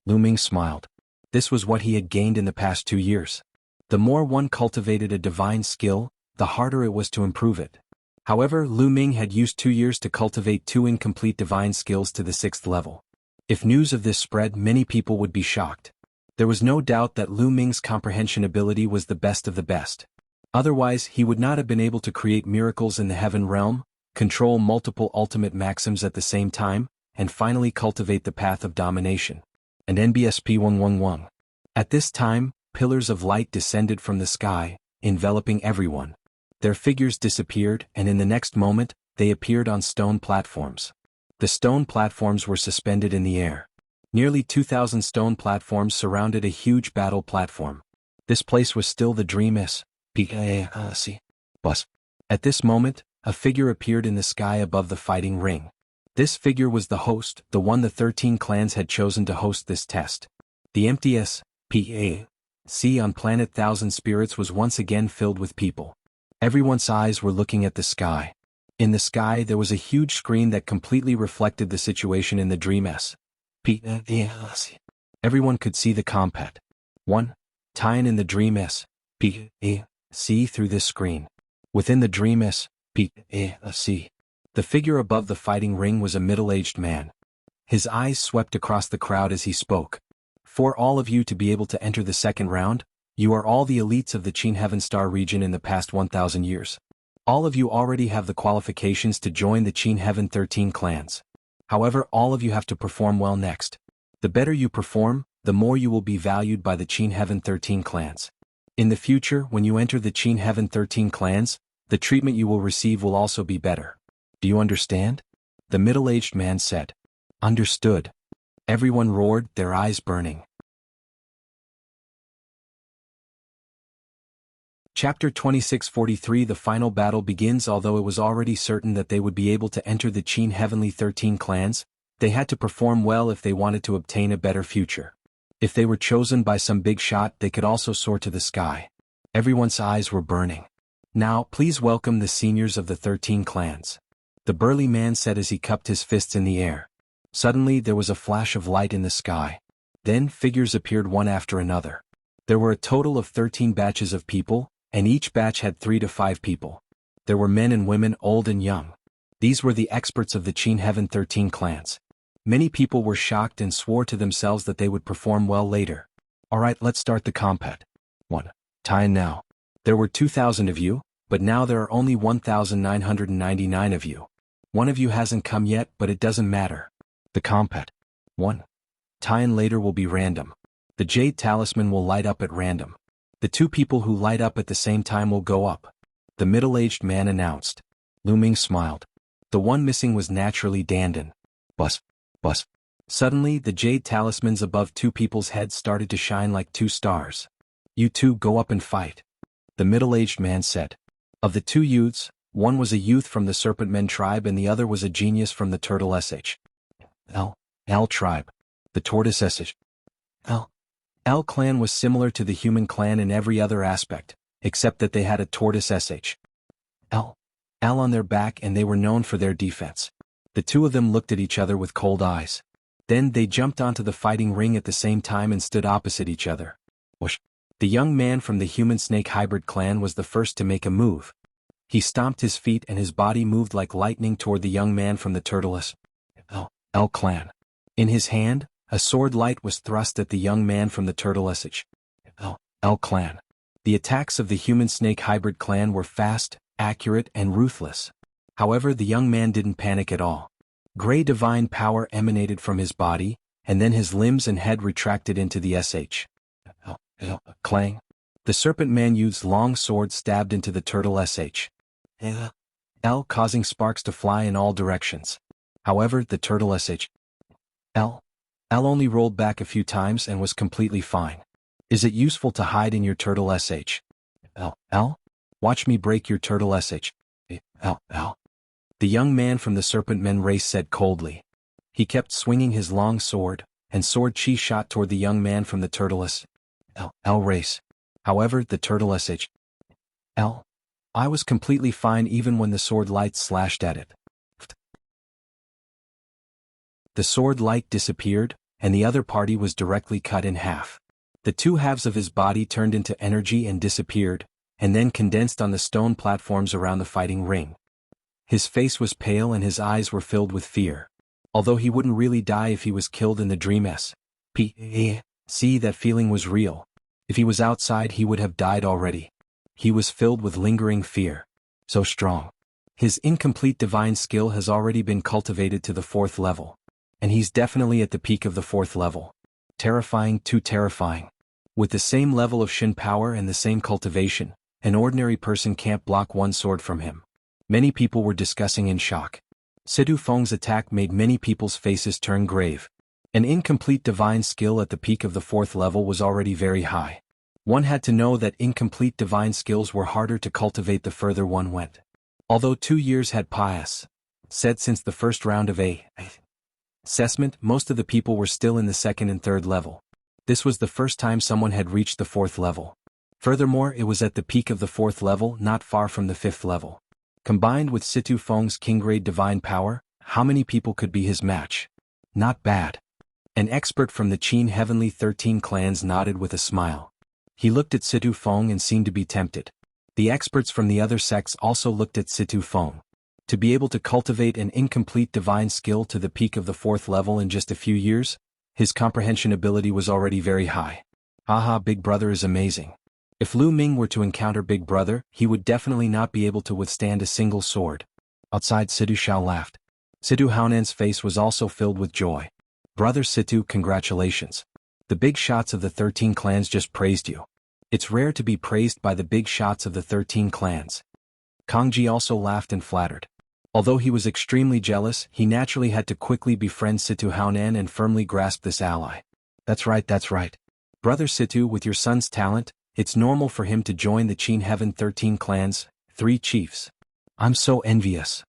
Lu Ming smiled. This was what he had gained in the past 2 years. The more one cultivated a divine skill, the harder it was to improve it. However, Lu Ming had used 2 years to cultivate 2 incomplete divine skills to the 6th level. If news of this spread, many people would be shocked. There was no doubt that Lu Ming's comprehension ability was the best of the best. Otherwise, he would not have been able to create miracles in the heaven realm, control multiple ultimate maxims at the same time, and finally cultivate the path of domination. And NBSP 111. At this time, pillars of light descended from the sky, enveloping everyone. Their figures disappeared, and in the next moment, they appeared on stone platforms. The stone platforms were suspended in the air. Nearly 2,000 stone platforms surrounded a huge battle platform. This place was still the Dream bus. At this moment, a figure appeared in the sky above the fighting ring. This figure was the host, the one the 13 clans had chosen to host this test. The empty SPAC on planet Thousand Spirits was once again filled with people. Everyone's eyes were looking at the sky. In the sky there was a huge screen that completely reflected the situation in the Dream SPAC. Everyone could see the combat. 1. Tying in the Dream SPAC through this screen. Within the Dream SPAC, the figure above the fighting ring was a middle-aged man. His eyes swept across the crowd as he spoke. For all of you to be able to enter the second round, you are all the elites of the Qin Heaven Star region in the past 1,000 years. All of you already have the qualifications to join the Qin Heaven 13 clans. However, all of you have to perform well next. The better you perform, the more you will be valued by the Qin Heaven 13 clans. In the future, when you enter the Qin Heaven 13 clans, the treatment you will receive will also be better. Do you understand? The middle-aged man said. Understood. Everyone roared, their eyes burning. Chapter 2643. The final battle begins. Although it was already certain that they would be able to enter the Qin Heavenly 13 clans, they had to perform well if they wanted to obtain a better future. If they were chosen by some big shot, they could also soar to the sky. Everyone's eyes were burning. Now, please welcome the seniors of the 13 clans. The burly man said as he cupped his fists in the air. Suddenly there was a flash of light in the sky. Then figures appeared one after another. There were a total of 13 batches of people, and each batch had 3 to 5 people. There were men and women, old and young. These were the experts of the Qin Heaven 13 clans. Many people were shocked and swore to themselves that they would perform well later. Alright, let's start the combat. 1. Time now. There were 2,000 of you, but now there are only 1,999 of you. One of you hasn't come yet, but it doesn't matter. The combat. 1. Time later will be random. The Jade Talisman will light up at random. The 2 people who light up at the same time will go up. The middle-aged man announced. Lu Ming smiled. The one missing was naturally Dandan. Bus. Suddenly, the Jade Talismans above 2 people's heads started to shine like 2 stars. You 2 go up and fight. The middle-aged man said. Of the 2 youths, one was a youth from the Serpent Men tribe and the other was a genius from the Turtle L tribe. The Tortoise L clan was similar to the human clan in every other aspect, except that they had a Tortoise L on their back and they were known for their defense. The 2 of them looked at each other with cold eyes. Then they jumped onto the fighting ring at the same time and stood opposite each other. Whoosh. The young man from the human snake hybrid clan was the first to make a move. He stomped his feet and his body moved like lightning toward the young man from the Turtle L clan. In his hand, a sword light was thrust at the young man from the Turtle L clan. The attacks of the human snake hybrid clan were fast, accurate, and ruthless. However, the young man didn't panic at all. Gray divine power emanated from his body, and then his limbs and head retracted into the clang. The serpent man used long sword stabbed into the turtle L, causing sparks to fly in all directions. However, the turtle L only rolled back a few times and was completely fine. Is it useful to hide in your turtle L? Watch me break your turtle L. The young man from the Serpent Men race said coldly. He kept swinging his long sword, and sword chi shot toward the young man from the Turtle L race. However, the Turtle L. I was completely fine even when the sword light slashed at it. The sword light disappeared, and the other party was directly cut in half. The 2 halves of his body turned into energy and disappeared, and then condensed on the stone platforms around the fighting ring. His face was pale and his eyes were filled with fear. Although he wouldn't really die if he was killed in the Dream SPAC, that feeling was real. If he was outside he would have died already. He was filled with lingering fear. So strong. His incomplete divine skill has already been cultivated to the 4th level. And he's definitely at the peak of the 4th level. Terrifying, too terrifying. With the same level of Shin power and the same cultivation, an ordinary person can't block one sword from him. Many people were discussing in shock. Situ Feng's attack made many people's faces turn grave. An incomplete divine skill at the peak of the 4th level was already very high. One had to know that incomplete divine skills were harder to cultivate the further one went. Although 2 years had passed since the first round of assessment, most of the people were still in the 2nd and 3rd level. This was the first time someone had reached the 4th level. Furthermore, it was at the peak of the 4th level, not far from the 5th level. Combined with Situ Feng's king-grade divine power, how many people could be his match? Not bad. An expert from the Qin Heavenly 13 clans nodded with a smile. He looked at Situ Feng and seemed to be tempted. The experts from the other sects also looked at Situ Feng. To be able to cultivate an incomplete divine skill to the peak of the 4th level in just a few years, his comprehension ability was already very high. Aha, Big Brother is amazing. If Lu Ming were to encounter Big Brother, he would definitely not be able to withstand a single sword. Outside, Situ Shao laughed. Situ Haonan's face was also filled with joy. Brother Situ, congratulations. The big shots of the 13 clans just praised you. It's rare to be praised by the big shots of the 13 clans. Kangji also laughed and flattered. Although he was extremely jealous, he naturally had to quickly befriend Situ Haonan and firmly grasp this ally. That's right. Brother Situ, with your son's talent, it's normal for him to join the Qin Heaven 13 clans, 3 chiefs. I'm so envious.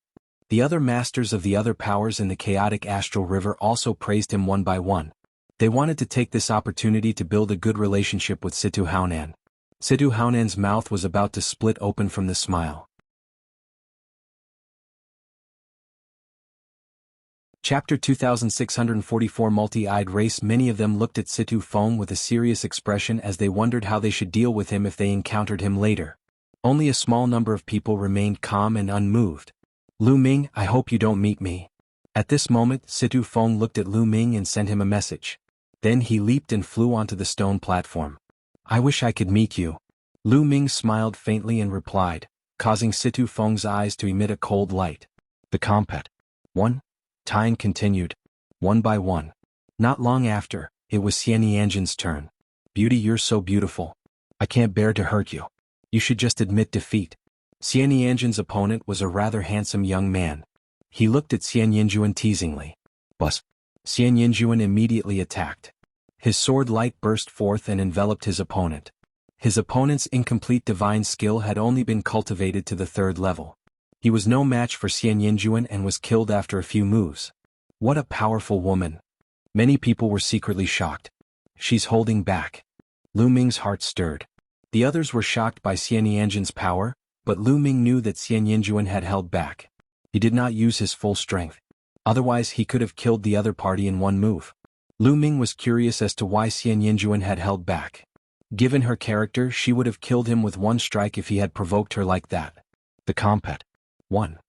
The other masters of the other powers in the chaotic astral river also praised him one by one. They wanted to take this opportunity to build a good relationship with Situ Haonan. Situ Haonan's mouth was about to split open from the smile. Chapter 2644 Multi-Eyed Race. Many of them looked at Situ Feng with a serious expression as they wondered how they should deal with him if they encountered him later. Only a small number of people remained calm and unmoved. Lu Ming, I hope you don't meet me. At this moment, Situ Feng looked at Lu Ming and sent him a message. Then he leaped and flew onto the stone platform. I wish I could meet you. Lu Ming smiled faintly and replied, causing Situ Feng's eyes to emit a cold light. The combat. 1. Time continued. One by one. Not long after, it was Xian Yanjin's turn. Beauty, you're so beautiful. I can't bear to hurt you. You should just admit defeat. Xian Yanjin's opponent was a rather handsome young man. He looked at Xian Yinjuan teasingly. Bus. Xian Yinjuan immediately attacked. His sword light burst forth and enveloped his opponent. His opponent's incomplete divine skill had only been cultivated to the 3rd level. He was no match for Xian Yinjuan and was killed after a few moves. What a powerful woman. Many people were secretly shocked. She's holding back. Lu Ming's heart stirred. The others were shocked by Xian Yanjin's power, but Lu Ming knew that Xian Yinjuan had held back. He did not use his full strength. Otherwise he could have killed the other party in one move. Lu Ming was curious as to why Xian Yinjuan had held back. Given her character, she would have killed him with one strike if he had provoked her like that. The combat. 1.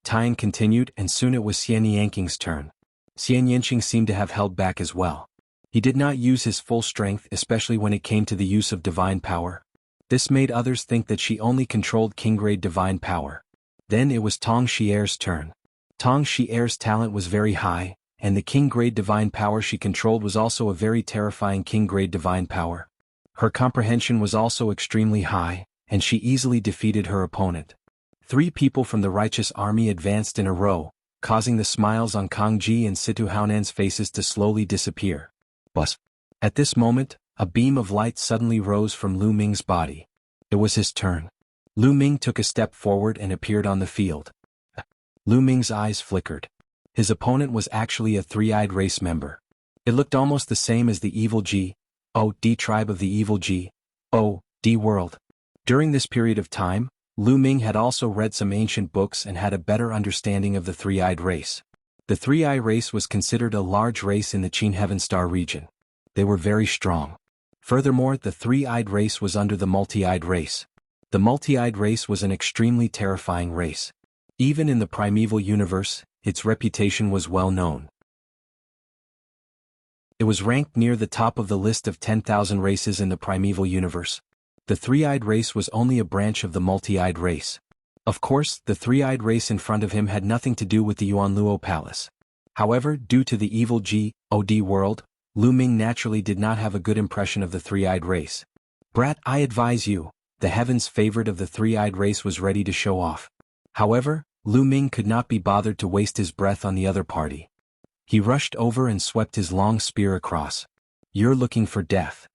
Time continued and soon it was Xian Yanqing's turn. Xian Yanqing seemed to have held back as well. He did not use his full strength, especially when it came to the use of divine power. This made others think that she only controlled king-grade divine power. Then it was Tong Xier's turn. Tong Xier's talent was very high, and the king-grade divine power she controlled was also a very terrifying king-grade divine power. Her comprehension was also extremely high, and she easily defeated her opponent. 3 people from the righteous army advanced in a row, causing the smiles on Kang Ji and Situ Haonan's faces to slowly disappear. Bus. At this moment, a beam of light suddenly rose from Lu Ming's body. It was his turn. Lu Ming took a step forward and appeared on the field. Lu Ming's eyes flickered. His opponent was actually a 3-eyed race member. It looked almost the same as the evil G.O.D tribe of the evil G.O.D world. During this period of time, Lu Ming had also read some ancient books and had a better understanding of the 3-eyed race. The 3-eye race was considered a large race in the Qin Heaven Star region. They were very strong. Furthermore, the 3-eyed race was under the multi-eyed race. The multi-eyed race was an extremely terrifying race. Even in the primeval universe, its reputation was well known. It was ranked near the top of the list of 10,000 races in the primeval universe. The three-eyed race was only a branch of the multi-eyed race. Of course, the three-eyed race in front of him had nothing to do with the Yuanluo Palace. However, due to the evil God world, Lu Ming naturally did not have a good impression of the three-eyed race. "Brat, I advise you," the heaven's favorite of the three-eyed race was ready to show off. However, Lu Ming could not be bothered to waste his breath on the other party. He rushed over and swept his long spear across. "You're looking for death."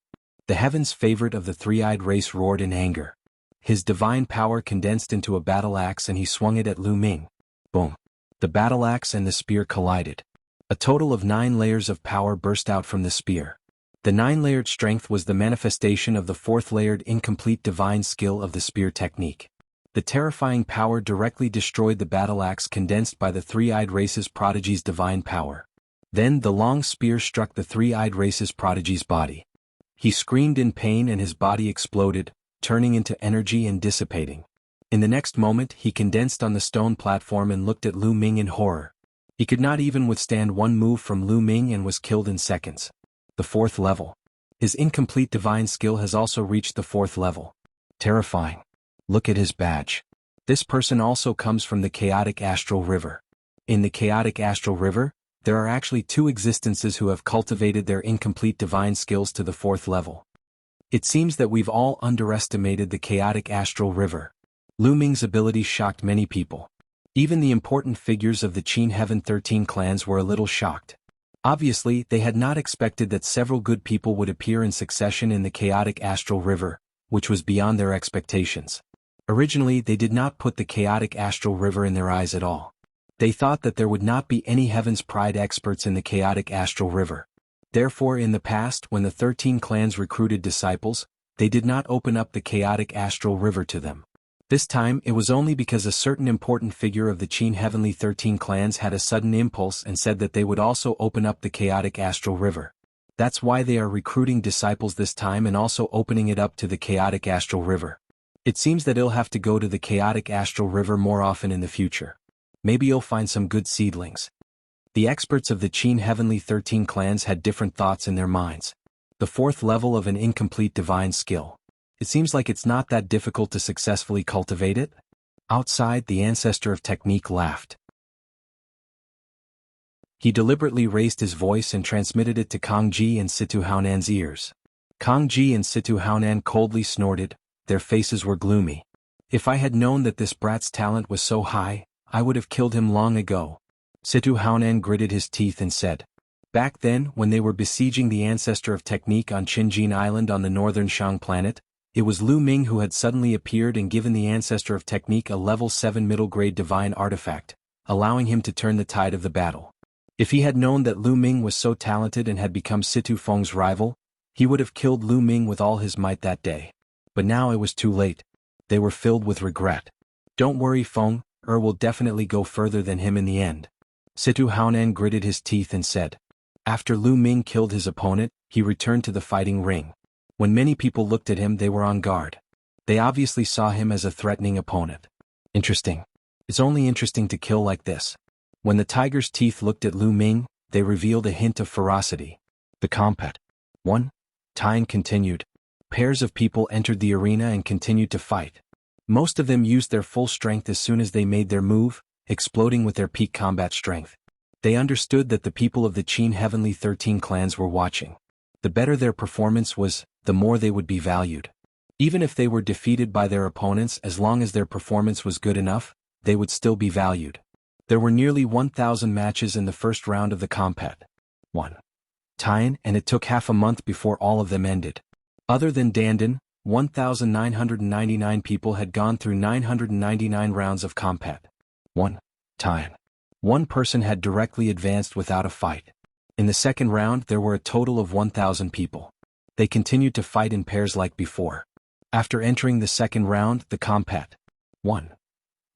The heaven's favorite of the three-eyed race roared in anger. His divine power condensed into a battle axe and he swung it at Lu Ming. Boom. The battle axe and the spear collided. A total of 9 layers of power burst out from the spear. The 9-layered strength was the manifestation of the 4th-layered incomplete divine skill of the spear technique. The terrifying power directly destroyed the battle axe condensed by the three-eyed race's prodigy's divine power. Then the long spear struck the three-eyed race's prodigy's body. He screamed in pain and his body exploded, turning into energy and dissipating. In the next moment he condensed on the stone platform and looked at Lu Ming in horror. He could not even withstand one move from Lu Ming and was killed in seconds. The 4th level. His incomplete divine skill has also reached the 4th level. Terrifying. Look at his badge. This person also comes from the chaotic astral river. In the chaotic astral river, there are actually 2 existences who have cultivated their incomplete divine skills to the 4th level. It seems that we've all underestimated the chaotic astral river. Lu Ming's abilities shocked many people. Even the important figures of the Qin Heaven 13 clans were a little shocked. Obviously, they had not expected that several good people would appear in succession in the chaotic astral river, which was beyond their expectations. Originally, they did not put the chaotic astral river in their eyes at all. They thought that there would not be any Heaven's Pride experts in the chaotic astral river. Therefore, in the past, when the 13 clans recruited disciples, they did not open up the chaotic astral river to them. This time, it was only because a certain important figure of the Qin Heavenly 13 clans had a sudden impulse and said that they would also open up the chaotic astral river. That's why they are recruiting disciples this time and also opening it up to the chaotic astral river. It seems that he'll have to go to the chaotic astral river more often in the future. Maybe you'll find some good seedlings. The experts of the Qin Heavenly 13 clans had different thoughts in their minds. The 4th level of an incomplete divine skill. It seems like it's not that difficult to successfully cultivate it. Outside, the ancestor of technique laughed. He deliberately raised his voice and transmitted it to Kang Ji and Situ Haonan's ears. Kang Ji and Situ Haonan coldly snorted, their faces were gloomy. "If I had known that this brat's talent was so high, I would have killed him long ago." Situ Haonan gritted his teeth and said, "Back then, when they were besieging the ancestor of technique on Qinjin Island on the northern Shang planet, it was Lu Ming who had suddenly appeared and given the ancestor of technique a level 7 middle-grade divine artifact, allowing him to turn the tide of the battle. If he had known that Lu Ming was so talented and had become Situ Feng's rival, he would have killed Lu Ming with all his might that day. But now it was too late. They were filled with regret. Don't worry, Feng, will definitely go further than him in the end." Situ Haonan gritted his teeth and said. After Lu Ming killed his opponent, he returned to the fighting ring. When many people looked at him, they were on guard. They obviously saw him as a threatening opponent. Interesting. It's only interesting to kill like this. When the tiger's teeth looked at Lu Ming, they revealed a hint of ferocity. The combat. 1. Time continued. Pairs of people entered the arena and continued to fight. Most of them used their full strength as soon as they made their move, exploding with their peak combat strength. They understood that the people of the Qin Heavenly 13 clans were watching. The better their performance was, the more they would be valued. Even if they were defeated by their opponents, as long as their performance was good enough, they would still be valued. There were nearly 1,000 matches in the first round of the combat. 1. Time, and it took half a month before all of them ended. Other than Dandan, 1,999 people had gone through 999 rounds of combat. 1. Time. One person had directly advanced without a fight. In the second round, there were a total of 1,000 people. They continued to fight in pairs like before. After entering the second round, the combat. 1.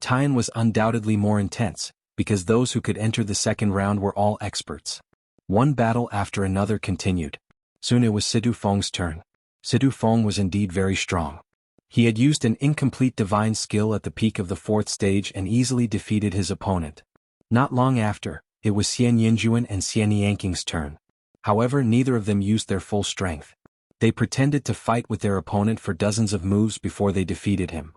Time was undoubtedly more intense, because those who could enter the second round were all experts. One battle after another continued. Soon it was Situ Feng's turn. Situ Feng was indeed very strong. He had used an incomplete divine skill at the peak of the 4th stage and easily defeated his opponent. Not long after, it was Xian Yinjuan and Xian Yanking's turn. However, neither of them used their full strength. They pretended to fight with their opponent for dozens of moves before they defeated him.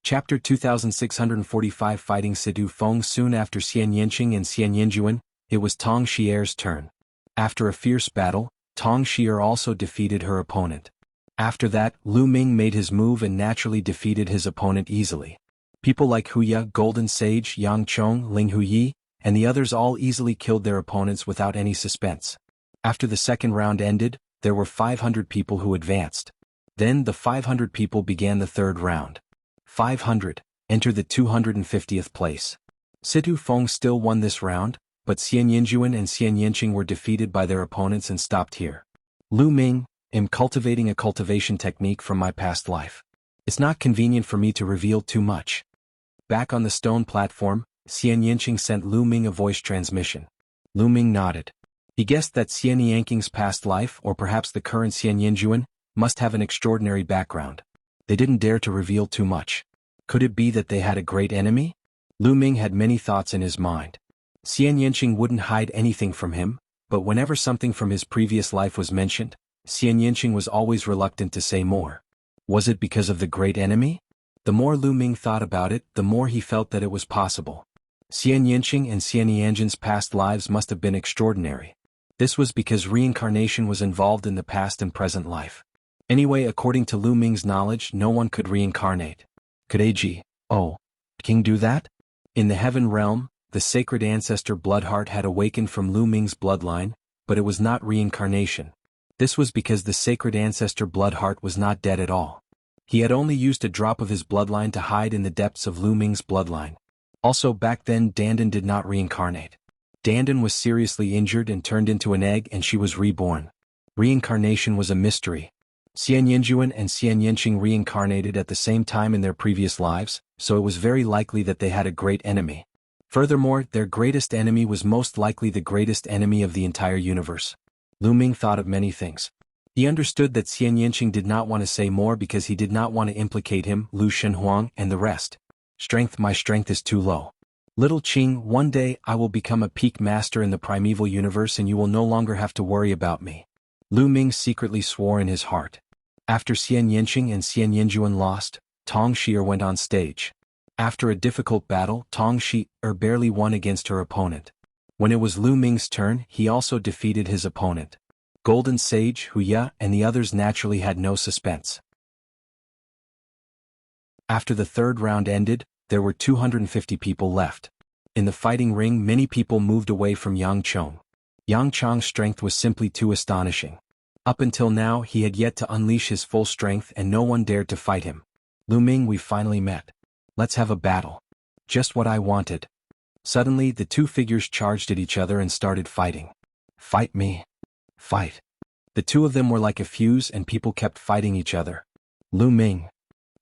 Chapter 2645 Fighting Situ Feng. Soon after Xian Yanqing and Xian Yinjuan, it was Tong Xier's turn. After a fierce battle, Tong Xier also defeated her opponent. After that, Lu Ming made his move and naturally defeated his opponent easily. People like Huya, Golden Sage, Yang Chong, Ling Huyi, and the others all easily killed their opponents without any suspense. After the second round ended, there were 500 people who advanced. Then the 500 people began the third round. 500 entered the 250th place. Situ Feng still won this round, but Xian Yinjuan and Xian Yanqing were defeated by their opponents and stopped here. Lu Ming, am cultivating a cultivation technique from my past life. It's not convenient for me to reveal too much. Back on the stone platform, Xian Yanqing sent Lu Ming a voice transmission. Lu Ming nodded. He guessed that Xian Yanqing's past life, or perhaps the current Xian Yinjuan, must have an extraordinary background. They didn't dare to reveal too much. Could it be that they had a great enemy? Lu Ming had many thoughts in his mind. Xian Yanqing wouldn't hide anything from him, but whenever something from his previous life was mentioned, Xian Yanqing was always reluctant to say more. Was it because of the great enemy? The more Lu Ming thought about it, the more he felt that it was possible. Xian Yanqing and Xian Yanjin's past lives must have been extraordinary. This was because reincarnation was involved in the past and present life. Anyway, according to Lu Ming's knowledge, no one could reincarnate. Could King do that? In the heaven realm, the sacred ancestor Bloodheart had awakened from Lu Ming's bloodline, but it was not reincarnation. This was because the sacred ancestor Bloodheart was not dead at all. He had only used a drop of his bloodline to hide in the depths of Lu Ming's bloodline. Also back then Dandan did not reincarnate. Dandan was seriously injured and turned into an egg and she was reborn. Reincarnation was a mystery. Xian Yinjuan and Xian Yanqing reincarnated at the same time in their previous lives, so it was very likely that they had a great enemy. Furthermore, their greatest enemy was most likely the greatest enemy of the entire universe. Lu Ming thought of many things. He understood that Xian Yanqing did not want to say more because he did not want to implicate him, Lu Shenhuang, and the rest. My strength is too low. Little Qing, one day I will become a peak master in the primeval universe and you will no longer have to worry about me. Lu Ming secretly swore in his heart. After Xian Yanqing and Xian Yinjuan lost, Tong Xier went on stage. After a difficult battle, Tong Xier barely won against her opponent. When it was Lu Ming's turn, he also defeated his opponent. Golden Sage, Huya, and the others naturally had no suspense. After the third round ended, there were 250 people left. In the fighting ring, many people moved away from Yang Chong. Yang Chong's strength was simply too astonishing. Up until now, he had yet to unleash his full strength and no one dared to fight him. Lu Ming, we finally met. Let's have a battle. Just what I wanted. Suddenly, the two figures charged at each other and started fighting. Fight me. Fight. The two of them were like a fuse and people kept fighting each other. Lu Ming.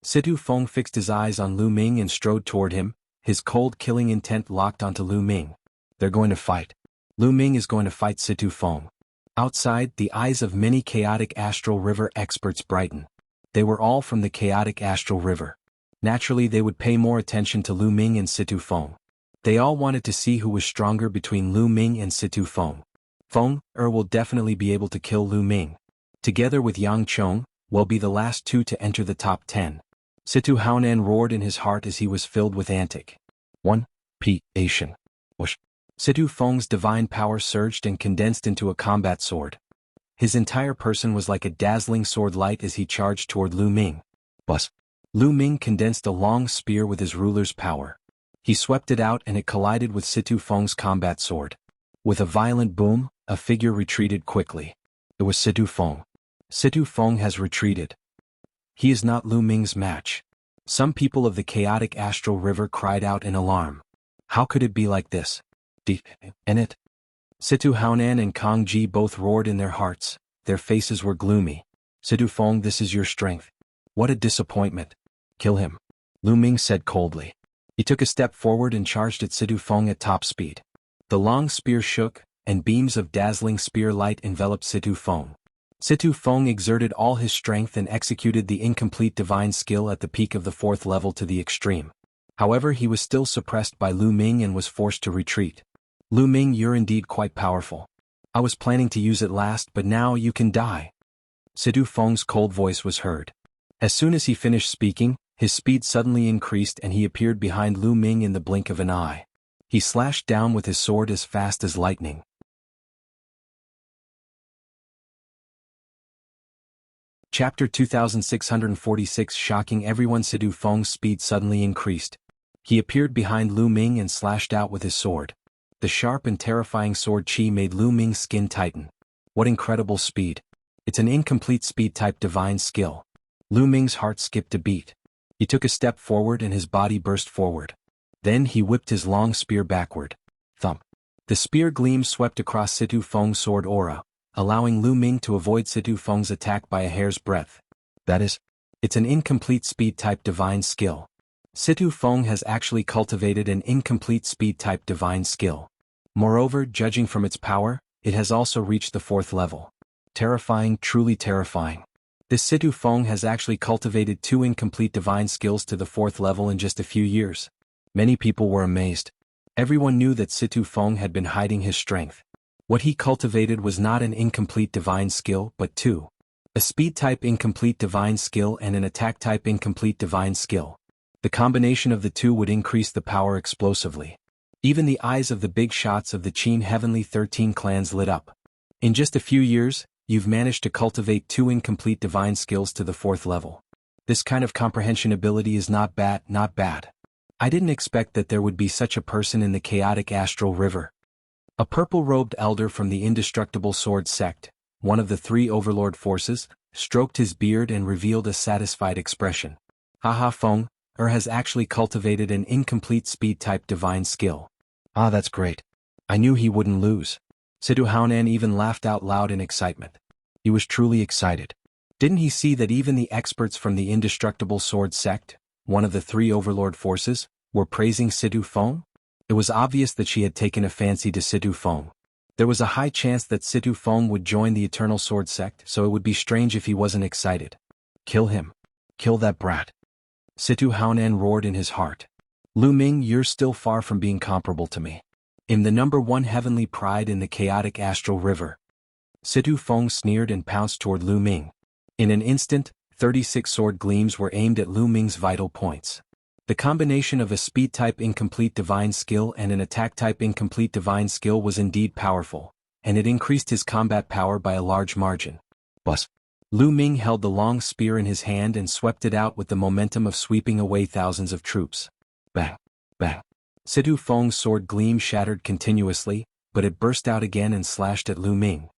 Situ Feng fixed his eyes on Lu Ming and strode toward him, his cold killing intent locked onto Lu Ming. They're going to fight. Lu Ming is going to fight Situ Feng. Outside, the eyes of many chaotic astral river experts brighten. They were all from the chaotic astral river. Naturally, they would pay more attention to Lu Ming and Situ Feng. They all wanted to see who was stronger between Lu Ming and Situ Feng. Feng will definitely be able to kill Lu Ming. Together with Yang Chong, will be the last two to enter the top 10. Situ Haonan roared in his heart as he was filled with antic. 1. P-ation. Whoosh. Situ Feng's divine power surged and condensed into a combat sword. His entire person was like a dazzling sword light as he charged toward Lu Ming. Bus. Lu Ming condensed a long spear with his ruler's power. He swept it out and it collided with Situ Feng's combat sword. With a violent boom, a figure retreated quickly. It was Situ Feng. Situ Feng has retreated. He is not Lu Ming's match. Some people of the chaotic astral river cried out in alarm. How could it be like this? Situ Haonan and Kang Ji both roared in their hearts. Their faces were gloomy. Situ Feng, this is your strength. What a disappointment. Kill him. Lu Ming said coldly. He took a step forward and charged at Situ Feng at top speed. The long spear shook, and beams of dazzling spear light enveloped Situ Feng. Situ Feng exerted all his strength and executed the incomplete divine skill at the peak of the 4th level to the extreme. However, he was still suppressed by Lu Ming and was forced to retreat. Lu Ming, you're indeed quite powerful. I was planning to use it last, but now you can die. Sidu Feng's cold voice was heard. As soon as he finished speaking, his speed suddenly increased and he appeared behind Lu Ming in the blink of an eye. He slashed down with his sword as fast as lightning. Chapter 2646. Shocking everyone. Sidu Feng's speed suddenly increased. He appeared behind Lu Ming and slashed out with his sword. The sharp and terrifying sword chi made Lu Ming's skin tighten. What incredible speed. It's an incomplete speed-type divine skill. Lu Ming's heart skipped a beat. He took a step forward and his body burst forward. Then he whipped his long spear backward. Thump. The spear gleam swept across Sidu Feng's sword aura, allowing Lu Ming to avoid Sidu Feng's attack by a hair's breadth. That is, it's an incomplete speed-type divine skill. Sidu Feng has actually cultivated an incomplete speed-type divine skill. Moreover, judging from its power, it has also reached the 4th level. Terrifying, truly terrifying. This Sidu Feng has actually cultivated 2 incomplete divine skills to the 4th level in just a few years. Many people were amazed. Everyone knew that Sidu Feng had been hiding his strength. What he cultivated was not an incomplete divine skill, but 2. A speed-type incomplete divine skill and an attack-type incomplete divine skill. The combination of the 2 would increase the power explosively. Even the eyes of the big shots of the Qin Heavenly 13 clans lit up. In just a few years, you've managed to cultivate 2 incomplete divine skills to the 4th level. This kind of comprehension ability is not bad, not bad. I didn't expect that there would be such a person in the chaotic astral river. A purple-robed elder from the indestructible sword sect, one of the 3 overlord forces, stroked his beard and revealed a satisfied expression. Haha, Feng has actually cultivated an incomplete speed-type divine skill. Ah, that's great. I knew he wouldn't lose. Sidu Haonan even laughed out loud in excitement. He was truly excited. Didn't he see that even the experts from the indestructible sword sect, one of the 3 overlord forces, were praising Sidu Feng? It was obvious that she had taken a fancy to Sidu Feng. There was a high chance that Sidu Feng would join the eternal sword sect, so it would be strange if he wasn't excited. Kill him. Kill that brat. Sidu Haonan roared in his heart. Lu Ming, you're still far from being comparable to me. I'm the #1 heavenly pride in the chaotic astral river. Sidu Feng sneered and pounced toward Lu Ming. In an instant, 36 sword gleams were aimed at Lu Ming's vital points. The combination of a speed-type incomplete divine skill and an attack-type incomplete divine skill was indeed powerful, and it increased his combat power by a large margin. Bus. Lu Ming held the long spear in his hand and swept it out with the momentum of sweeping away thousands of troops. Bang! Bang! Sidu Feng's sword gleam shattered continuously, but it burst out again and slashed at Lu Ming.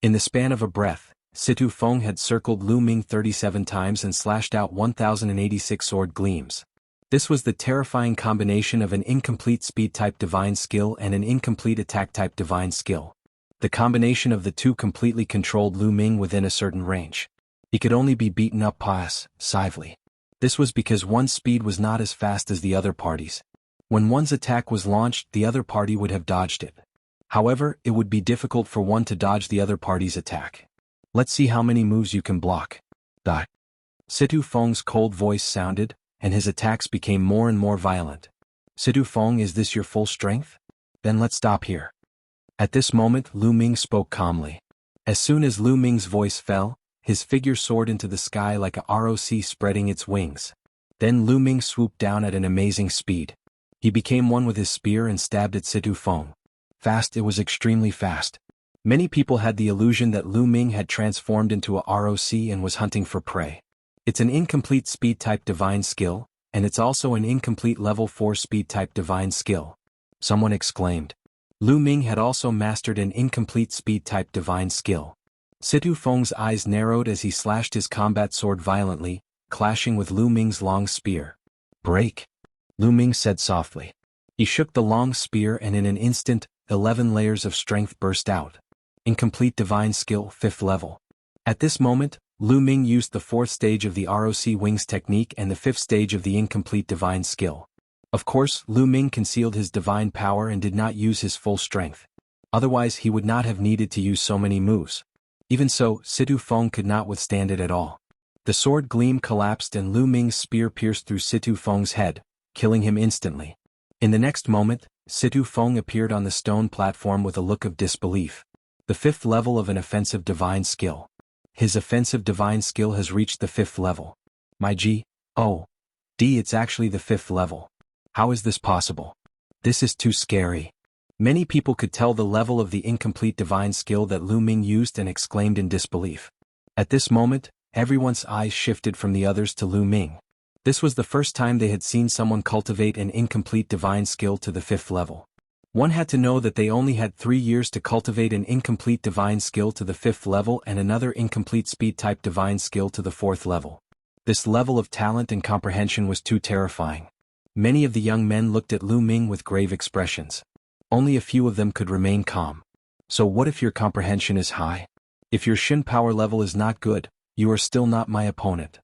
In the span of a breath, Sidu Feng had circled Lu Ming 37 times and slashed out 1,086 sword gleams. This was the terrifying combination of an incomplete speed-type divine skill and an incomplete attack-type divine skill. The combination of the 2 completely controlled Lu Ming within a certain range. He could only be beaten up passively. This was because one's speed was not as fast as the other party's. When one's attack was launched, the other party would have dodged it. However, it would be difficult for one to dodge the other party's attack. Let's see how many moves you can block. Die. Sidu Feng's cold voice sounded, and his attacks became more and more violent. Sidu Feng, is this your full strength? Then let's stop here. At this moment, Lu Ming spoke calmly. As soon as Lu Ming's voice fell, his figure soared into the sky like a ROC spreading its wings. Then Lu Ming swooped down at an amazing speed. He became one with his spear and stabbed at Sidu Feng. Fast, it was extremely fast. Many people had the illusion that Lu Ming had transformed into a ROC and was hunting for prey. It's an incomplete speed-type divine skill, and it's also an incomplete level 4 speed-type divine skill. Someone exclaimed. Lu Ming had also mastered an incomplete speed-type divine skill. Sidu Feng's eyes narrowed as he slashed his combat sword violently, clashing with Lu Ming's long spear. Break! Lu Ming said softly. He shook the long spear and in an instant, 11 layers of strength burst out. Incomplete divine skill, 5th level. At this moment, Lu Ming used the 4th stage of the ROC wings technique and the 5th stage of the incomplete divine skill. Of course, Lu Ming concealed his divine power and did not use his full strength. Otherwise he would not have needed to use so many moves. Even so, Sidu Feng could not withstand it at all. The sword gleam collapsed and Lu Ming's spear pierced through Sidu Feng's head, killing him instantly. In the next moment, Situ Feng appeared on the stone platform with a look of disbelief. The 5th level of an offensive divine skill. His offensive divine skill has reached the 5th level. My G. Oh. D. It's actually the 5th level. How is this possible? This is too scary. Many people could tell the level of the incomplete divine skill that Lu Ming used and exclaimed in disbelief. At this moment, everyone's eyes shifted from the others to Lu Ming. This was the first time they had seen someone cultivate an incomplete divine skill to the 5th level. One had to know that they only had 3 years to cultivate an incomplete divine skill to the 5th level and another incomplete speed-type divine skill to the 4th level. This level of talent and comprehension was too terrifying. Many of the young men looked at Lu Ming with grave expressions. Only a few of them could remain calm. So what if your comprehension is high? If your Shin power level is not good, you are still not my opponent.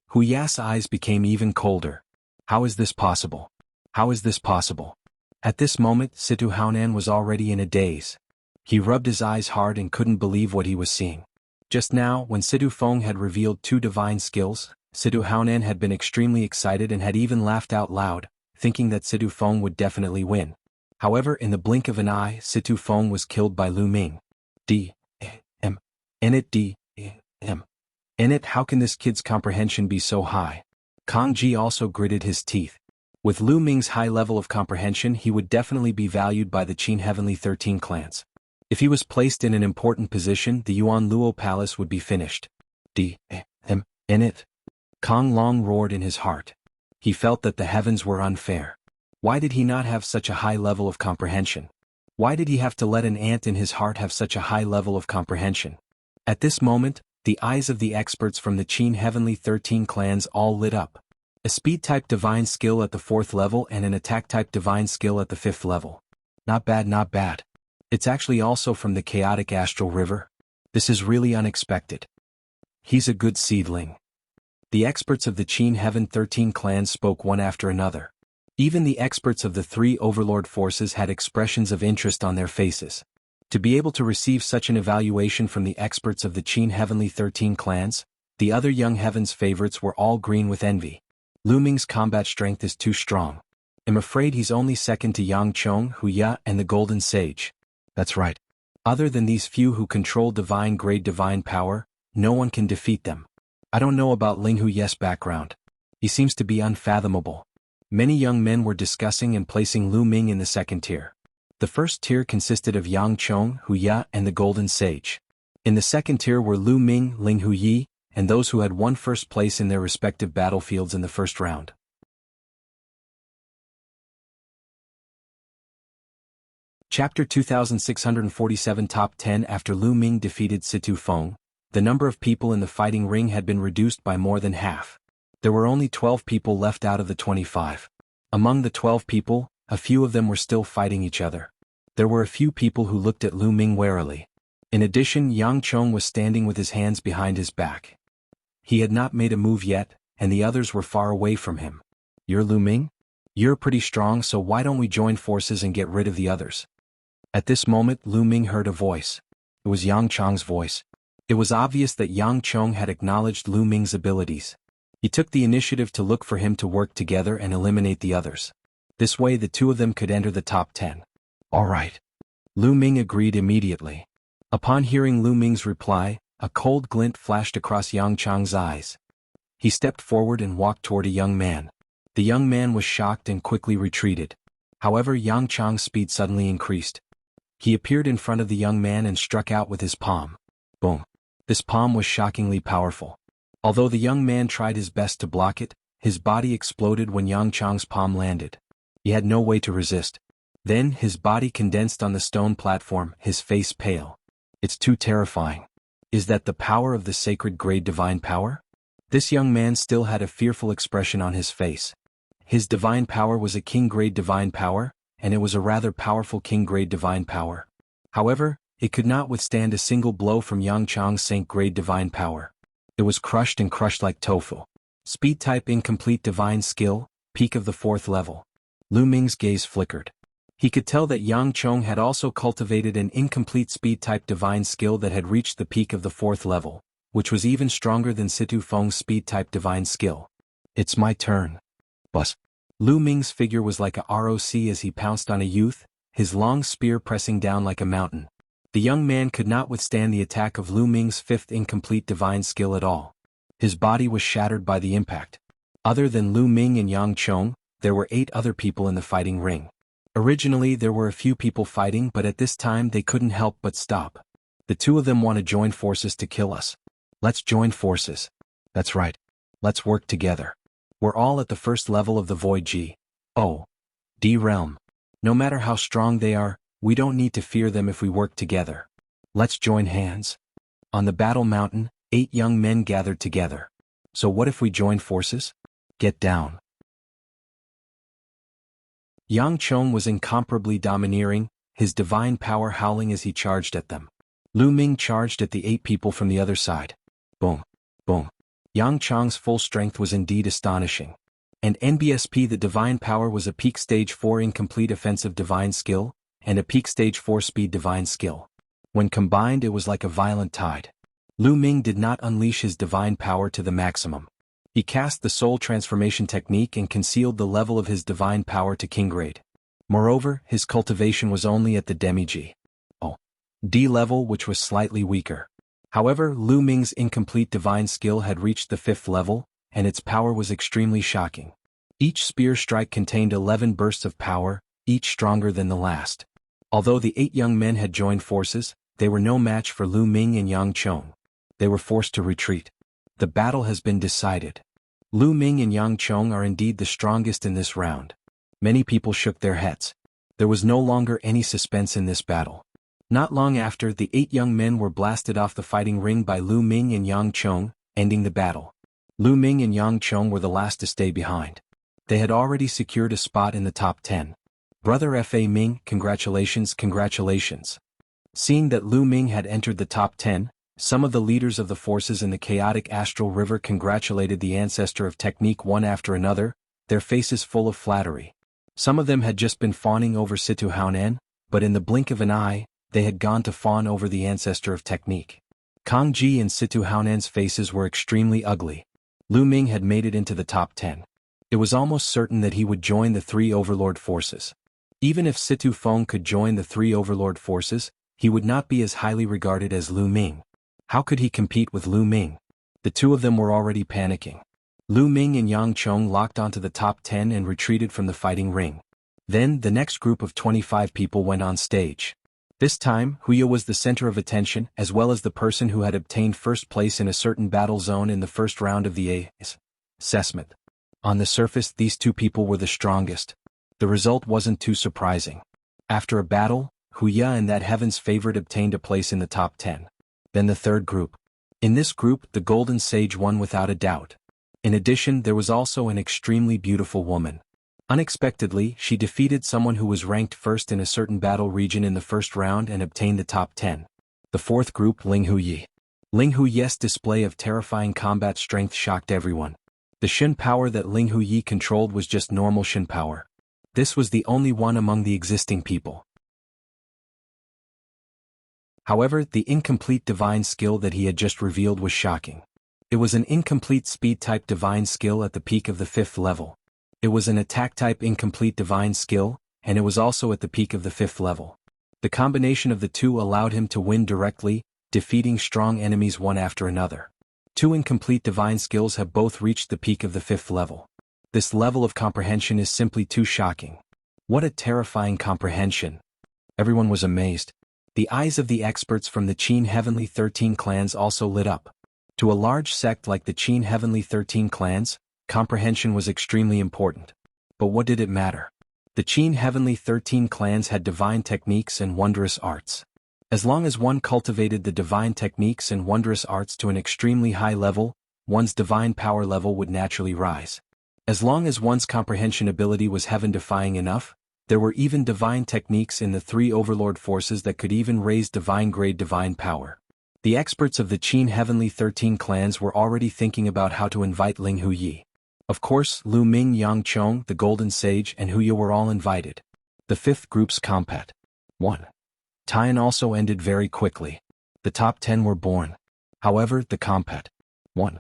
Hu Ya's eyes became even colder. How is this possible? How is this possible? At this moment, Situ Haonan was already in a daze. He rubbed his eyes hard and couldn't believe what he was seeing. Just now, when Situ Feng had revealed 2 divine skills, Situ Haonan had been extremely excited and had even laughed out loud, thinking that Situ Feng would definitely win. However, in the blink of an eye, Situ Feng was killed by Lu Ming. D.M. D.M. In it, how can this kid's comprehension be so high? Kang Ji also gritted his teeth. With Lu Ming's high level of comprehension, he would definitely be valued by the Qin Heavenly 13 clans. If he was placed in an important position, the Yuan Luo Palace would be finished. D.M. In it. Kang Long roared in his heart. He felt that the heavens were unfair. Why did he not have such a high level of comprehension? Why did he have to let an ant in his heart have such a high level of comprehension? At this moment, the eyes of the experts from the Qin Heavenly 13 clans all lit up. A speed-type divine skill at the 4th level and an attack-type divine skill at the 5th level. Not bad, not bad. It's actually also from the chaotic astral river. This is really unexpected. He's a good seedling. The experts of the Qin Heaven 13 clans spoke one after another. Even the experts of the 3 overlord forces had expressions of interest on their faces. To be able to receive such an evaluation from the experts of the Qin Heavenly 13 clans, the other young heavens favorites were all green with envy. Lu Ming's combat strength is too strong. I'm afraid he's only second to Yang Chong, Hu Ya, and the Golden Sage. That's right. Other than these few who control divine-grade divine power, no one can defeat them. I don't know about Ling Hu Ye's background. He seems to be unfathomable. Many young men were discussing and placing Lu Ming in the 2nd tier. The 1st tier consisted of Yang Chong, Hu Ya, and the Golden Sage. In the 2nd tier were Lu Ming, Ling Hu Yi, and those who had won 1st place in their respective battlefields in the 1st round. Chapter 2647 Top 10 After Lu Ming defeated Situ Feng, the number of people in the fighting ring had been reduced by more than half. There were only 12 people left out of the 25. Among the 12 people, a few of them were still fighting each other. There were a few people who looked at Lu Ming warily. In addition, Yang Chong was standing with his hands behind his back. He had not made a move yet, and the others were far away from him. You're Lu Ming? You're pretty strong, so why don't we join forces and get rid of the others? At this moment, Lu Ming heard a voice. It was Yang Chong's voice. It was obvious that Yang Chong had acknowledged Lu Ming's abilities. He took the initiative to look for him to work together and eliminate the others. This way the 2 of them could enter the top 10. All right. Lu Ming agreed immediately. Upon hearing Lu Ming's reply, a cold glint flashed across Yang Chong's eyes. He stepped forward and walked toward a young man. The young man was shocked and quickly retreated. However, Yang Chong's speed suddenly increased. He appeared in front of the young man and struck out with his palm. Boom. This palm was shockingly powerful. Although the young man tried his best to block it, his body exploded when Yang Chong's palm landed. He had no way to resist. Then, his body condensed on the stone platform, his face pale. It's too terrifying. Is that the power of the sacred grade divine power? This young man still had a fearful expression on his face. His divine power was a king-grade divine power, and it was a rather powerful king-grade divine power. However, it could not withstand a single blow from Yang Chong's saint-grade divine power. It was crushed and crushed like tofu. Speed-type incomplete divine skill, peak of the 4th level. Lu Ming's gaze flickered. He could tell that Yang Chong had also cultivated an incomplete speed-type divine skill that had reached the peak of the 4th level, which was even stronger than Situ Feng's speed-type divine skill. It's my turn. Bus. Lu Ming's figure was like a ROC as he pounced on a youth, his long spear pressing down like a mountain. The young man could not withstand the attack of Lu Ming's fifth incomplete divine skill at all. His body was shattered by the impact. Other than Lu Ming and Yang Chong, there were 8 other people in the fighting ring. Originally there were a few people fighting, but at this time they couldn't help but stop. The 2 of them want to join forces to kill us. Let's join forces. That's right. Let's work together. We're all at the first level of the Void G.O.D. realm. No matter how strong they are, we don't need to fear them if we work together. Let's join hands. On the battle mountain, 8 young men gathered together. So what if we join forces? Get down. Yang Chong was incomparably domineering, his divine power howling as he charged at them. Lu Ming charged at the 8 people from the other side. Boom. Boom. Yang Chong's full strength was indeed astonishing. And NBSP, the divine power, was a peak stage 4 incomplete offensive divine skill, and a peak stage 4 speed divine skill. When combined, it was like a violent tide. Lu Ming did not unleash his divine power to the maximum. He cast the soul transformation technique and concealed the level of his divine power to king grade. Moreover, his cultivation was only at the demi-G.O.D. level, which was slightly weaker. However, Lu Ming's incomplete divine skill had reached the 5th level, and its power was extremely shocking. Each spear strike contained 11 bursts of power, each stronger than the last. Although the 8 young men had joined forces, they were no match for Lu Ming and Yang Chong. They were forced to retreat. The battle has been decided. Lu Ming and Yang Chong are indeed the strongest in this round. Many people shook their heads. There was no longer any suspense in this battle. Not long after, the 8 young men were blasted off the fighting ring by Lu Ming and Yang Chong, ending the battle. Lu Ming and Yang Chong were the last to stay behind. They had already secured a spot in the top 10. Brother Fa Ming, congratulations, congratulations. Seeing that Lu Ming had entered the top 10, some of the leaders of the forces in the chaotic astral river congratulated the ancestor of technique one after another, their faces full of flattery. Some of them had just been fawning over Situ Haonan, but in the blink of an eye, they had gone to fawn over the ancestor of technique. Kang Ji and Situ Haonan's faces were extremely ugly. Lu Ming had made it into the top 10. It was almost certain that he would join the 3 overlord forces. Even if Situ Feng could join the 3 overlord forces, he would not be as highly regarded as Lu Ming. How could he compete with Lu Ming? The 2 of them were already panicking. Lu Ming and Yang Chong locked onto the top 10 and retreated from the fighting ring. Then, the next group of 25 people went on stage. This time, Huya was the center of attention, as well as the person who had obtained first place in a certain battle zone in the first round of the assessment. On the surface, these 2 people were the strongest. The result wasn't too surprising. After a battle, Huya and that heaven's favorite obtained a place in the top 10. Then the third group. In this group, the Golden Sage won without a doubt. In addition, there was also an extremely beautiful woman. Unexpectedly, she defeated someone who was ranked first in a certain battle region in the first round and obtained the top 10. The fourth group, Ling Huyi. Ling Huyi's display of terrifying combat strength shocked everyone. The Shin power that Ling Huyi controlled was just normal Shin power. This was the only one among the existing people. However, the incomplete divine skill that he had just revealed was shocking. It was an incomplete speed-type divine skill at the peak of the 5th level. It was an attack-type incomplete divine skill, and it was also at the peak of the 5th level. The combination of the 2 allowed him to win directly, defeating strong enemies one after another. 2 incomplete divine skills have both reached the peak of the 5th level. This level of comprehension is simply too shocking. What a terrifying comprehension! Everyone was amazed. The eyes of the experts from the Qin Heavenly 13 clans also lit up. To a large sect like the Qin Heavenly 13 clans, comprehension was extremely important. But what did it matter? The Qin Heavenly 13 clans had divine techniques and wondrous arts. As long as one cultivated the divine techniques and wondrous arts to an extremely high level, one's divine power level would naturally rise. As long as one's comprehension ability was heaven-defying enough, there were even divine techniques in the 3 overlord forces that could even raise divine-grade divine power. The experts of the Qin Heavenly 13 clans were already thinking about how to invite Ling Huyi. Of course, Lu Ming, Yang Chong, the Golden Sage, and Huya were all invited. The 5th group's compat. 1. Tian also ended very quickly. The top 10 were born. However, the compat. 1.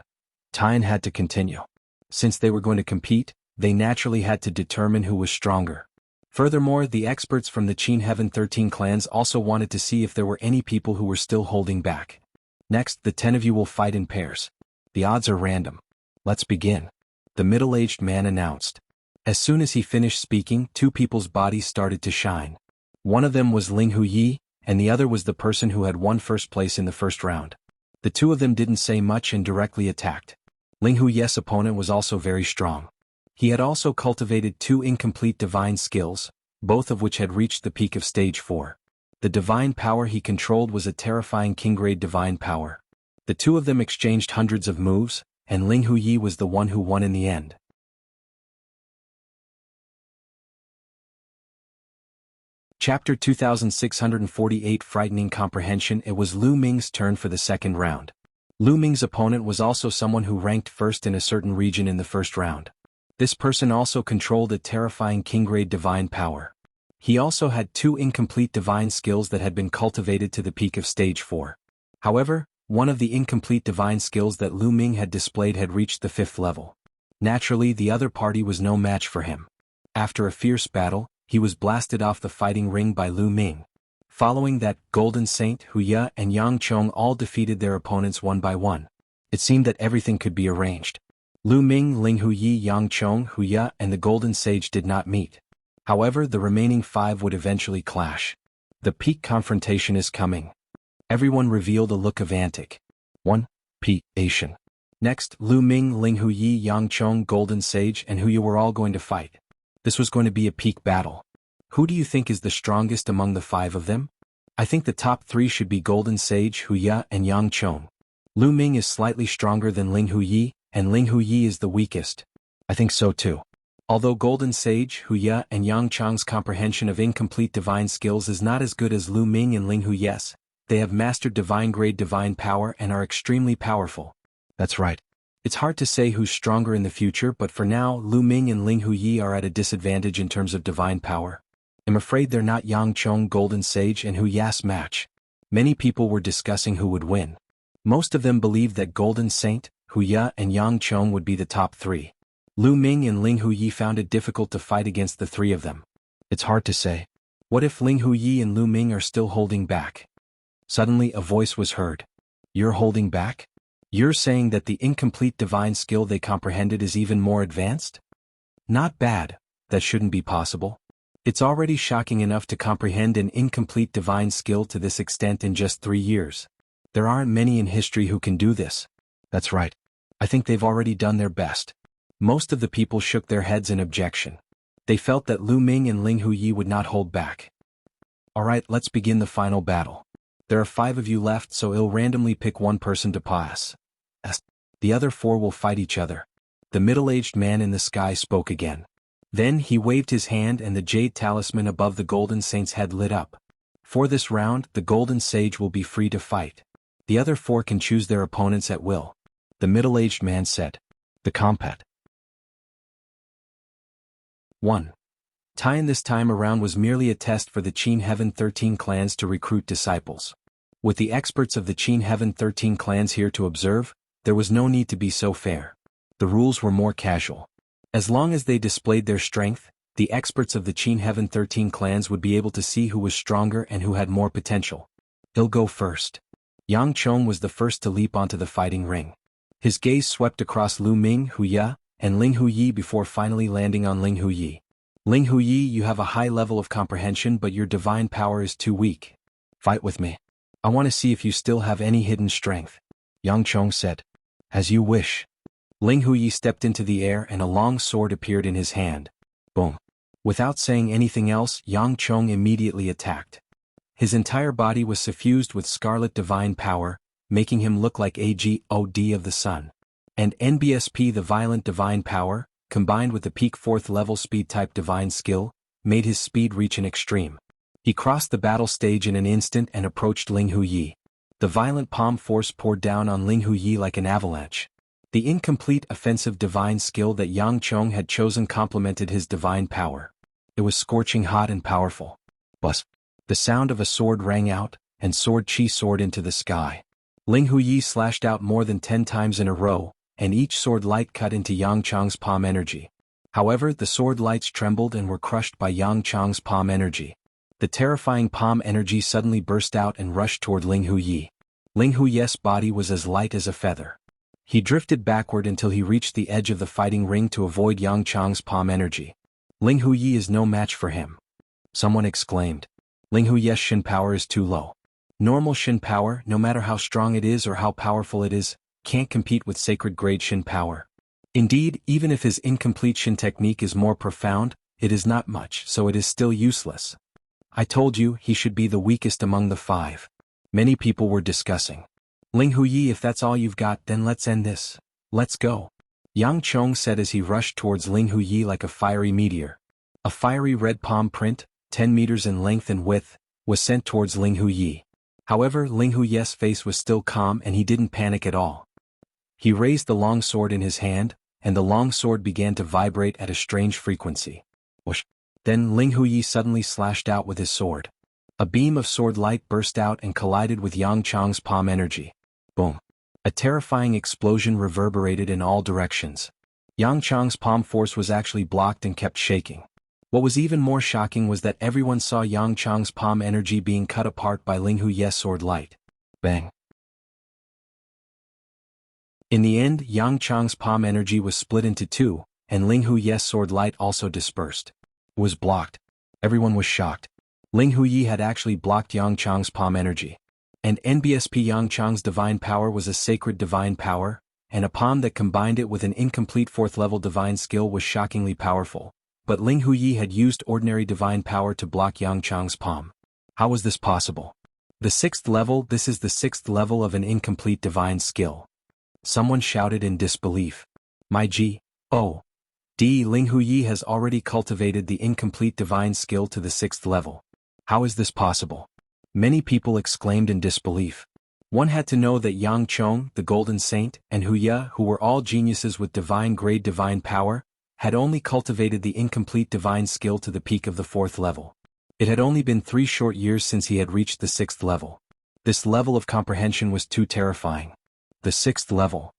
Tian had to continue. Since they were going to compete, they naturally had to determine who was stronger. Furthermore, the experts from the Qin Heaven 13 clans also wanted to see if there were any people who were still holding back. Next, the 10 of you will fight in pairs. The odds are random. Let's begin. The middle-aged man announced. As soon as he finished speaking, two people's bodies started to shine. One of them was Ling Huyi, and the other was the person who had won first place in the first round. The two of them didn't say much and directly attacked. Ling Huyi's opponent was also very strong. He had also cultivated two incomplete divine skills, both of which had reached the peak of stage 4. The divine power he controlled was a terrifying king-grade divine power. The two of them exchanged hundreds of moves, and Ling Huyi was the one who won in the end. Chapter 2648 Frightening Comprehension. It was Lu Ming's turn for the second round. Lu Ming's opponent was also someone who ranked first in a certain region in the first round. This person also controlled a terrifying king-grade divine power. He also had two incomplete divine skills that had been cultivated to the peak of stage 4. However, one of the incomplete divine skills that Lu Ming had displayed had reached the 5th level. Naturally, the other party was no match for him. After a fierce battle, he was blasted off the fighting ring by Lu Ming. Following that, Golden Saint, Huya and Yang Chong all defeated their opponents one by one. It seemed that everything could be arranged. Lu Ming, Ling Huyi, Yang Chong, Huya and the Golden Sage did not meet. However, the remaining 5 would eventually clash. The peak confrontation is coming. Everyone revealed a look of antic. 1. Peak-ation. Next, Lu Ming, Ling Huyi, Yang Chong, Golden Sage and Huya were all going to fight. This was going to be a peak battle. Who do you think is the strongest among the 5 of them? I think the top 3 should be Golden Sage, Huya and Yang Chong. Lu Ming is slightly stronger than Ling Huyi, and Ling Huyi is the weakest. I think so too. Although Golden Sage, Huya and Yang Chong's comprehension of incomplete divine skills is not as good as Lu Ming and Ling Huyi's, they have mastered divine-grade divine power and are extremely powerful. That's right. It's hard to say who's stronger in the future, but for now, Lu Ming and Ling Huyi are at a disadvantage in terms of divine power. I'm afraid they're not Yang Chong, Golden Sage and Huya's match. Many people were discussing who would win. Most of them believed that Golden Saint, Huya and Yang Chong would be the top 3. Lu Ming and Ling Huyi found it difficult to fight against the 3 of them. It's hard to say. What if Ling Huyi and Lu Ming are still holding back? Suddenly a voice was heard. You're holding back? You're saying that the incomplete divine skill they comprehended is even more advanced? Not bad. That shouldn't be possible. It's already shocking enough to comprehend an incomplete divine skill to this extent in just 3 years. There aren't many in history who can do this. That's right. I think they've already done their best. Most of the people shook their heads in objection. They felt that Lu Ming and Ling Huyi would not hold back. Alright, let's begin the final battle. There are 5 of you left, so I'll randomly pick one person to pass. The other 4 will fight each other. The middle-aged man in the sky spoke again. Then he waved his hand and the jade talisman above the Golden Saint's head lit up. For this round, the Golden Sage will be free to fight. The other 4 can choose their opponents at will. The middle-aged man said. The combat. 1. Time this time around was merely a test for the Qin Heaven 13 clans to recruit disciples. With the experts of the Qin Heaven 13 clans here to observe, there was no need to be so fair. The rules were more casual. As long as they displayed their strength, the experts of the Qin Heaven 13 clans would be able to see who was stronger and who had more potential. He'll go first. Yang Chong was the first to leap onto the fighting ring. His gaze swept across Lu Ming, Huya, and Ling Huyi before finally landing on Ling Huyi. Ling Huyi, you have a high level of comprehension, but your divine power is too weak. Fight with me. I want to see if you still have any hidden strength. Yang Chong said. As you wish. Ling Huyi stepped into the air and a long sword appeared in his hand. Boom. Without saying anything else, Yang Chong immediately attacked. His entire body was suffused with scarlet divine power, making him look like a god of the sun. And NBSP, the violent divine power, combined with the peak 4th level speed type divine skill, made his speed reach an extreme. He crossed the battle stage in an instant and approached Ling Huyi. The violent palm force poured down on Ling Huyi like an avalanche. The incomplete offensive divine skill that Yang Chong had chosen complemented his divine power. It was scorching hot and powerful. Buzz. The sound of a sword rang out, and sword chi soared into the sky. Ling Huyi slashed out more than 10 times in a row, and each sword light cut into Yang Chong's palm energy. However, the sword lights trembled and were crushed by Yang Chang's palm energy. The terrifying palm energy suddenly burst out and rushed toward Ling Huyi. Ling Huyi's body was as light as a feather. He drifted backward until he reached the edge of the fighting ring to avoid Yang Chang's palm energy. Ling Huyi is no match for him. Someone exclaimed. Ling Huyi's Shin power is too low. Normal Shin power, no matter how strong it is or how powerful it is, can't compete with sacred grade Shin power. Indeed, even if his incomplete Shin technique is more profound, it is not much, so it is still useless. I told you, he should be the weakest among the five. Many people were discussing. Ling Huyi, if that's all you've got, then let's end this. Let's go. Yang Chong said as he rushed towards Ling Huyi like a fiery meteor. A fiery red palm print, 10 meters in length and width, was sent towards Ling Huyi. However, Ling Huyi's face was still calm and he didn't panic at all. He raised the long sword in his hand, and the long sword began to vibrate at a strange frequency. Whoosh. Then Ling Huyi suddenly slashed out with his sword. A beam of sword light burst out and collided with Yang Chang's palm energy. Boom. A terrifying explosion reverberated in all directions. Yang Chang's palm force was actually blocked and kept shaking. What was even more shocking was that everyone saw Yang Chang's palm energy being cut apart by Ling Huyi's sword light. Bang. In the end, Yang Chang's palm energy was split into two, and Ling Huyi's sword light also dispersed. It was blocked. Everyone was shocked. Ling Huyi had actually blocked Yang Chang's palm energy. And NBSP Yang Chang's divine power was a sacred divine power, and a palm that combined it with an incomplete 4th level divine skill was shockingly powerful. But Ling Huyi had used ordinary divine power to block Yang Chang's palm. How was this possible? The 6th level, this is the 6th level of an incomplete divine skill. Someone shouted in disbelief. My G.O.D. Ling Huyi has already cultivated the incomplete divine skill to the 6th level. How is this possible? Many people exclaimed in disbelief. One had to know that Yang Chong, the Golden Saint, and Huya, who were all geniuses with divine grade divine power, had only cultivated the incomplete divine skill to the peak of the 4th level. It had only been 3 short years since he had reached the 6th level. This level of comprehension was too terrifying. The 6th level.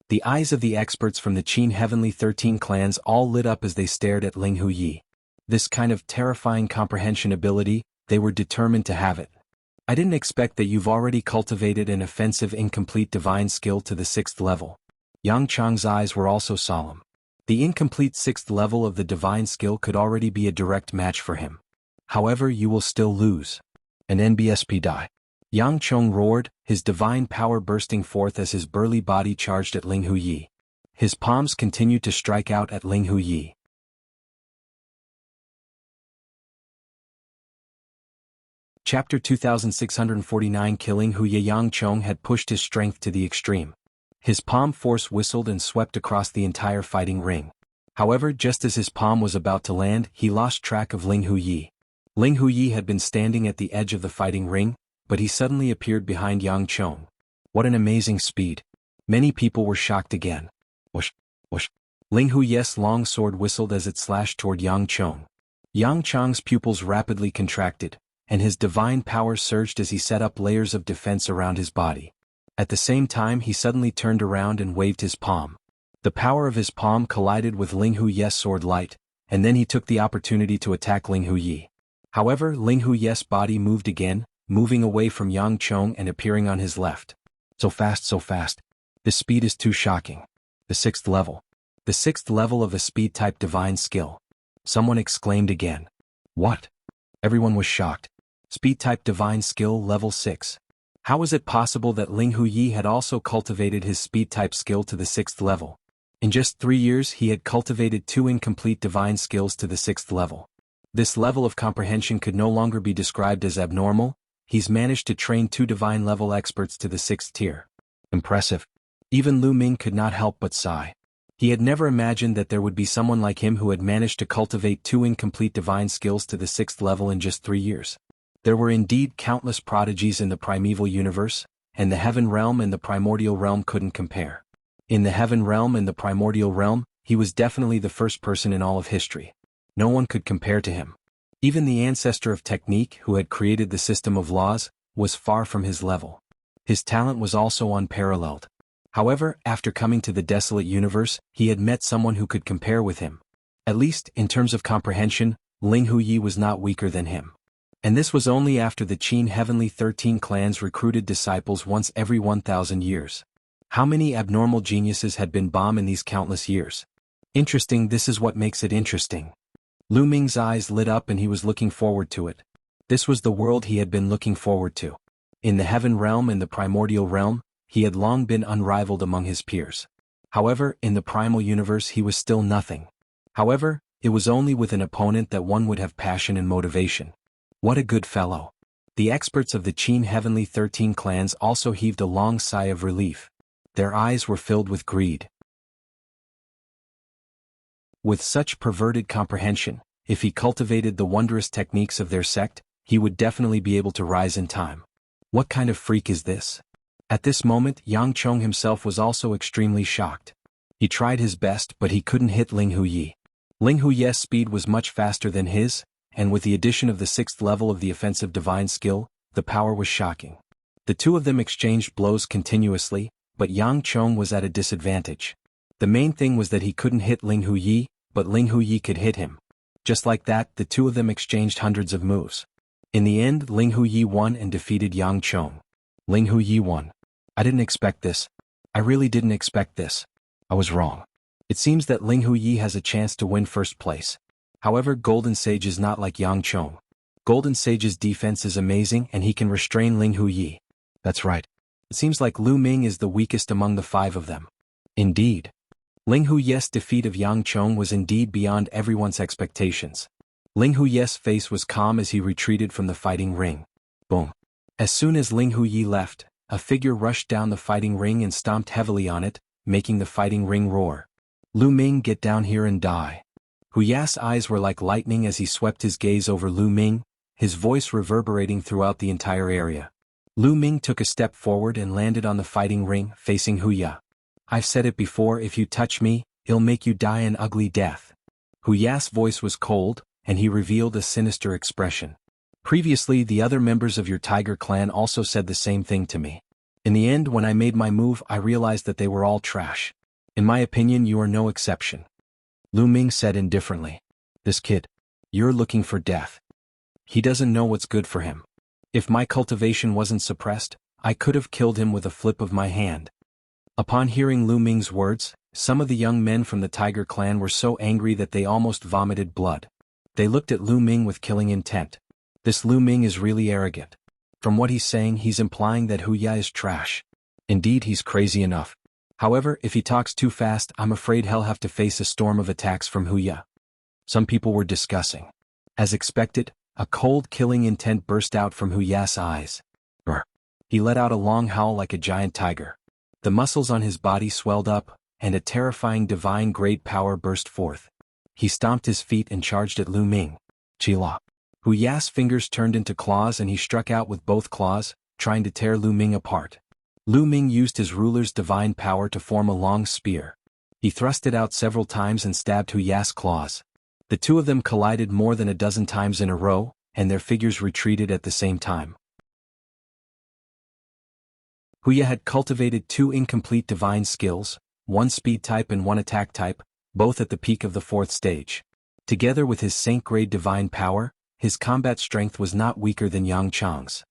The eyes of the experts from the Qin Heavenly 13 clans all lit up as they stared at Ling Huyi. This kind of terrifying comprehension ability, they were determined to have it. I didn't expect that you've already cultivated an offensive incomplete divine skill to the 6th level. Yang Chang's eyes were also solemn. The incomplete 6th level of the divine skill could already be a direct match for him. However, you will still lose. An NBSP die. Yang Chong roared, his divine power bursting forth as his burly body charged at Ling Huyi. His palms continued to strike out at Ling Huyi. Chapter 2649 Killing Huya. Yang Chong had pushed his strength to the extreme. His palm force whistled and swept across the entire fighting ring. However, just as his palm was about to land, he lost track of Ling Huyi. Ling Huyi had been standing at the edge of the fighting ring, but he suddenly appeared behind Yang Chong. What an amazing speed. Many people were shocked again. Whoosh, whoosh. Ling Huyi's long sword whistled as it slashed toward Yang Chong. Yang Chong's pupils rapidly contracted, and his divine power surged as he set up layers of defense around his body. At the same time, he suddenly turned around and waved his palm. The power of his palm collided with Ling Huyi's sword light, and then he took the opportunity to attack Ling Huyi. However, Ling Huyi's body moved again, moving away from Yang Chong and appearing on his left. So fast, so fast. This speed is too shocking. The 6th level. The 6th level of a speed-type divine skill. Someone exclaimed again. What? Everyone was shocked. Speed-type divine skill level 6. How was it possible that Ling Huyi had also cultivated his speed-type skill to the 6th level? In just 3 years he had cultivated 2 incomplete divine skills to the 6th level. This level of comprehension could no longer be described as abnormal. He's managed to train 2 divine level experts to the 6th tier. Impressive. Even Lu Ming could not help but sigh. He had never imagined that there would be someone like him who had managed to cultivate 2 incomplete divine skills to the 6th level in just 3 years. There were indeed countless prodigies in the primeval universe, and the heaven realm and the primordial realm couldn't compare. In the heaven realm and the primordial realm, he was definitely the first person in all of history. No one could compare to him. Even the ancestor of technique who had created the system of laws was far from his level. His talent was also unparalleled. However, after coming to the desolate universe, he had met someone who could compare with him. At least, in terms of comprehension, Ling Huyi was not weaker than him. And this was only after the Qin Heavenly 13 clans recruited disciples once every 1,000 years. How many abnormal geniuses had been born in these countless years? Interesting, this is what makes it interesting. Lu Ming's eyes lit up and he was looking forward to it. This was the world he had been looking forward to. In the heaven realm and the primordial realm, he had long been unrivaled among his peers. However, in the primal universe he was still nothing. However, it was only with an opponent that one would have passion and motivation. What a good fellow. The experts of the Qin Heavenly 13 clans also heaved a long sigh of relief. Their eyes were filled with greed. With such perverted comprehension, if he cultivated the wondrous techniques of their sect, he would definitely be able to rise in time. What kind of freak is this? At this moment, Yang Chong himself was also extremely shocked. He tried his best but he couldn't hit Ling Huyi. Ling Huyi's speed was much faster than his, and with the addition of the 6th level of the offensive divine skill, the power was shocking. The two of them exchanged blows continuously, but Yang Chong was at a disadvantage. The main thing was that he couldn't hit Ling Huyi, but Ling Huyi could hit him. Just like that, the two of them exchanged hundreds of moves. In the end, Ling Huyi won and defeated Yang Chong. Ling Huyi won. I didn't expect this. I really didn't expect this. I was wrong. It seems that Ling Huyi has a chance to win first place. However, Golden Sage is not like Yang Chong. Golden Sage's defense is amazing and he can restrain Ling Huyi. That's right. It seems like Lu Ming is the weakest among the 5 of them. Indeed. Ling Huyi's defeat of Yang Chong was indeed beyond everyone's expectations. Ling Huyi's face was calm as he retreated from the fighting ring. Boom. As soon as Ling Huyi left, a figure rushed down the fighting ring and stomped heavily on it, making the fighting ring roar. Lu Ming, get down here and die. Huyi's eyes were like lightning as he swept his gaze over Lu Ming, his voice reverberating throughout the entire area. Lu Ming took a step forward and landed on the fighting ring, facing Huyi. I've said it before, if you touch me, it'll make you die an ugly death. Huyi's voice was cold, and he revealed a sinister expression. Previously, the other members of your tiger clan also said the same thing to me. In the end, when I made my move, I realized that they were all trash. In my opinion, you are no exception. Lu Ming said indifferently. This kid. You're looking for death. He doesn't know what's good for him. If my cultivation wasn't suppressed, I could have killed him with a flip of my hand. Upon hearing Lu Ming's words, some of the young men from the Tiger clan were so angry that they almost vomited blood. They looked at Lu Ming with killing intent. This Lu Ming is really arrogant. From what he's saying, he's implying that Huyi is trash. Indeed, he's crazy enough. However, if he talks too fast, I'm afraid he'll have to face a storm of attacks from Huyi. Some people were discussing. As expected, a cold killing intent burst out from Huyi's eyes. He let out a long howl like a giant tiger. The muscles on his body swelled up, and a terrifying divine great power burst forth. He stomped his feet and charged at Lu Ming. Chila. Huyi's fingers turned into claws and he struck out with both claws, trying to tear Lu Ming apart. Lu Ming used his ruler's divine power to form a long spear. He thrust it out several times and stabbed Huyi's claws. The two of them collided more than a dozen times in a row, and their figures retreated at the same time. Huyi had cultivated 2 incomplete divine skills, 1 speed type and 1 attack type, both at the peak of the 4th stage. Together with his Saint-grade divine power, his combat strength was not weaker than Yang Chong's.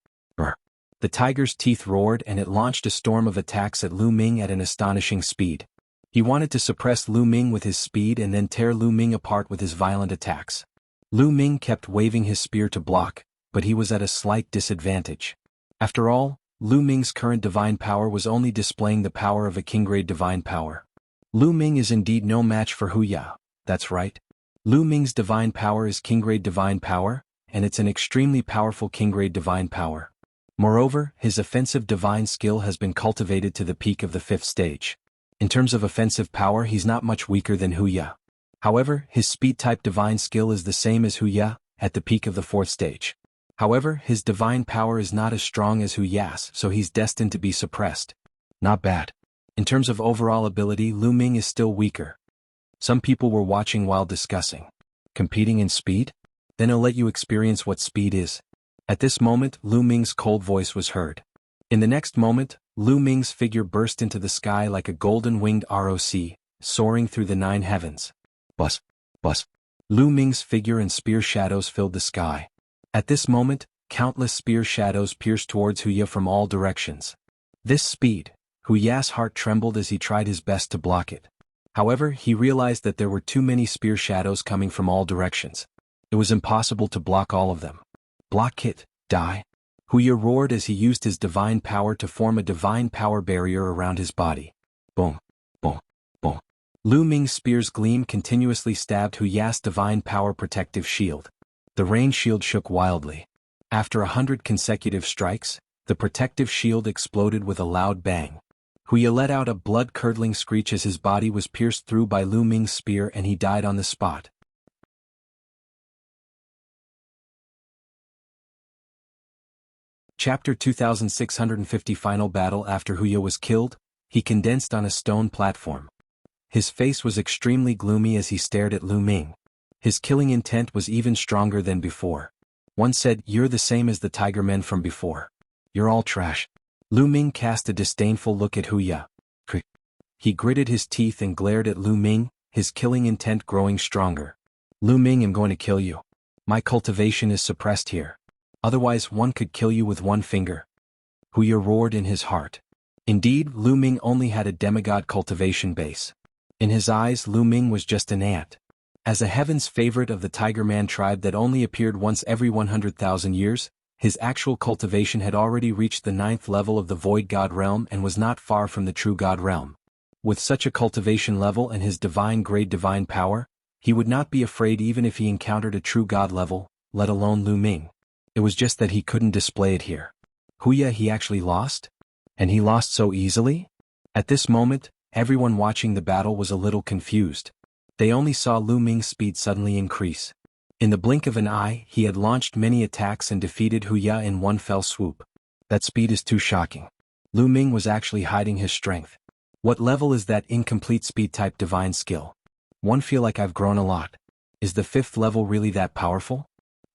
The tiger's teeth roared and it launched a storm of attacks at Lu Ming at an astonishing speed. He wanted to suppress Lu Ming with his speed and then tear Lu Ming apart with his violent attacks. Lu Ming kept waving his spear to block, but he was at a slight disadvantage. After all, Lu Ming's current divine power was only displaying the power of a king-grade divine power. Lu Ming is indeed no match for Huyi, that's right. Lu Ming's divine power is king-grade divine power, and it's an extremely powerful king-grade divine power. Moreover, his offensive divine skill has been cultivated to the peak of the 5th stage. In terms of offensive power, he's not much weaker than Huyi. However, his speed-type divine skill is the same as Huyi, at the peak of the 4th stage. However, his divine power is not as strong as Huyi's, so he's destined to be suppressed. Not bad. In terms of overall ability, Lu Ming is still weaker. Some people were watching while discussing. Competing in speed? Then I'll let you experience what speed is. At this moment, Lu Ming's cold voice was heard. In the next moment, Lu Ming's figure burst into the sky like a golden-winged ROC, soaring through the 9 heavens. Buzz. Bus. Lu Ming's figure and spear shadows filled the sky. At this moment, countless spear shadows pierced towards Huya from all directions. This speed, Huya's heart trembled as he tried his best to block it. However, he realized that there were too many spear shadows coming from all directions. It was impossible to block all of them. Block it, die. Huya roared as he used his divine power to form a divine power barrier around his body. Boom, boom, boom. Lu Ming's spear's gleam continuously stabbed Huya's divine power protective shield. The rain shield shook wildly. After 100 consecutive strikes, the protective shield exploded with a loud bang. Huya let out a blood-curdling screech as his body was pierced through by Lu Ming's spear and he died on the spot. Chapter 2650 Final Battle. After Huya was killed, he condensed on a stone platform. His face was extremely gloomy as he stared at Lu Ming. His killing intent was even stronger than before. One said, "You're the same as the tiger men from before. You're all trash." Lu Ming cast a disdainful look at Huya. He gritted his teeth and glared at Lu Ming, his killing intent growing stronger. "Lu Ming, I'm going to kill you. My cultivation is suppressed here. Otherwise one could kill you with one finger." Huya roared in his heart. Indeed, Lu Ming only had a demigod cultivation base. In his eyes, Lu Ming was just an ant. As a heaven's favorite of the Tiger Man tribe that only appeared once every 100,000 years, his actual cultivation had already reached the 9th level of the Void God realm and was not far from the True God realm. With such a cultivation level and his divine-grade divine power, he would not be afraid even if he encountered a True God level, let alone Lu Ming. It was just that he couldn't display it here. Huya, he actually lost? And he lost so easily? At this moment, everyone watching the battle was a little confused. They only saw Lu Ming's speed suddenly increase. In the blink of an eye, he had launched many attacks and defeated Huya in one fell swoop. That speed is too shocking. Lu Ming was actually hiding his strength. What level is that incomplete speed-type divine skill? One feel like I've grown a lot. Is the 5th level really that powerful?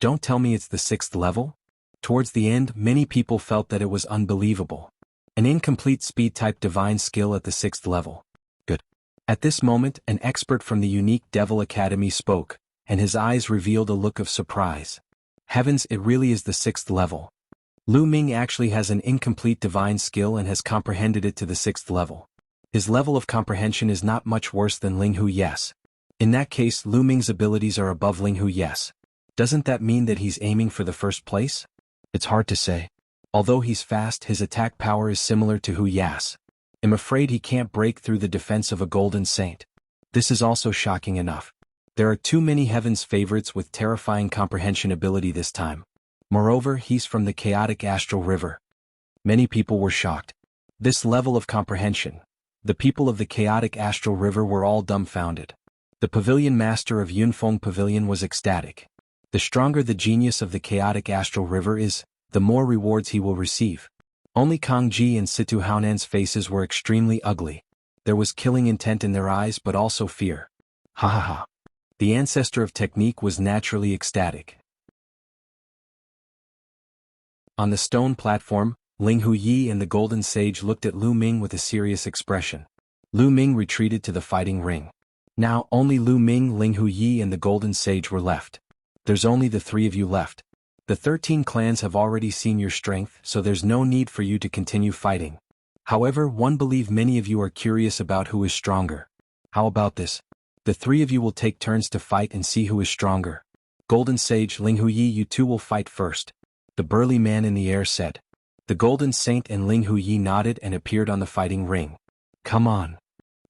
Don't tell me it's the 6th level? Towards the end, many people felt that it was unbelievable. An incomplete speed-type divine skill at the 6th level. Good. At this moment, an expert from the Unique Devil Academy spoke, and his eyes revealed a look of surprise. Heavens, it really is the 6th level. Lu Ming actually has an incomplete divine skill and has comprehended it to the 6th level. His level of comprehension is not much worse than Ling Hu, yes. In that case, Lu Ming's abilities are above Ling Hu, yes. Doesn't that mean that he's aiming for the first place? It's hard to say. Although he's fast, his attack power is similar to Hu Ya's. I'm afraid he can't break through the defense of a golden saint. This is also shocking enough. There are too many heaven's favorites with terrifying comprehension ability this time. Moreover, he's from the chaotic astral river. Many people were shocked. This level of comprehension. The people of the chaotic astral river were all dumbfounded. The pavilion master of Yunfeng Pavilion was ecstatic. The stronger the genius of the chaotic astral river is, the more rewards he will receive. Only Kang Ji and Situ Haonan's faces were extremely ugly. There was killing intent in their eyes but also fear. Ha ha ha. The ancestor of technique was naturally ecstatic. On the stone platform, Ling Hu Yi and the Golden Sage looked at Lu Ming with a serious expression. Lu Ming retreated to the fighting ring. Now only Lu Ming, Ling Hu Yi and the Golden Sage were left. There's only the 3 of you left. The 13 clans have already seen your strength, so there's no need for you to continue fighting. However, one believe many of you are curious about who is stronger. How about this? The 3 of you will take turns to fight and see who is stronger. Golden Sage, Ling Hu Yi, you two will fight first. The burly man in the air said. The Golden Saint and Ling Hu Yi nodded and appeared on the fighting ring. Come on.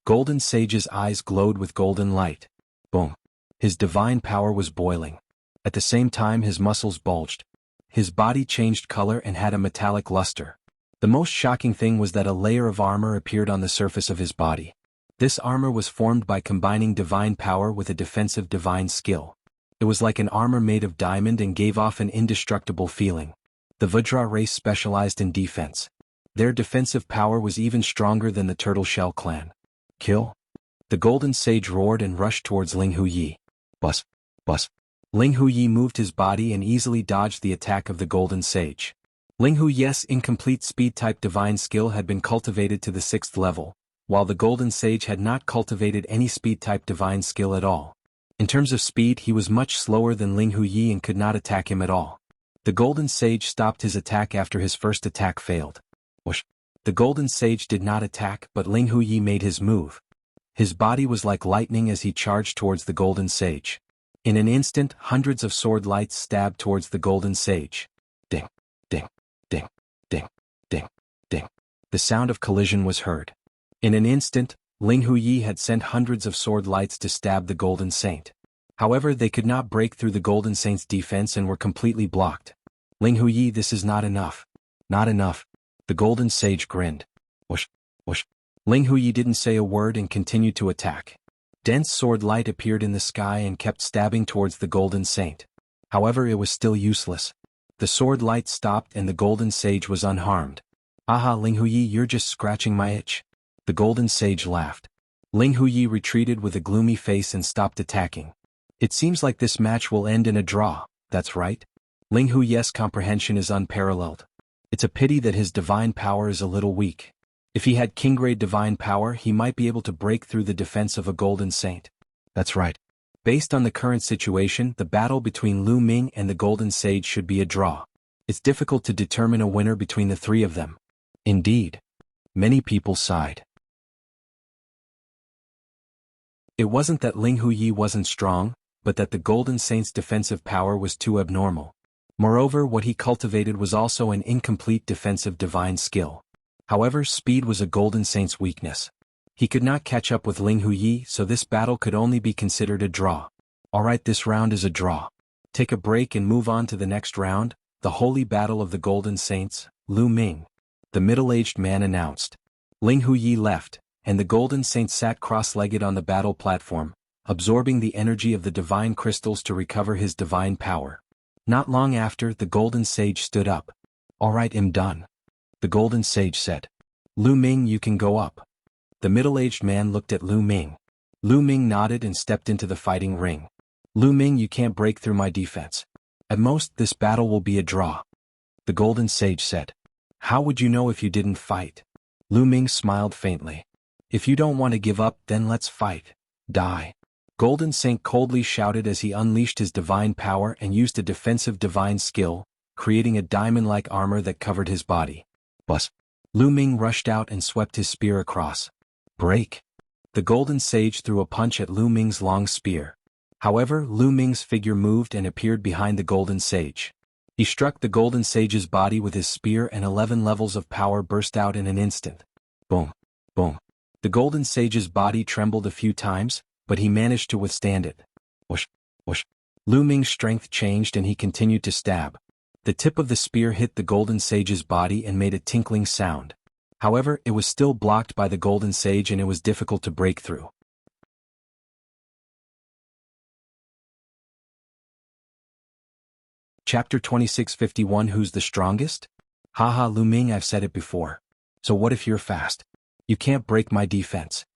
Golden Sage's eyes glowed with golden light. Boom. His divine power was boiling. At the same time his muscles bulged. His body changed color and had a metallic luster. The most shocking thing was that a layer of armor appeared on the surface of his body. This armor was formed by combining divine power with a defensive divine skill. It was like an armor made of diamond and gave off an indestructible feeling. The Vajra race specialized in defense. Their defensive power was even stronger than the Turtle Shell clan. Kill? The Golden Sage roared and rushed towards Ling Hu Yi. Bus. Bus. Ling Hu Yi moved his body and easily dodged the attack of the Golden Sage. Ling Hu Yi's incomplete speed-type divine skill had been cultivated to the 6th level, while the Golden Sage had not cultivated any speed-type divine skill at all. In terms of speed, he was much slower than Ling Huyi and could not attack him at all. The Golden Sage stopped his attack after his first attack failed. Whoosh. The Golden Sage did not attack, but Ling Huyi made his move. His body was like lightning as he charged towards the Golden Sage. In an instant, hundreds of sword lights stabbed towards the Golden Sage. Ding, ding, ding, ding, ding, ding. The sound of collision was heard. In an instant, Ling Huyi had sent hundreds of sword lights to stab the Golden Saint. However, they could not break through the Golden Saint's defense and were completely blocked. Ling Huyi, this is not enough. Not enough. The Golden Sage grinned. Whoosh, whoosh. Ling Huyi didn't say a word and continued to attack. Dense sword light appeared in the sky and kept stabbing towards the Golden Saint. However, it was still useless. The sword light stopped and the Golden Sage was unharmed. Aha, Ling Huyi, you're just scratching my itch. The Golden Sage laughed. Ling Huyi retreated with a gloomy face and stopped attacking. It seems like this match will end in a draw, that's right? Ling Huyi's comprehension is unparalleled. It's a pity that his divine power is a little weak. If he had king-grade divine power, he might be able to break through the defense of a Golden Saint. That's right. Based on the current situation, the battle between Lu Ming and the Golden Sage should be a draw. It's difficult to determine a winner between the three of them. Indeed. Many people sighed. It wasn't that Ling Huyi wasn't strong, but that the Golden Saint's defensive power was too abnormal. Moreover, what he cultivated was also an incomplete defensive divine skill. However, speed was a Golden Saint's weakness. He could not catch up with Ling Huyi, so this battle could only be considered a draw. Alright, this round is a draw. Take a break and move on to the next round, the Holy Battle of the Golden Saints, Lu Ming. The middle-aged man announced. Ling Huyi left, and the Golden Saint sat cross-legged on the battle platform, absorbing the energy of the divine crystals to recover his divine power. Not long after, the Golden Sage stood up. Alright, I'm done. The Golden Sage said. Lu Ming, you can go up. The middle-aged man looked at Lu Ming. Lu Ming nodded and stepped into the fighting ring. Lu Ming, you can't break through my defense. At most, this battle will be a draw. The Golden Sage said. How would you know if you didn't fight? Lu Ming smiled faintly. If you don't want to give up, then let's fight. Die. Golden Saint coldly shouted as he unleashed his divine power and used a defensive divine skill, creating a diamond-like armor that covered his body. Buzz. Lu Ming rushed out and swept his spear across. Break. The Golden Sage threw a punch at Lu Ming's long spear. However, Lu Ming's figure moved and appeared behind the Golden Sage. He struck the Golden Sage's body with his spear and 11 levels of power burst out in an instant. Boom. Boom. The Golden Sage's body trembled a few times, but he managed to withstand it. Whoosh. Whoosh. Lu Ming's strength changed and he continued to stab. The tip of the spear hit the Golden Sage's body and made a tinkling sound. However, it was still blocked by the Golden Sage and it was difficult to break through. Chapter 2651 Who's the strongest? Haha, Lu Ming, I've said it before. So what if you're fast? You can't break my defense.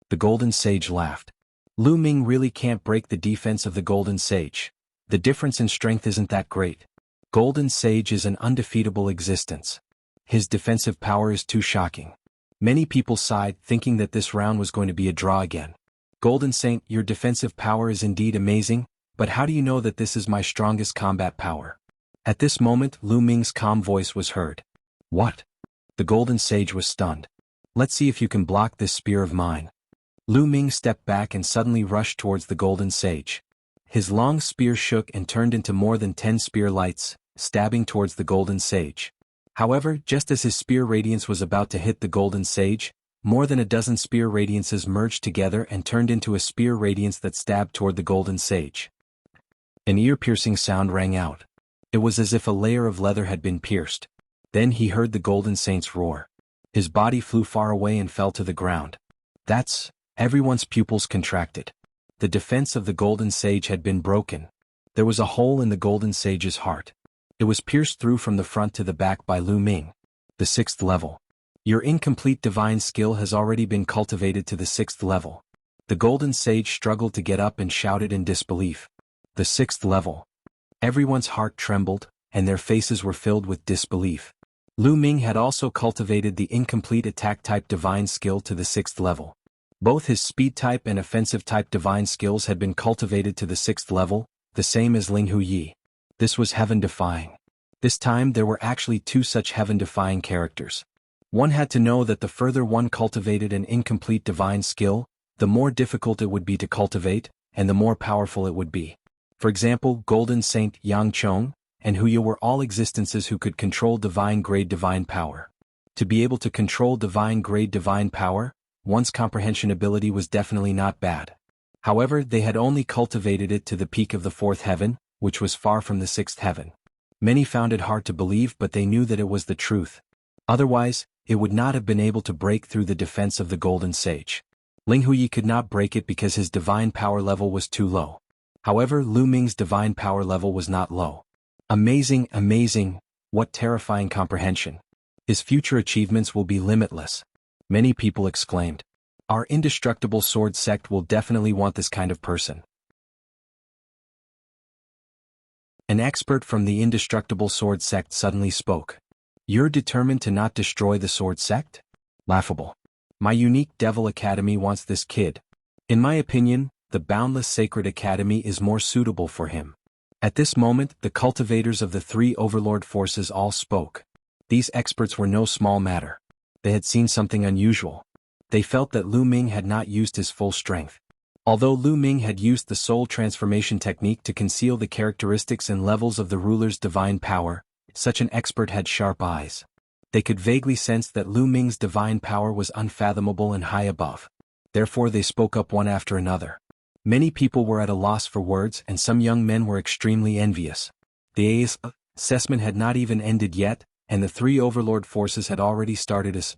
The Golden Sage laughed. Lu Ming really can't break the defense of the Golden Sage. The difference in strength isn't that great. Golden Sage is an undefeatable existence. His defensive power is too shocking. Many people sighed, thinking that this round was going to be a draw again. Golden Saint, your defensive power is indeed amazing, but how do you know that this is my strongest combat power? At this moment, Lu Ming's calm voice was heard. What? The Golden Sage was stunned. Let's see if you can block this spear of mine. Lu Ming stepped back and suddenly rushed towards the Golden Sage. His long spear shook and turned into more than 10 spear lights, stabbing towards the Golden Sage. However, just as his spear radiance was about to hit the Golden Sage, more than a dozen spear radiances merged together and turned into a spear radiance that stabbed toward the Golden Sage. An ear-piercing sound rang out. It was as if a layer of leather had been pierced. Then he heard the Golden Saint's roar. His body flew far away and fell to the ground. Everyone's pupils contracted. The defense of the Golden Sage had been broken. There was a hole in the Golden Sage's heart. It was pierced through from the front to the back by Lu Ming. The 6th level. Your incomplete divine skill has already been cultivated to the 6th level. The Golden Sage struggled to get up and shouted in disbelief. The 6th level. Everyone's heart trembled, and their faces were filled with disbelief. Lu Ming had also cultivated the incomplete attack-type divine skill to the 6th level. Both his speed-type and offensive-type divine skills had been cultivated to the 6th level, the same as Ling Huyi. This was heaven-defying. This time there were actually two such heaven-defying characters. One had to know that the further one cultivated an incomplete divine skill, the more difficult it would be to cultivate, and the more powerful it would be. For example, Golden Saint Yang Chong and Huya were all existences who could control divine-grade divine power. To be able to control divine-grade divine power, one's comprehension ability was definitely not bad. However, they had only cultivated it to the peak of the 4th heaven, which was far from the 6th heaven. Many found it hard to believe, but they knew that it was the truth. Otherwise, it would not have been able to break through the defense of the Golden Sage. Ling Huyi could not break it because his divine power level was too low. However, Lu Ming's divine power level was not low. Amazing, amazing, what terrifying comprehension. His future achievements will be limitless. Many people exclaimed. Our indestructible sword sect will definitely want this kind of person. An expert from the indestructible sword sect suddenly spoke. You're determined to not destroy the sword sect? Laughable. My unique Devil Academy wants this kid. In my opinion, the Boundless Sacred Academy is more suitable for him. At this moment, the cultivators of the 3 overlord forces all spoke. These experts were no small matter. They had seen something unusual. They felt that Lu Ming had not used his full strength. Although Lu Ming had used the soul transformation technique to conceal the characteristics and levels of the ruler's divine power, such an expert had sharp eyes. They could vaguely sense that Lu Ming's divine power was unfathomable and high above. Therefore they spoke up one after another. Many people were at a loss for words, and some young men were extremely envious. The assessment had not even ended yet, and the 3 overlord forces had already started as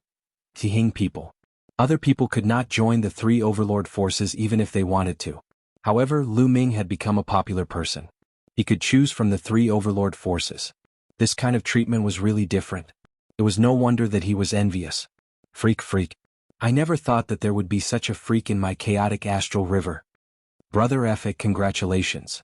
Tihing people. Other people could not join the 3 overlord forces even if they wanted to. However, Lu Ming had become a popular person. He could choose from the 3 overlord forces. This kind of treatment was really different. It was no wonder that he was envious. Freak. I never thought that there would be such a freak in my chaotic astral river. Brother F, congratulations.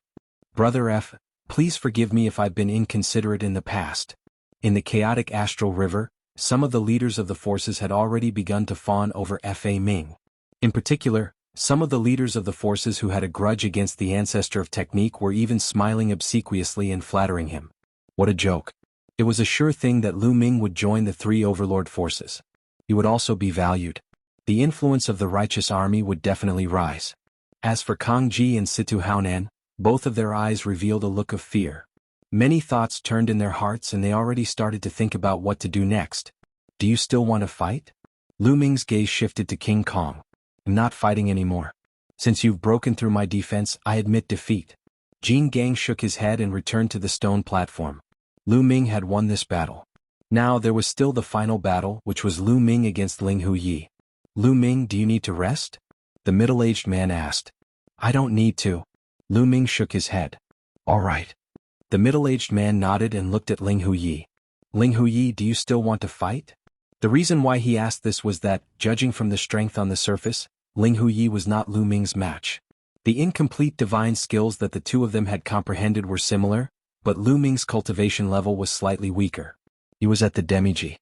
Brother F, please forgive me if I've been inconsiderate in the past. In the chaotic astral river, some of the leaders of the forces had already begun to fawn over Fa Ming. In particular, some of the leaders of the forces who had a grudge against the ancestor of technique were even smiling obsequiously and flattering him. What a joke. It was a sure thing that Lu Ming would join the 3 overlord forces. He would also be valued. The influence of the righteous army would definitely rise. As for Kang Ji and Situ Haonan, both of their eyes revealed a look of fear. Many thoughts turned in their hearts and they already started to think about what to do next. Do you still want to fight? Lu Ming's gaze shifted to King Kong. I'm not fighting anymore. Since you've broken through my defense, I admit defeat. Jin Gang shook his head and returned to the stone platform. Lu Ming had won this battle. Now there was still the final battle, which was Lu Ming against Ling Huyi. Lu Ming, do you need to rest? The middle-aged man asked. I don't need to. Lu Ming shook his head. All right. The middle-aged man nodded and looked at Ling Huyi. Ling Huyi, do you still want to fight? The reason why he asked this was that, judging from the strength on the surface, Ling Huyi was not Lu Ming's match. The incomplete divine skills that the two of them had comprehended were similar, but Lu Ming's cultivation level was slightly weaker. He was at the demi-G.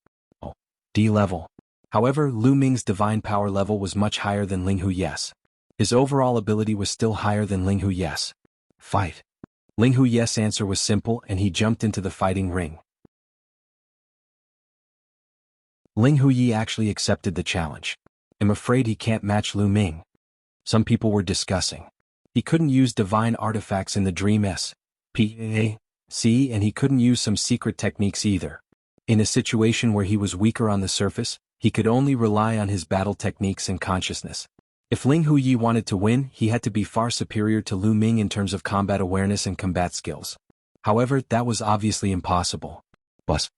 D level. However, Lu Ming's divine power level was much higher than Ling Huyi's. His overall ability was still higher than Ling Huyi's. Fight. Ling Huyi's answer was simple and he jumped into the fighting ring. Ling Huyi actually accepted the challenge. I'm afraid he can't match Lu Ming. Some people were discussing. He couldn't use divine artifacts in the Dream S.P.A.C. and he couldn't use some secret techniques either. In a situation where he was weaker on the surface, he could only rely on his battle techniques and consciousness. If Ling Huyi wanted to win, he had to be far superior to Lu Ming in terms of combat awareness and combat skills. However, that was obviously impossible. Bus.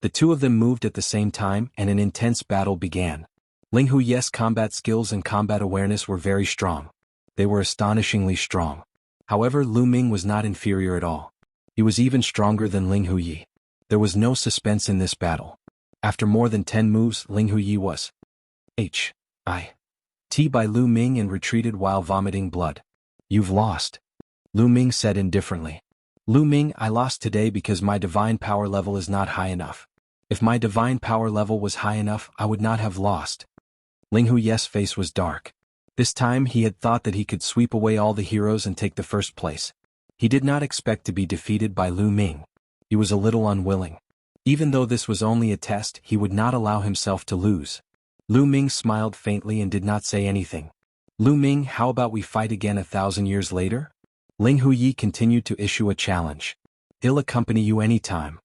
The two of them moved at the same time and an intense battle began. Ling Huyi's combat skills and combat awareness were very strong. They were astonishingly strong. However, Lu Ming was not inferior at all. He was even stronger than Ling Huyi. There was no suspense in this battle. After more than 10 moves, Ling Huyi was hit by Lu Ming and retreated while vomiting blood. You've lost. Lu Ming said indifferently. Lu Ming, I lost today because my divine power level is not high enough. If my divine power level was high enough, I would not have lost. Ling Huye's face was dark. This time he had thought that he could sweep away all the heroes and take the first place. He did not expect to be defeated by Lu Ming. He was a little unwilling. Even though this was only a test, he would not allow himself to lose. Lu Ming smiled faintly and did not say anything. Lu Ming, how about we fight again 1,000 years later? Ling Huyi continued to issue a challenge. I'll accompany you anytime.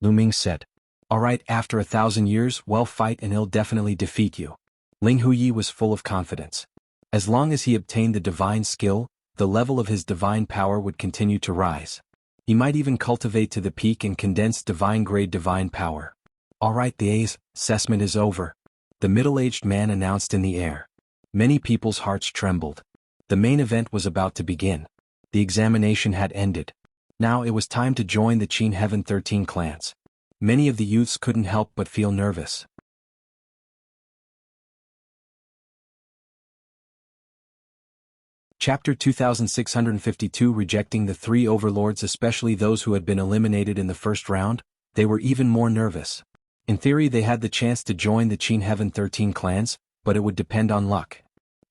Lu Ming said. Alright, after 1,000 years, we'll fight and I'll definitely defeat you. Ling Huyi was full of confidence. As long as he obtained the divine skill, the level of his divine power would continue to rise. He might even cultivate to the peak and condense divine-grade divine power. Alright, the assessment is over. The middle-aged man announced in the air. Many people's hearts trembled. The main event was about to begin. The examination had ended. Now it was time to join the Qin Heaven 13 clans. Many of the youths couldn't help but feel nervous. Chapter 2652 Rejecting the three overlords, especially those who had been eliminated in the first round, they were even more nervous. In theory they had the chance to join the Qin Heaven 13 clans, but it would depend on luck.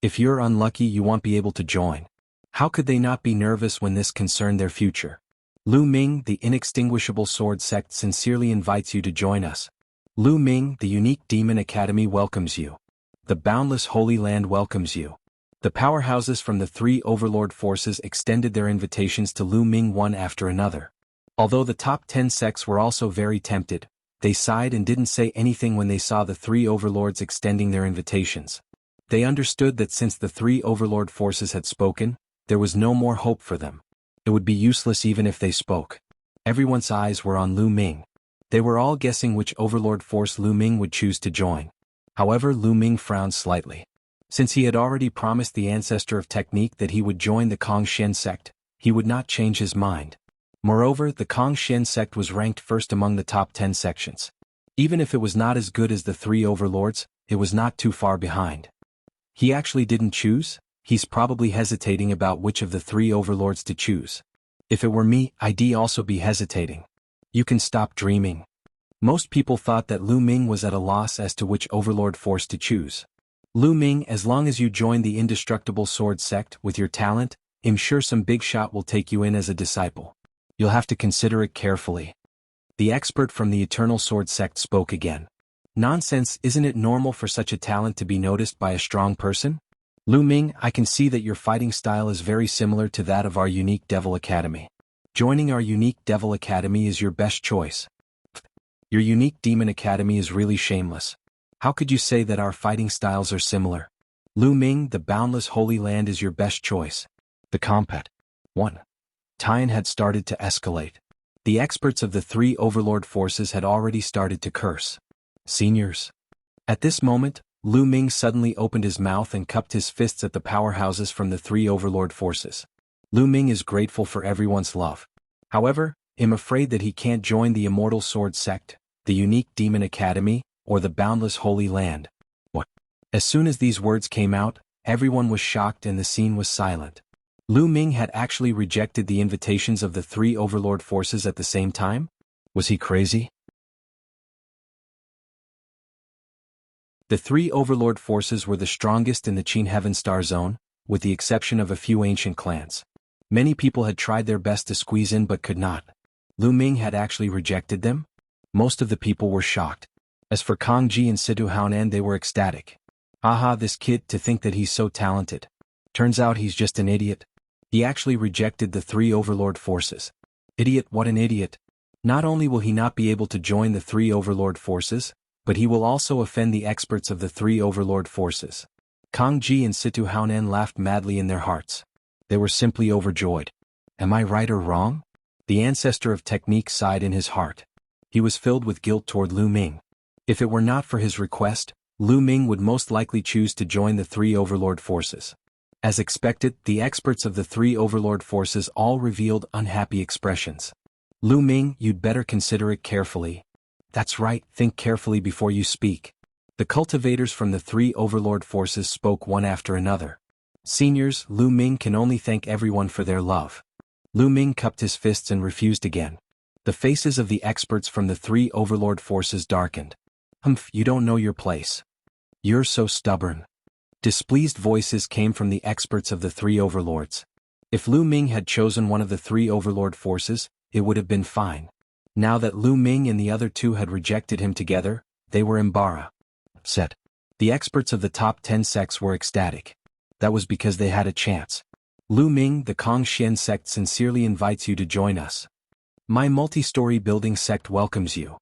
If you're unlucky you won't be able to join. How could they not be nervous when this concerned their future? Lu Ming, the inextinguishable sword sect, sincerely invites you to join us. Lu Ming, the unique demon academy welcomes you. The boundless holy land welcomes you. The powerhouses from the three overlord forces extended their invitations to Lu Ming one after another. Although the top 10 sects were also very tempted, they sighed and didn't say anything when they saw the three overlords extending their invitations. They understood that since the three overlord forces had spoken, there was no more hope for them. It would be useless even if they spoke. Everyone's eyes were on Lu Ming. They were all guessing which overlord force Lu Ming would choose to join. However, Lu Ming frowned slightly. Since he had already promised the ancestor of technique that he would join the Kongshen sect, he would not change his mind. Moreover, the Kongshen sect was ranked first among the top 10 sections. Even if it was not as good as the three overlords, it was not too far behind. He actually didn't choose? He's probably hesitating about which of the three overlords to choose. If it were me, I'd also be hesitating. You can stop dreaming. Most people thought that Lu Ming was at a loss as to which overlord force to choose. Lu Ming, as long as you join the indestructible sword sect with your talent, I'm sure some big shot will take you in as a disciple. You'll have to consider it carefully. The expert from the eternal sword sect spoke again. Nonsense, isn't it normal for such a talent to be noticed by a strong person? Lu Ming, I can see that your fighting style is very similar to that of our unique Devil Academy. Joining our unique Devil Academy is your best choice. Your unique Demon Academy is really shameless. How could you say that our fighting styles are similar? Lu Ming, the boundless holy land is your best choice. The combat. 1. Tian had started to escalate. The experts of the three overlord forces had already started to curse. Seniors. At this moment, Lu Ming suddenly opened his mouth and cupped his fists at the powerhouses from the three overlord forces. Lu Ming is grateful for everyone's love. However, I'm afraid that he can't join the Immortal Sword Sect, the unique Demon Academy, or the boundless holy land. What? As soon as these words came out, everyone was shocked and the scene was silent. Lu Ming had actually rejected the invitations of the three overlord forces at the same time? Was he crazy? The three overlord forces were the strongest in the Qin Heaven Star Zone, with the exception of a few ancient clans. Many people had tried their best to squeeze in but could not. Lu Ming had actually rejected them? Most of the people were shocked. As for Kang Ji and Situ Haonan, they were ecstatic. Haha, this kid, to think that he's so talented. Turns out he's just an idiot. He actually rejected the three overlord forces. Idiot, what an idiot. Not only will he not be able to join the three overlord forces, but he will also offend the experts of the three overlord forces. Kang Ji and Situ Haonan laughed madly in their hearts. They were simply overjoyed. Am I right or wrong? The ancestor of technique sighed in his heart. He was filled with guilt toward Lu Ming. If it were not for his request, Lu Ming would most likely choose to join the three overlord forces. As expected, the experts of the three overlord forces all revealed unhappy expressions. Lu Ming, you'd better consider it carefully. That's right, think carefully before you speak. The cultivators from the three overlord forces spoke one after another. Seniors, Lu Ming can only thank everyone for their love. Lu Ming cupped his fists and refused again. The faces of the experts from the three overlord forces darkened. You don't know your place. You're so stubborn. Displeased voices came from the experts of the three overlords. If Lu Ming had chosen one of the three overlord forces, it would have been fine. Now that Lu Ming and the other two had rejected him together, they were embarrassed. The experts of the top 10 sects were ecstatic. That was because they had a chance. Lu Ming, the Kongxian sect sincerely invites you to join us. My multi-story building sect welcomes you.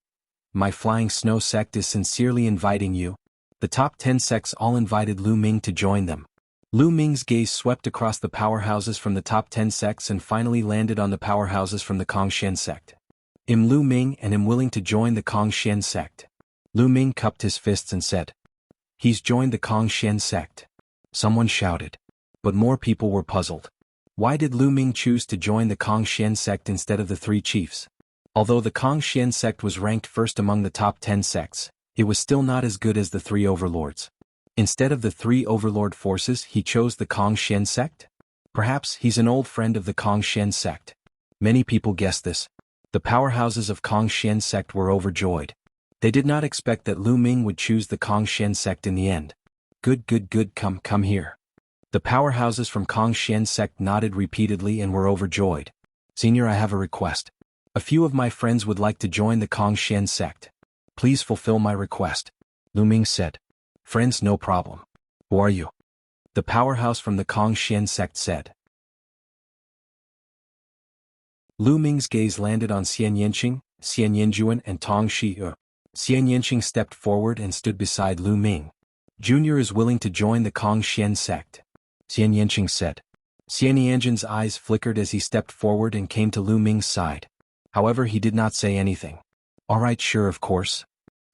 My flying snow sect is sincerely inviting you. The top 10 sects all invited Lu Ming to join them. Lu Ming's gaze swept across the powerhouses from the top 10 sects and finally landed on the powerhouses from the Kongxian sect. Am Lu Ming and am willing to join the Kongxian sect. Lu Ming cupped his fists and said, "He's joined the Kongxian sect." Someone shouted. But more people were puzzled. Why did Lu Ming choose to join the Kongxian sect instead of the three chiefs? Although the Kongxian sect was ranked first among the top 10 sects, it was still not as good as the three overlords. Instead of the three overlord forces, he chose the Kongxian sect? Perhaps he's an old friend of the Kongxian sect. Many people guessed this. The powerhouses of Kongxian sect were overjoyed. They did not expect that Lu Ming would choose the Kongxian sect in the end. Good, come here. The powerhouses from Kongxian sect nodded repeatedly and were overjoyed. Senior, I have a request. A few of my friends would like to join the Kongxian sect. Please fulfill my request. Lu Ming said. Friends, no problem. Who are you? The powerhouse from the Kongxian sect said. Lu Ming's gaze landed on Xian Yanqing, Xian Yanjuan and Tong Shi. Xian Yanqing stepped forward and stood beside Lu Ming. Junior is willing to join the Kongxian sect. Xian Yanqing said. Xian Yanjun's eyes flickered as he stepped forward and came to Lu Ming's side. However, he did not say anything. All right, sure, of course.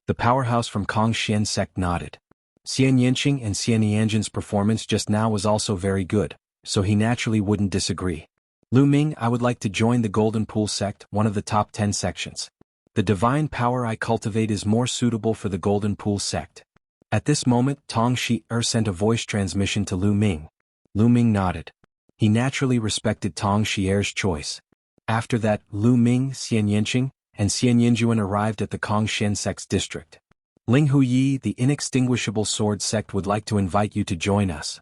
The powerhouse from Kongxian sect nodded. Xian Yanqing and Xian Yanjun's performance just now was also very good, so he naturally wouldn't disagree. Lu Ming, I would like to join the Golden Pool sect, one of the top 10 sections. The divine power I cultivate is more suitable for the Golden Pool sect. At this moment, Tong Shi sent a voice transmission to Lu Ming. Lu Ming nodded. He naturally respected Tong Shi's choice. After that, Lu Ming, Xian Yanqing, and Xian Yanjuan arrived at the Kongxian sect's district. Ling Huyi, the inextinguishable sword sect, would like to invite you to join us.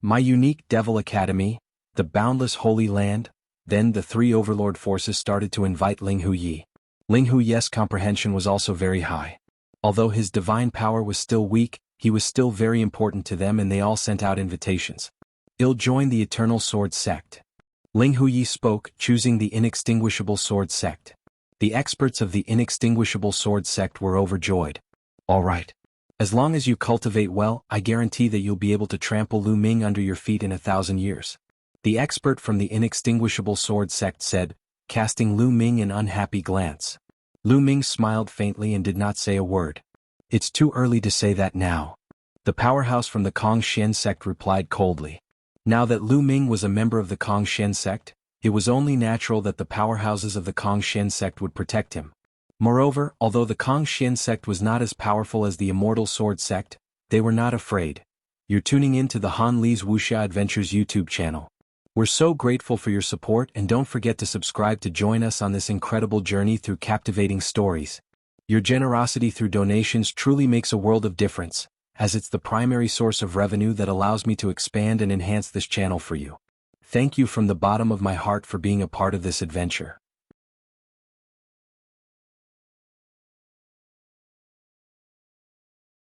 My unique Devil Academy, the boundless Holy Land. Then the three overlord forces started to invite Ling Huyi. Ling Huyi's comprehension was also very high. Although his divine power was still weak, he was still very important to them and they all sent out invitations. I'll join the Eternal Sword sect. Ling Huyi spoke, choosing the inextinguishable sword sect. The experts of the inextinguishable sword sect were overjoyed. All right. As long as you cultivate well, I guarantee that you'll be able to trample Lu Ming under your feet in 1,000 years. The expert from the inextinguishable sword sect said, casting Lu Ming an unhappy glance. Lu Ming smiled faintly and did not say a word. It's too early to say that now. The powerhouse from the Kongxian sect replied coldly. Now that Lu Ming was a member of the Kongxian sect, it was only natural that the powerhouses of the Kongxian sect would protect him. Moreover, although the Kongxian sect was not as powerful as the Immortal Sword sect, they were not afraid. You're tuning in to the Han Li's Wuxia Adventures YouTube channel. We're so grateful for your support and don't forget to subscribe to join us on this incredible journey through captivating stories. Your generosity through donations truly makes a world of difference, as it's the primary source of revenue that allows me to expand and enhance this channel for you. Thank you from the bottom of my heart for being a part of this adventure.